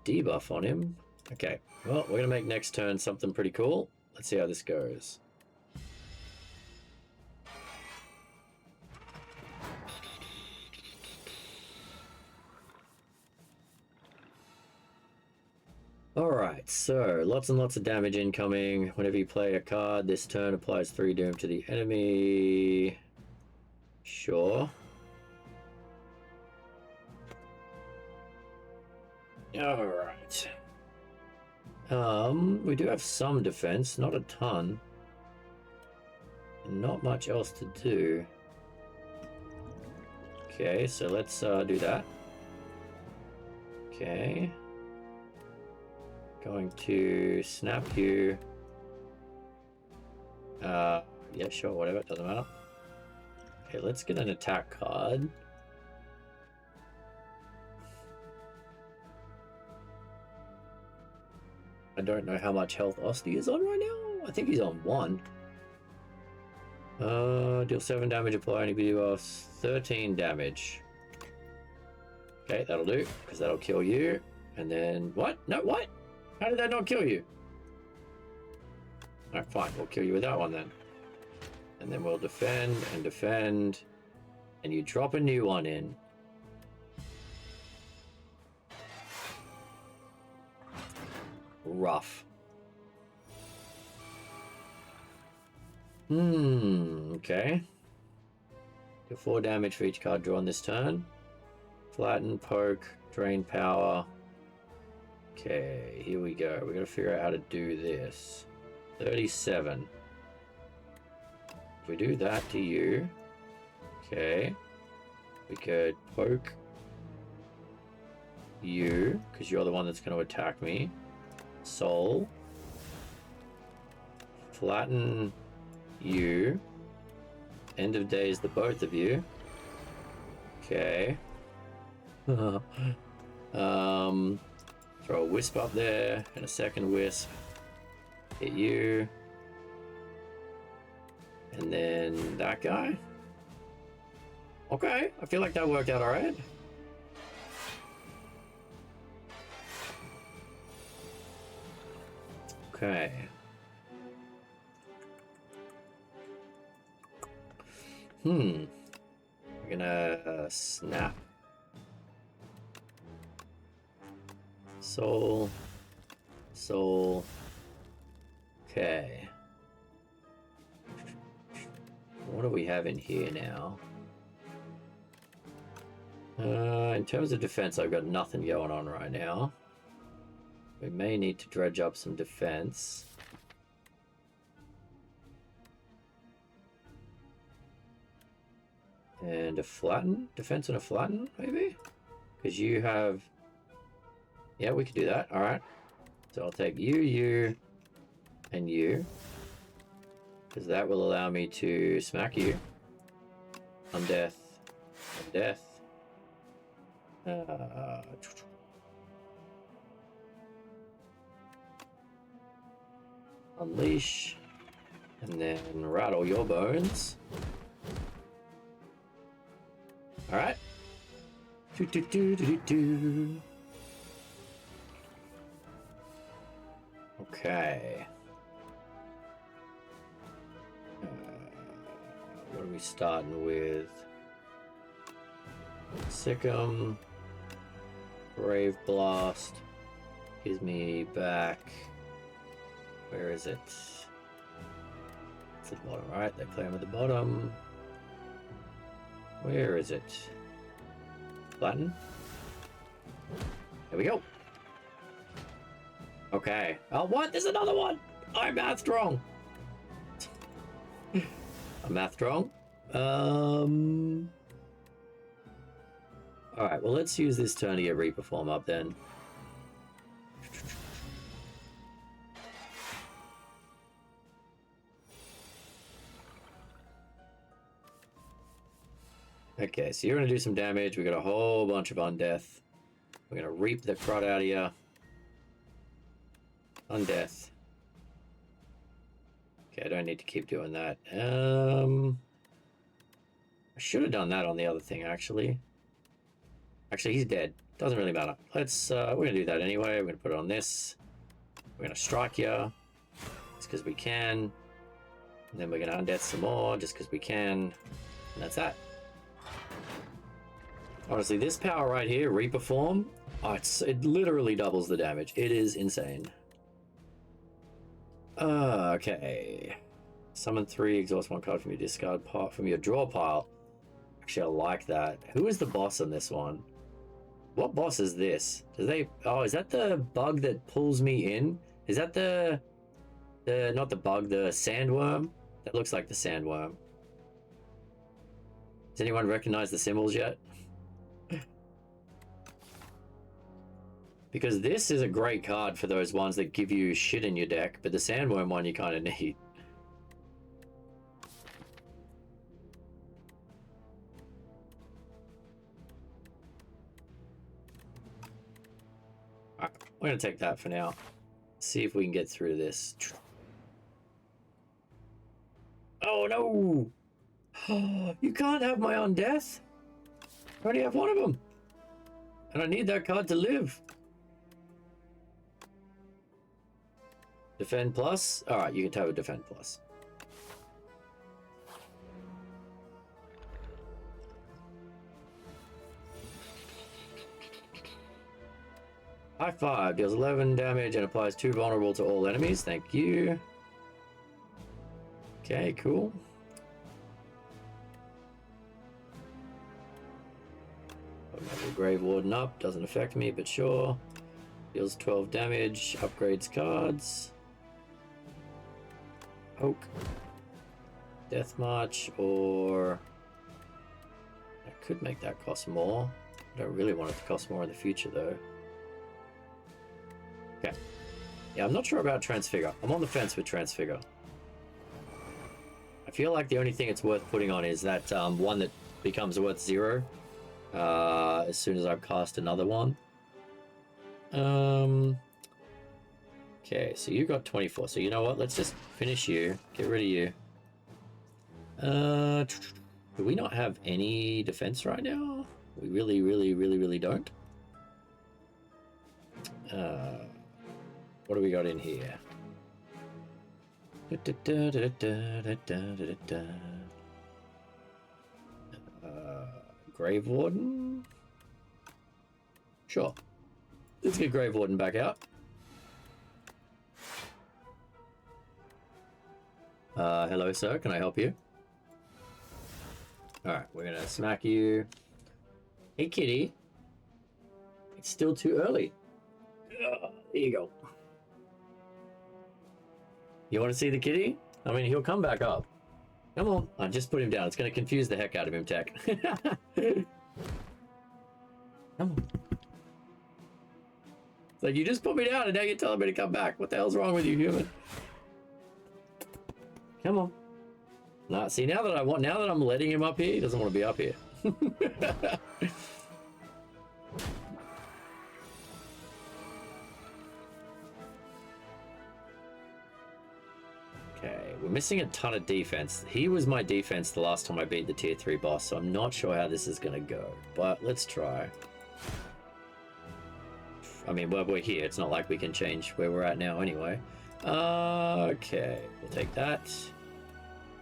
S1: debuff on him. Okay, well, we're gonna make next turn something pretty cool. Let's see how this goes. Alright, so lots and lots of damage incoming. Whenever you play a card, this turn applies 3 doom to the enemy. Sure. Alright. We do have some defense, not a ton. Not much else to do. Okay, so let's do that. Okay. Going to snap you. Yeah, sure, whatever, it doesn't matter. Okay, let's get an attack card. I don't know how much health Osti is on right now. I think he's on 1. Deal 7 damage, apply any debuffs. 13 damage. Okay, that'll do, because that'll kill you. And then, what? No, what? How did that not kill you? Alright, fine. We'll kill you with that one then. And then we'll defend and defend. And you drop a new one in. Rough. Okay. Do 4 damage for each card drawn this turn. Flatten, poke, drain power. Okay, here we go. We gotta figure out how to do this. 37. If we do that to you, okay, we could poke you, because you're the one that's going to attack me. Soul. Flatten you. End of days, the both of you. Okay. Throw a wisp up there and a second wisp. Hit you. And then that guy. Okay, I feel like that worked out all right. Okay. We're gonna snap. Soul. Soul. Okay. What do we have in here now? In terms of defense, I've got nothing going on right now. We may need to dredge up some defense. And a flatten? Defense and a flatten, maybe? Because you have... Yeah, we could do that. Alright. So I'll take you, you, and you. Because that will allow me to smack you. On death. On death. Unleash. And then rattle your bones. Alright. Okay. What are we starting with? Sick'em. Brave Blast. Gives me back. Where is it? It's at the bottom, right? They claim at the bottom. Where is it? Flatten. There we go. Okay. Oh, what? There's another one! I'm mathed wrong! I'm mathed wrong? Alright, well, let's use this turn to get Reperform up then. Okay, so you're going to do some damage. We got a whole bunch of undeath. We're going to reap the crud out of you. Undeath. Okay, I don't need to keep doing that. I should have done that on the other thing, actually. Actually, he's dead. Doesn't really matter. Let's, we're going to do that anyway. We're going to put it on this. We're going to strike you. Just because we can. And then we're going to undeath some more, just because we can. And that's that. Honestly, this power right here, Reperform, oh, it literally doubles the damage. It is insane. Okay. Summon 3, exhaust 1 card from your discard pile, from your draw pile. Actually, I like that. Who is the boss on this one? What boss is this? Do they? Oh, is that the bug that pulls me in? Is that the not the bug, the sandworm? That looks like the sandworm. Does anyone recognize the symbols yet? Because this is a great card for those ones that give you shit in your deck, but the sandworm one you kind of need. Alright, we're going to take that for now. See if we can get through this. Oh no! You can't have my undeath! I only have one of them! And I need that card to live! Defend plus? Alright, you can have a defend plus. High 5 deals 11 damage and applies 2 vulnerable to all enemies. Thank you. Okay, cool. Put my Grave Warden up. Doesn't affect me, but sure. Deals 12 damage. Upgrades cards. Poke. Death March, or I could make that cost more. I don't really want it to cost more in the future, though. Okay. Yeah, I'm not sure about Transfigure. I'm on the fence with Transfigure. I feel like the only thing it's worth putting on is that one that becomes worth 0 as soon as I've cast another one. Okay, so you got 24. So you know what? Let's just finish you. Get rid of you. Do we not have any defense right now? We really don't. What do we got in here? Grave Warden? Sure. Let's get Grave Warden back out. Hello, sir. Can I help you? Alright, we're gonna smack you. Hey, kitty. It's still too early. There you go. You want to see the kitty? I mean, he'll come back up. Come on. I just put him down. It's going to confuse the heck out of him, Tech. Come on. It's like, you just put me down and now you're telling me to come back. What the hell's wrong with you, human? Come on. Nah, see, now that I'm letting him up here, he doesn't want to be up here. Okay, we're missing a ton of defense. He was my defense the last time I beat the tier 3 boss, so I'm not sure how this is going to go, but let's try. I mean, well, we're here. It's not like we can change where we're at now anyway. Okay, we'll take that.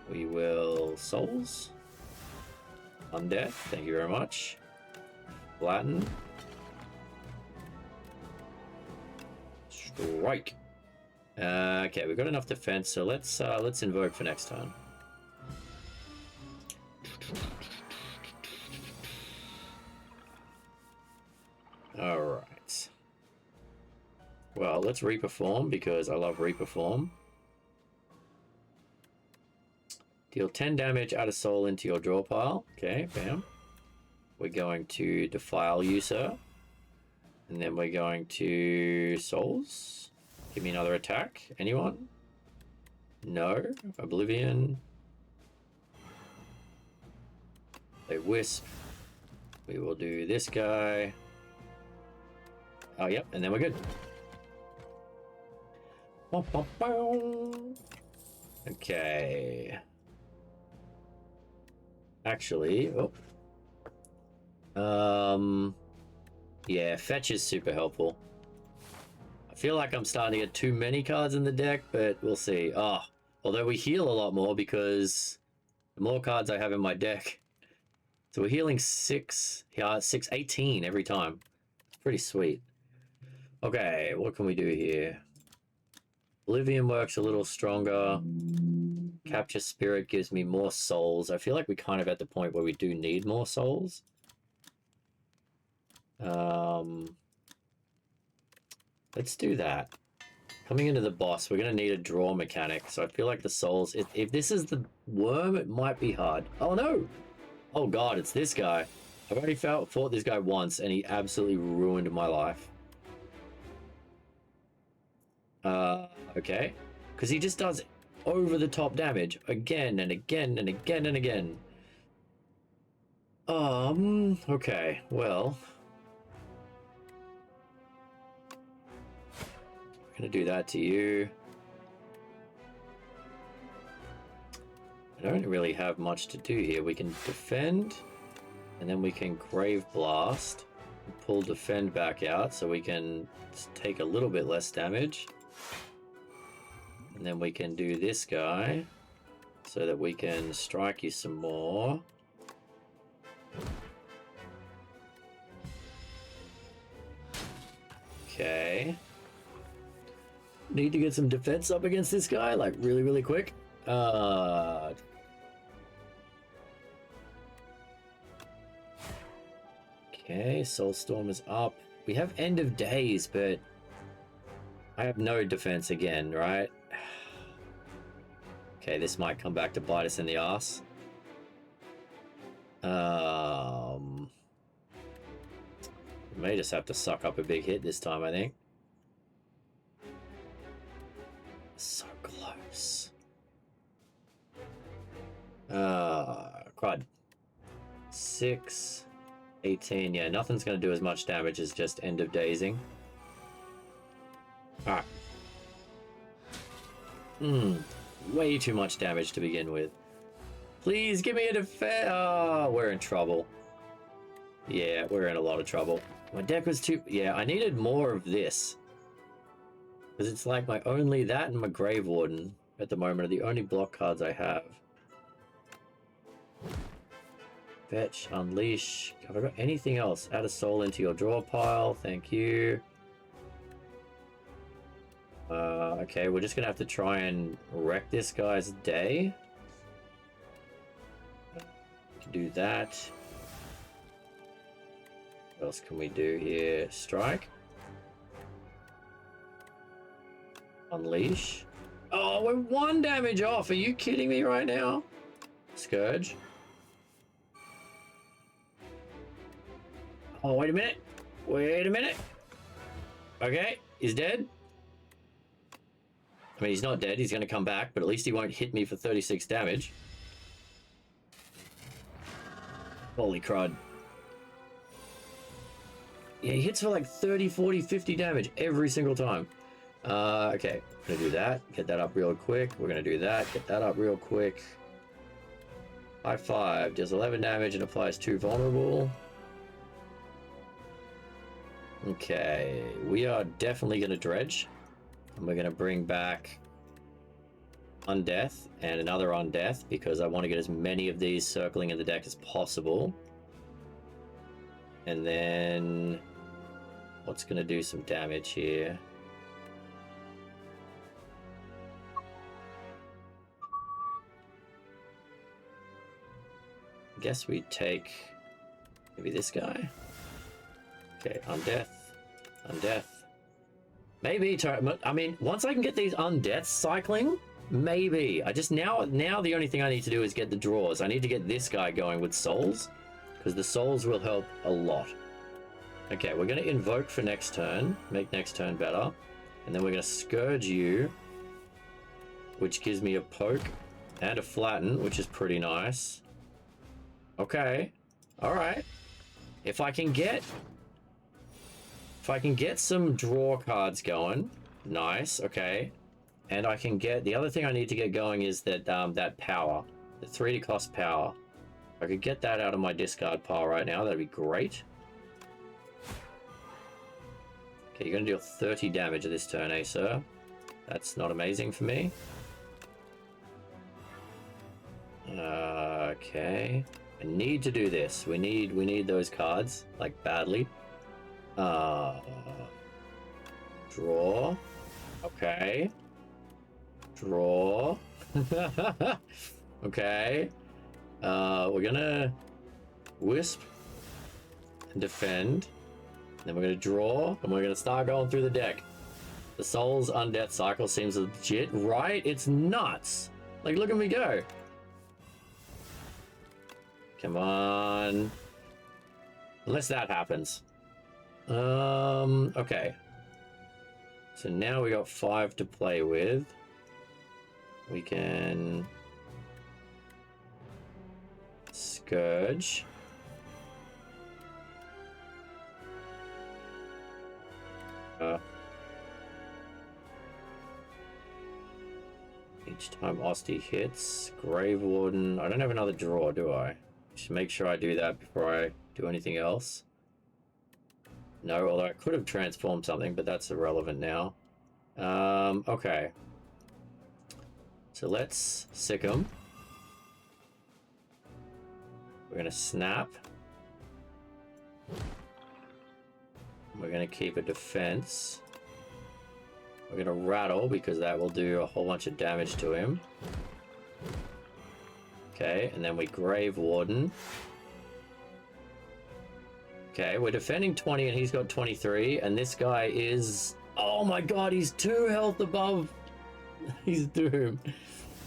S1: We will souls. Undead, thank you very much. Flatten. Strike. Okay, we've got enough defense, so let's invoke for next turn. All right. Well, let's reperform because I love reperform. Deal 10 damage, add a soul into your draw pile. Okay, bam. We're going to defile you, sir. And then we're going to souls. Give me another attack. Anyone? No. Oblivion. A wisp. We will do this guy. Oh, yep. And then we're good. Okay. Actually, yeah, fetch is super helpful. I feel like I'm starting to get too many cards in the deck, but we'll see. Although we heal a lot more because the more cards I have in my deck. So we're healing 18 every time. It's pretty sweet. Okay, what can we do here? Oblivion works a little stronger. Capture Spirit gives me more souls. I feel like we're kind of at the point where we do need more souls. Let's do that. Coming into the boss, we're going to need a draw mechanic. So I feel like the souls... If this is the worm, it might be hard. Oh, no! Oh, God, it's this guy. I've already fought this guy once, and he absolutely ruined my life. Okay. Because he just does over-the-top damage again and again and again and again. Okay, well... I'm gonna do that to you. I don't really have much to do here. We can defend, and then we can Grave Blast, and pull defend back out so we can take a little bit less damage. And then we can do this guy so that we can strike you some more. Okay. Need to get some defense up against this guy, like really, really quick. Okay, Soulstorm is up. We have End of Days, but I have no defense again, right? Okay, this might come back to bite us in the ass. May just have to suck up a big hit this time, I think. So close. Crud. 6, 18. Yeah, nothing's going to do as much damage as just end of dazing. Alright. Way too much damage to begin with. Please give me a defense. Oh, we're in trouble. Yeah, we're in a lot of trouble. My deck was too... Yeah, I needed more of this. Because it's like my only... That and my Grave Warden at the moment are the only block cards I have. Fetch, Unleash. Have I got anything else? Add a soul into your draw pile. Thank you. Okay, we're just gonna have to try and wreck this guy's day. We can do that. What else can we do here? Strike. Unleash. Oh, we're 1 damage off. Are you kidding me right now? Scourge. Oh, wait a minute. Wait a minute. Okay, he's dead. I mean, he's not dead. He's going to come back, but at least he won't hit me for 36 damage. Holy crud. Yeah, he hits for like 30, 40, 50 damage every single time. Okay, I'm going to do that. Get that up real quick. We're going to do that. Get that up real quick. High 5. Does 11 damage and applies 2 vulnerable. Okay, we are definitely going to dredge. And we're going to bring back Undeath and another Undeath because I want to get as many of these circling in the deck as possible. And then what's going to do some damage here? I guess we take maybe this guy. Okay, Undeath, Undeath. Maybe, I mean, once I can get these Undeaths cycling, maybe. I just, now the only thing I need to do is get the draws. I need to get this guy going with souls, because the souls will help a lot. Okay, we're going to invoke for next turn, make next turn better, and then we're going to Scourge you, which gives me a poke and a flatten, which is pretty nice. Okay, all right. If I can get some draw cards going, nice, okay. And I can get, the other thing I need to get going is that that power, the 3 to cost power. If I could get that out of my discard pile right now, that'd be great. Okay, you're gonna deal 30 damage this turn, eh, sir? That's not amazing for me. Okay. I need to do this. We need those cards, like, badly. Draw. Okay. Draw. Okay. We're gonna Wisp and defend. Then we're gonna draw, and we're gonna start going through the deck. The Soul's Undeath cycle seems legit, right? It's nuts. Like, look at me go. Come on. Unless that happens. Okay. So now we got 5 to play with. We can Scourge. Each time Osty hits, Grave Warden. I don't have another draw, do I? Just make sure I do that before I do anything else. No, although I could have transformed something, but that's irrelevant now. Okay. So let's sick him. We're gonna snap. We're gonna keep a defense. We're gonna rattle because that will do a whole bunch of damage to him. Okay, and then we Grave Warden. Okay, we're defending 20 and he's got 23, and this guy is... Oh my god, he's 2 health above. He's doomed.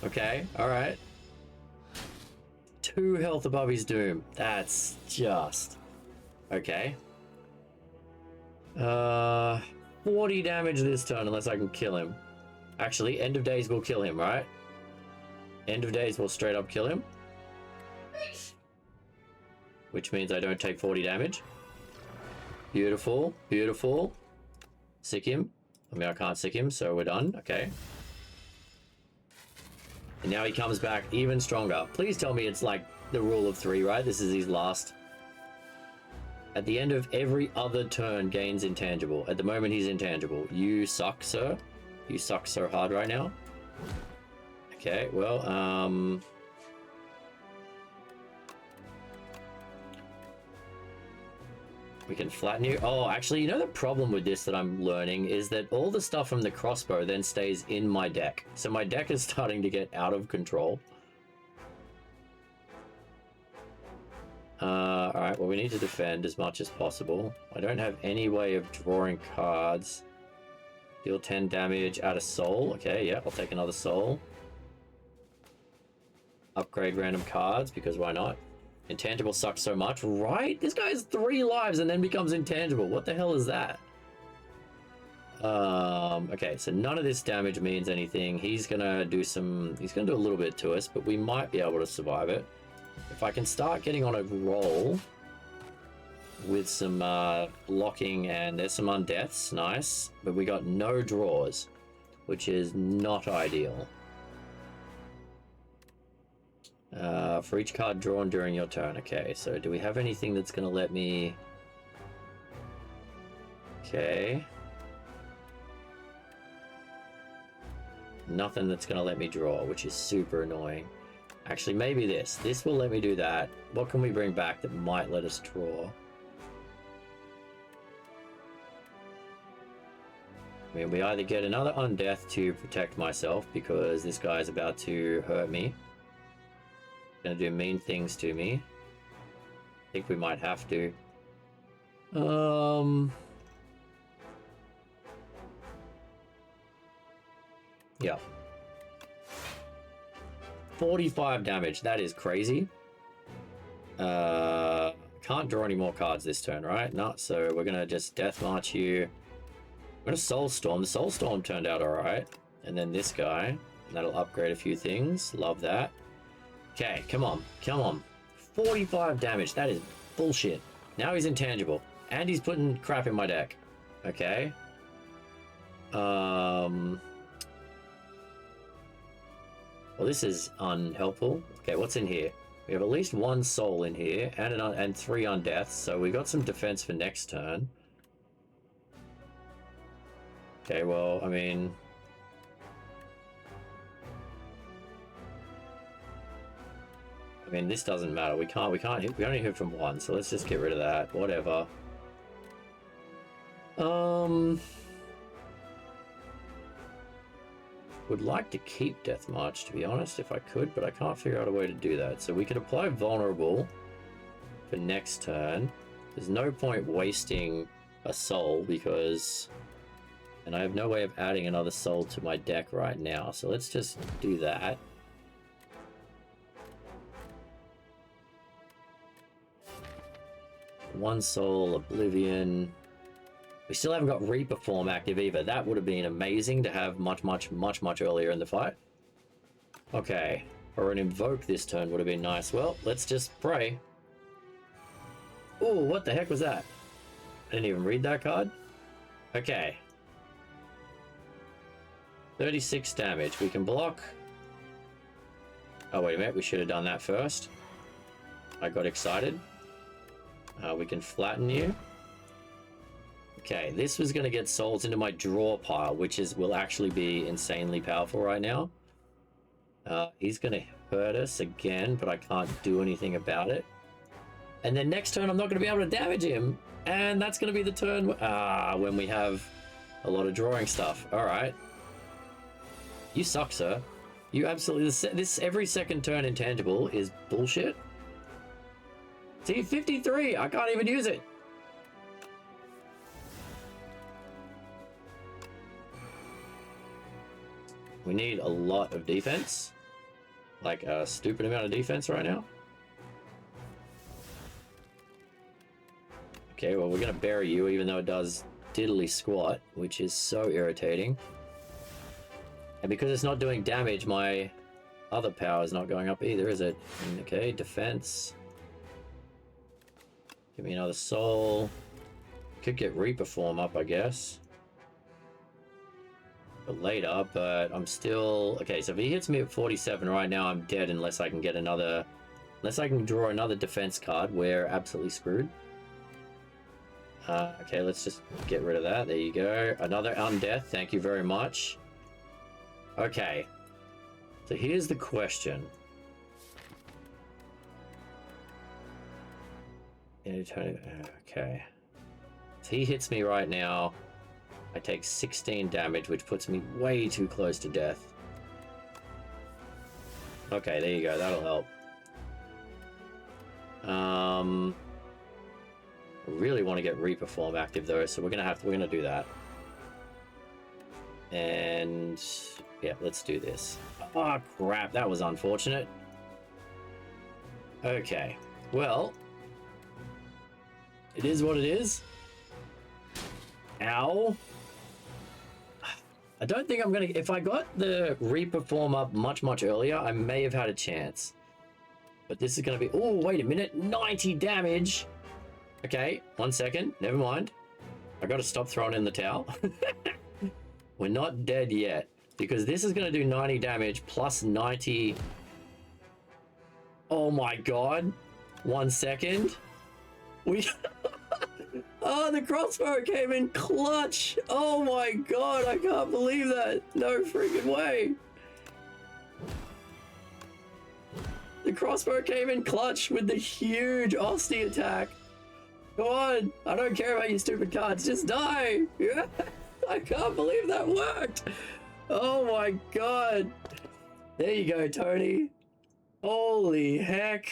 S1: Okay, alright. 2 health above his doom. That's just... Okay. 40 damage this turn unless I can kill him. Actually, End of Days will kill him, right? End of Days will straight up kill him. Which means I don't take 40 damage. Beautiful, beautiful. Sick him. I mean, I can't sick him, so we're done. Okay. And now he comes back even stronger. Please tell me it's like the rule of 3, right? This is his last. At the end of every other turn, gains intangible. At the moment, he's intangible. You suck, sir. You suck so hard right now. Okay, well, we can flatten you. Oh, actually, you know the problem with this that I'm learning is that all the stuff from the crossbow then stays in my deck. So my deck is starting to get out of control. Alright, well, we need to defend as much as possible. I don't have any way of drawing cards. Deal 10 damage, add a soul. Okay, yeah, I'll take another soul. Upgrade random cards, because why not? Intangible sucks so much, right? This guy has 3 lives and then becomes intangible. What the hell is that? Okay, so none of this damage means anything. He's gonna do a little bit to us, but we might be able to survive it. If I can start getting on a roll with some blocking, and there's some undeaths, nice, but we got no draws, which is not ideal. For each card drawn during your turn. Okay, so do we have anything that's going to let me... Okay. Nothing that's going to let me draw, which is super annoying. Actually, maybe this. This will let me do that. What can we bring back that might let us draw? I mean, we either get another undeath to protect myself because this guy's about to hurt me. Gonna do mean things to me. I think we might have to. Yeah. 45 damage. That is crazy. Can't draw any more cards this turn, right? No, so we're gonna just Death March you. I'm gonna Soulstorm. The Soulstorm turned out alright. And then this guy. And that'll upgrade a few things. Love that. Okay, come on. Come on. 45 damage. That is bullshit. Now he's intangible. And he's putting crap in my deck. Okay. Well, this is unhelpful. Okay, what's in here? We have at least 1 soul in here and 3 undeaths, so we got some defense for next turn. Okay, well, I mean... this doesn't matter. We can't hit. We only hit from 1, so let's just get rid of that. Whatever. Would like to keep Death March, to be honest, if I could, but I can't figure out a way to do that. So we could apply Vulnerable for next turn. There's no point wasting a soul because... And I have no way of adding another soul to my deck right now. So let's just do that. One soul, Oblivion. We still haven't got Reaper form active either. That would have been amazing to have much earlier in the fight. Okay. Or an Invoke this turn would have been nice. Well, let's just pray. Ooh, what the heck was that? I didn't even read that card. Okay. 36 damage. We can block. Oh, wait a minute. We should have done that first. I got excited. We can flatten you. Okay, this was going to get souls into my draw pile, which will actually be insanely powerful right now. He's going to hurt us again, but I can't do anything about it. And then next turn, I'm not going to be able to damage him. And that's going to be the turn when we have a lot of drawing stuff. All right. You suck, sir. You absolutely... This every second turn intangible is bullshit. See, 53. I can't even use it. We need a lot of defense. Like a stupid amount of defense right now. Okay, well, we're going to bury you, even though it does diddly squat, which is so irritating. And because it's not doing damage, my other power is not going up either, is it? Okay, defense. Give me another soul. Could get Reaper form up, I guess. But later, but I'm still... Okay, so if he hits me at 47 right now, I'm dead unless I can get another... Unless I can draw another defense card, we're absolutely screwed. Okay, let's just get rid of that. There you go. Another undeath. Thank you very much. Okay. So here's the question. Okay. So he hits me right now. I take 16 damage, which puts me way too close to death. Okay, there you go. That'll help. I really want to get Reaper form active though, so we're gonna do that. And yeah, let's do this. Oh crap, that was unfortunate. Okay, well, it is what it is. Ow. I don't think I'm gonna... If I got the Reaper form up much earlier, I may have had a chance. But this is gonna be... Oh, wait a minute. 90 damage. Okay, 1 second. Never mind. I gotta stop throwing in the towel. We're not dead yet. Because this is gonna do 90 damage plus 90... Oh my god. 1 second. We... Oh, the crossbow came in clutch. Oh my god, I can't believe that. No freaking way. The crossbow came in clutch with the huge Osty attack. Come on, I don't care about your stupid cards, just die. Yeah, I can't believe that worked. Oh my god. There you go, Tony. Holy heck.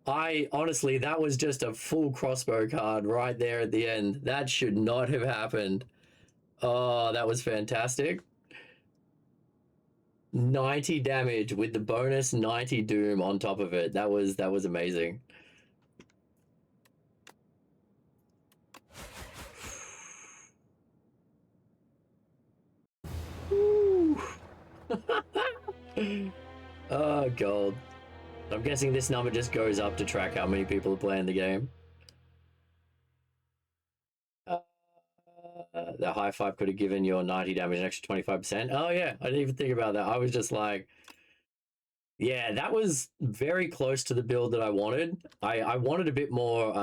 S1: Honestly, that was just a full crossbow card right there at the end. That should not have happened. Oh, that was fantastic. 90 damage with the bonus 90 doom on top of it. That was amazing. Oh, God. I'm guessing this number just goes up to track how many people are playing the game. The high five could have given your 90 damage an extra 25%. Oh, yeah. I didn't even think about that. I was just like... Yeah, that was very close to the build that I wanted. I wanted a bit more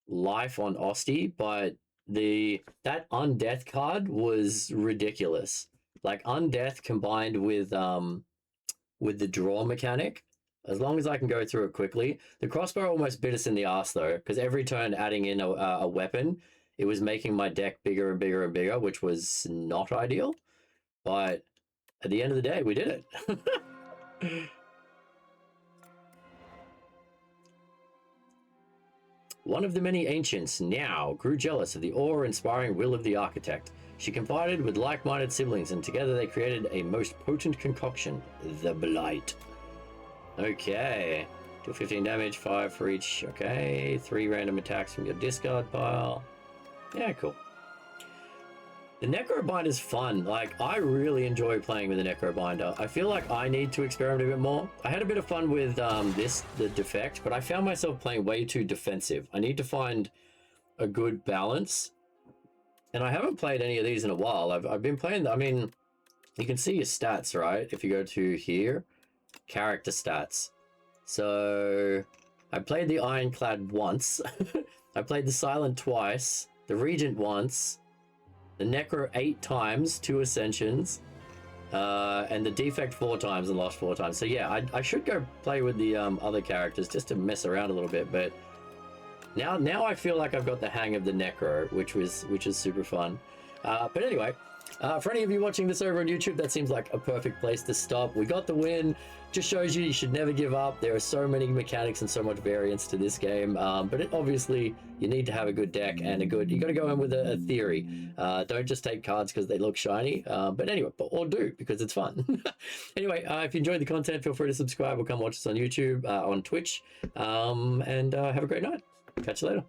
S1: life on Osty, but that Undeath card was ridiculous. Like, Undeath combined with the draw mechanic. As long as I can go through it quickly. The crossbow almost bit us in the ass though, because every turn adding in a weapon, it was making my deck bigger and bigger and bigger, which was not ideal. But at the end of the day, we did it. One of the many ancients now grew jealous of the awe-inspiring will of the architect. She confided with like-minded siblings, and together they created a most potent concoction, the Blight. Okay, do 15 damage, 5 for each. Okay, 3 random attacks from your discard pile. Yeah, cool. The Necrobinder is fun. Like, I really enjoy playing with the Necrobinder. I feel like I need to experiment a bit more. I had a bit of fun with the Defect, but I found myself playing way too defensive. I need to find a good balance. And I haven't played any of these in a while. I've been playing, I mean, you can see your stats, right? If you go to here. Character stats. So I played the Ironclad once. I played the Silent twice, the Regent once, the Necro 8 times, 2 Ascensions, and the Defect 4 times and lost 4 times. So yeah, I should go play with the other characters just to mess around a little bit, but now I feel like I've got the hang of the Necro, which is super fun. But anyway, for any of you watching this over on YouTube, that seems like a perfect place to stop. We got the win. Just shows you should never give up. There are so many mechanics and so much variance to this game, but obviously you need to have a good deck and you got to go in with a theory. Don't just take cards because they look shiny, but anyway, or do because it's fun. Anyway, if you enjoyed the content, feel free to subscribe or come watch us on YouTube, on Twitch, and have a great night. Catch you later.